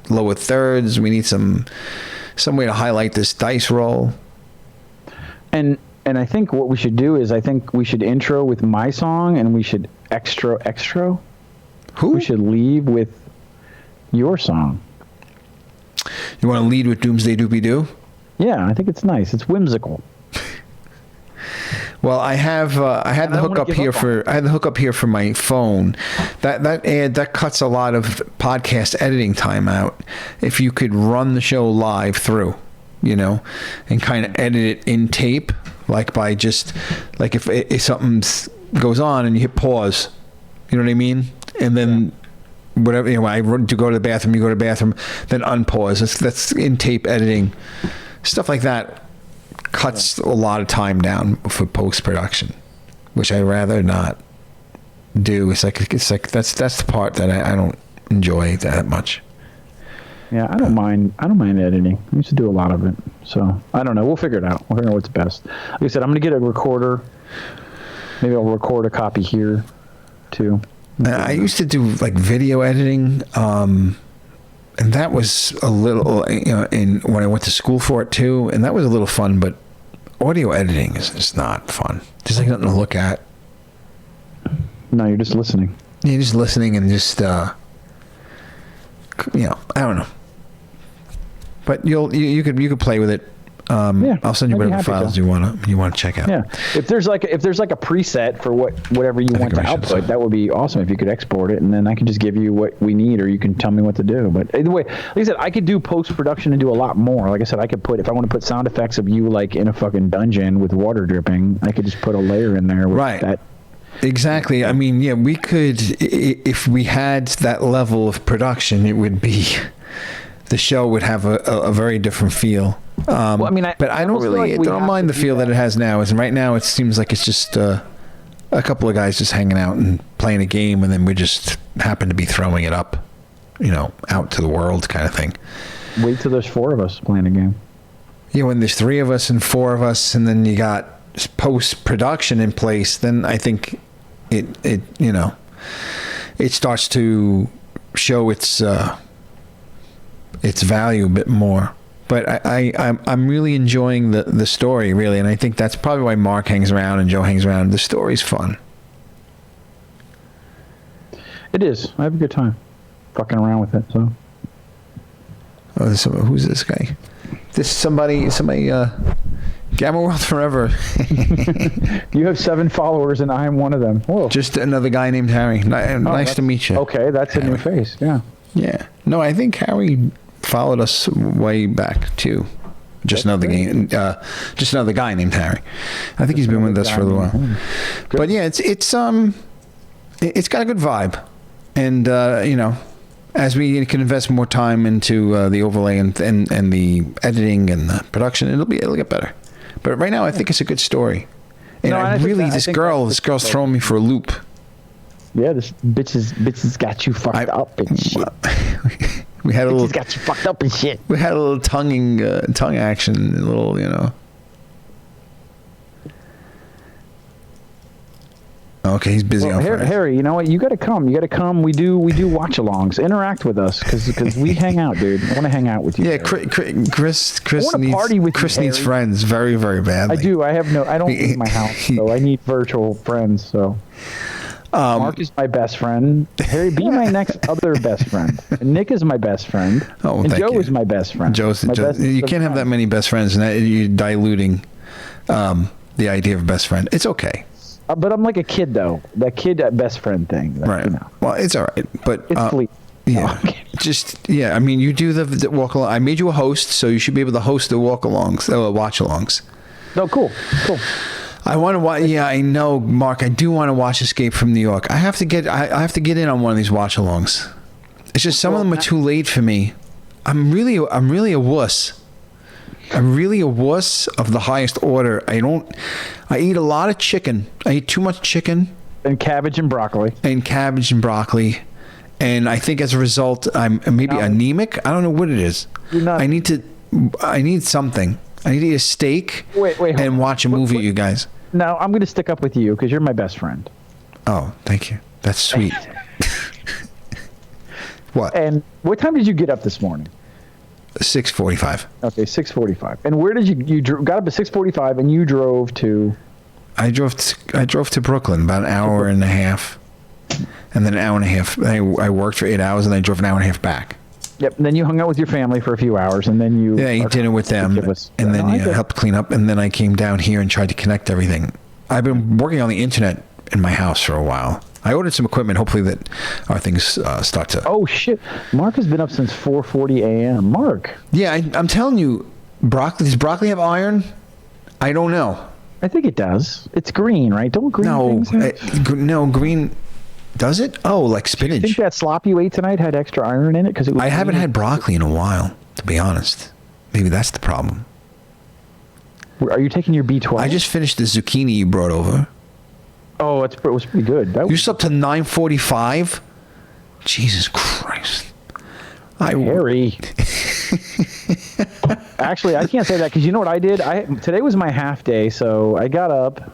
lower thirds. We need some way to highlight this dice roll. And I think what we should do is I think we should intro with my song and we should extra. Who? We should leave with your song. You want to lead with Doomsday Doopy-Doo? Yeah, I think it's nice. It's whimsical. Well, I had the hookup here for my phone. That cuts a lot of podcast editing time out. If you could run the show live through, and kind of edit it in tape, like by just like if something goes on and you hit pause, you know what I mean, and then whatever I run to go to the bathroom, you go to the bathroom, then unpause. That's in tape editing, stuff like that. Cuts a lot of time down for post-production, which I'd rather not do. It's like that's the part that I don't enjoy that much. Yeah, I don't mind editing. I used to do a lot of it. So I don't know. We'll figure it out. We'll figure out what's best. Like I said, I'm gonna get a recorder. Maybe I'll record a copy here too. I used to do like video editing, and that was a little, when I went to school for it too, and that was a little fun, but audio editing is just not fun. Just like nothing to look at. No, you're just listening. You're just listening and just, I don't know. But you could play with it. I'll send you whatever files you want to check out. Yeah, if there's like a preset for whatever you want to output, that would be awesome if you could export it, and then I can just give you what we need, or you can tell me what to do. But either way, like I said, I could do post production and do a lot more. Like I said, I could if I want to put sound effects of you like in a fucking dungeon with water dripping, I could just put a layer in there with that. Exactly. I mean, yeah, we could, if we had that level of production, it would be, the show would have a very different feel. Well, I mean, but I don't really, like don't mind the feel that it has now. And right now, it seems like it's just a couple of guys just hanging out and playing a game, and then we just happen to be throwing it up, out to the world, kind of thing. Wait till there's 4 of us playing a game. Yeah, when there's 3 of us and 4 of us, and then you got post production in place, then I think it starts to show its value a bit more. But I'm really enjoying the story, really, and I think that's probably why Mark hangs around and Joe hangs around. The story's fun. It is. I have a good time fucking around with it. So. Oh, who's this guy? This somebody. Gamma World Forever. You have 7 followers, and I am one of them. Whoa. Just another guy named Harry. Nice to meet you. Okay, that's Harry. A new face. Yeah. Yeah. No, I think Harry followed us way back too. Just another guy named Harry. I think he's been with us for a little while. But yeah, it's got a good vibe, and as we can invest more time into the overlay and the editing and the production, it'll get better. But right now, I think it's a good story. And this girl's throwing me for a loop. Yeah, this bitch got you fucked up and shit. We had got you fucked up and shit. We had a little tongue action, a little, Okay, he's busy on Friday. Harry, you know what? You got to come. We do watch-alongs. Interact with us because we hang out, dude. I want to hang out with you. Yeah, Chris needs friends very, very badly. I do. I don't leave my house, so I need virtual friends. So Mark is my best friend. Harry, be my next other best friend. And Nick is my best friend. Oh, and Joe is my best friend. You can't have that many best friends, and you're diluting the idea of best friend. It's okay. But I'm like a kid, though. That kid best friend thing. Right. Well, it's all right. But it's fleet. Yeah. I mean, you do the walk along. I made you a host, so you should be able to host the watch-alongs. No, cool. I want to watch. Yeah, I know, Mark. I do want to watch Escape from New York. I have to get in on one of these watch-alongs. It's just some of them are too late for me. I'm really a wuss. I'm really a wuss of the highest order. I eat a lot of chicken. I eat too much chicken. And cabbage and broccoli. And I think as a result, I'm maybe anemic. I don't know what it is. I need something. I need to eat a steak and watch a movie, you guys. No, I'm going to stick up with you because you're my best friend. Oh, thank you. That's sweet. What? And what time did you get up this morning? 6:45. Okay, 6:45. And where did you got up at 6:45 and you drove to? I drove to Brooklyn, about an hour and a half, and then an hour and a half. I worked for 8 hours, and I drove an hour and a half back. Yep. And then you hung out with your family for a few hours, and then you ate dinner with them, and then helped clean up, and then I came down here and tried to connect everything. I've been working on the internet in my house for a while. I ordered some equipment. Hopefully that our things start to. Oh shit! Mark has been up since 4:40 a.m. Mark. Yeah, I'm telling you, broccoli. Does broccoli have iron? I don't know. I think it does. It's green, right? Don't green things have? No, green. Does it? Oh, like spinach. Do you think that slop you ate tonight had extra iron in it? Because I haven't had broccoli in a while, to be honest. Maybe that's the problem. Are you taking your B12? I just finished the zucchini you brought over. Oh, it was pretty good. You slept to 9:45? Jesus Christ. Harry. Actually, I can't say that because you know what I did? Today was my half day, so I got up.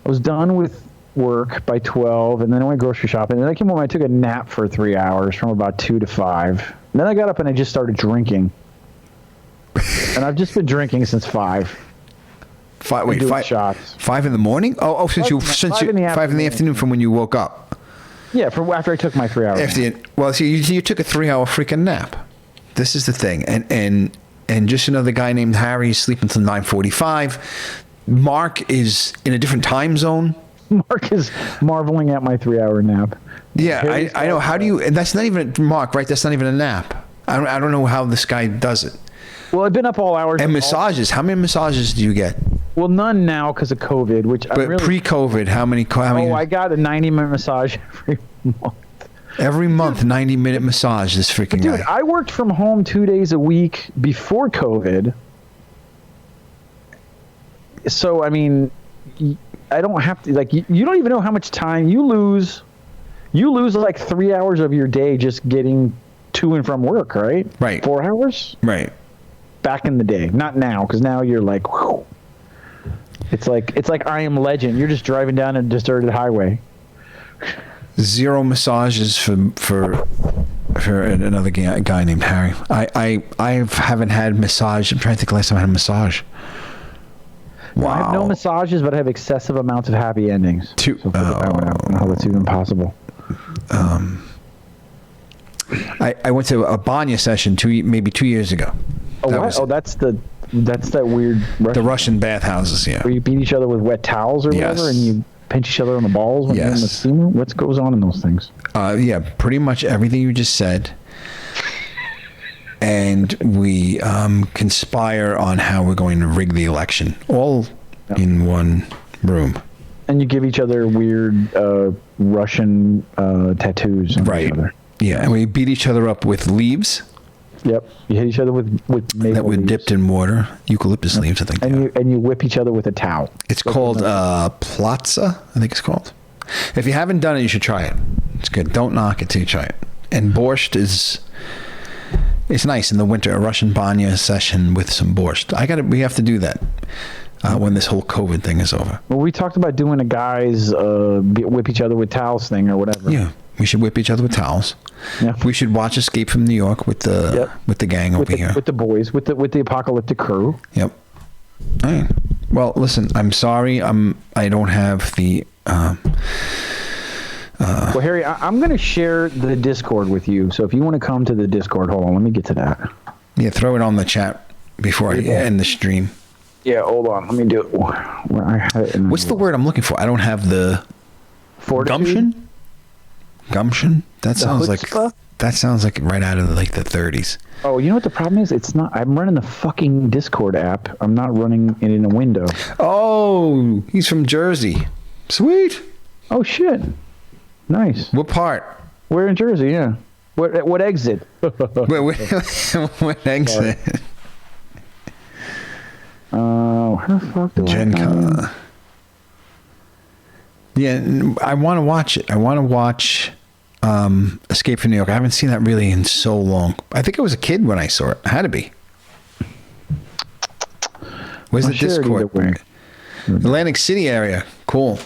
I was done with work by 12, and then I went grocery shopping. And then I came home and I took a nap for 3 hours from about 2 to 5. And then I got up and I just started drinking. And I've just been drinking since 5. Five shots. 5 in the morning? Since 5 in the afternoon from when you woke up. Yeah, from after I took my 3 hours. You took a 3-hour freaking nap. This is the thing, and just another guy named Harry sleeping until 9:45. Mark is in a different time zone. Mark is marveling at my 3-hour nap. Yeah, I know. How do you? And that's not even Mark, right? That's not even a nap. I don't know how this guy does it. Well, I've been up all hours. And massages. How many massages do you get? Well, none now because of COVID. But pre-COVID, how many? Oh, I got a 90-minute massage every month. Every month, 90-minute massage. This freaking guy. Dude, I worked from home 2 days a week before COVID. So I mean, I don't have to you don't even know how much time you lose. You lose like 3 hours of your day just getting to and from work, right? Right. 4 hours? Right. Back in the day. Not now, because now you're like, whew. It's like I Am Legend. You're just driving down a deserted highway. 0 massages for another guy named Harry. I haven't had massage. I'm trying to think the last time I had a massage. Wow. I have no massages, but I have excessive amounts of happy endings. I don't know how that's even possible. I went to a banya session maybe 2 years ago. That's that weird Russian bathhouses, yeah. Where you beat each other with wet towels or whatever, and you pinch each other on the balls when you're in the steamer. What goes on in those things? Yeah, pretty much everything you just said. And we conspire on how we're going to rig the election, all in one room. And you give each other weird Russian tattoos on each other. Yeah, and we beat each other up with leaves. Yep, you hit each other with maple that were leaves. dipped in water, eucalyptus leaves, I think. And you whip each other with a towel. It's called platza, I think it's called. If you haven't done it, you should try it. It's good. Don't knock it till you try it. And borscht it's nice in the winter. A Russian banya session with some borscht. We have to do that when this whole COVID thing is over. Well, we talked about doing a guys whip each other with towels thing or whatever. Yeah, we should whip each other with towels. Yeah. We should watch Escape from New York with the gang over here. With the boys, with the apocalyptic crew. Yep. All right. Well, listen, I'm sorry. I don't have the... well, Harry, I'm going to share the Discord with you. So if you want to come to the Discord, hold on, let me get to that. Yeah, throw it on the chat before I end the stream. Yeah, hold on. Let me do it. Where I had it What's the word I'm looking for? I don't have the... Fortitude? Gumption? That sounds like right out of the 30s. Oh, you know what the problem is? It's not. I'm running the fucking Discord app. I'm not running it in a window. Oh, he's from Jersey. Sweet. Oh shit. Nice. What part? We're in Jersey. Yeah. What exit? What exit? How the fuck do Gen Con. Yeah, I want to watch it. I want to watch Escape from New York. I haven't seen that really in so long. I think I was a kid when I saw it. It had to be. Where's the Discord? Atlantic City area. Cool.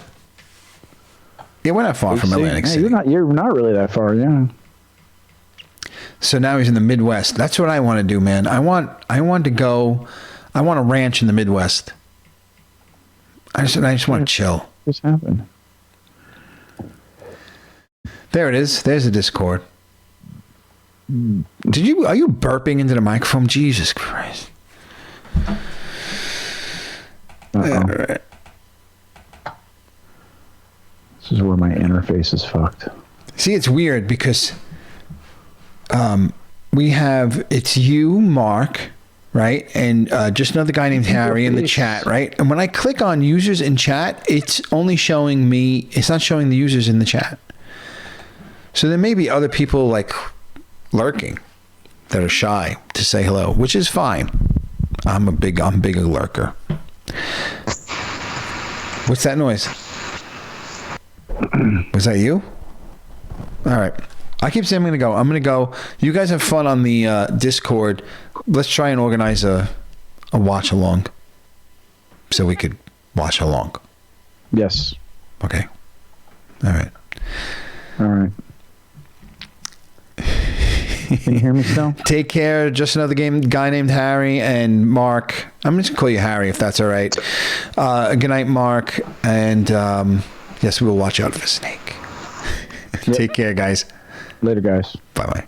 Yeah, we're not far from Atlantic City. You're not really that far, yeah. So now he's in the Midwest. That's what I want to do, man. I want to go. I want a ranch in the Midwest. I just want to chill. What's happened? There it is. There's the Discord. Are you burping into the microphone? Jesus Christ. All right. This is where my interface is fucked. See, it's weird because we have, it's you, Mark, right? And just another guy named Harry in the chat, right? And when I click on users in chat, it's only showing me, it's not showing the users in the chat. So there may be other people like lurking that are shy to say hello, which is fine. I'm a big lurker. What's that noise? Was that you? All right. I keep saying I'm going to go. You guys have fun on the Discord. Let's try and organize a watch along so we could watch along. Yes. Okay. All right. All right. Can you hear me still? Take care. Just another guy named Harry and Mark. I'm just going to call you Harry if that's all right. Good night, Mark. And yes, we will watch out for Snake. Yep. Take care, guys. Later, guys. Bye-bye.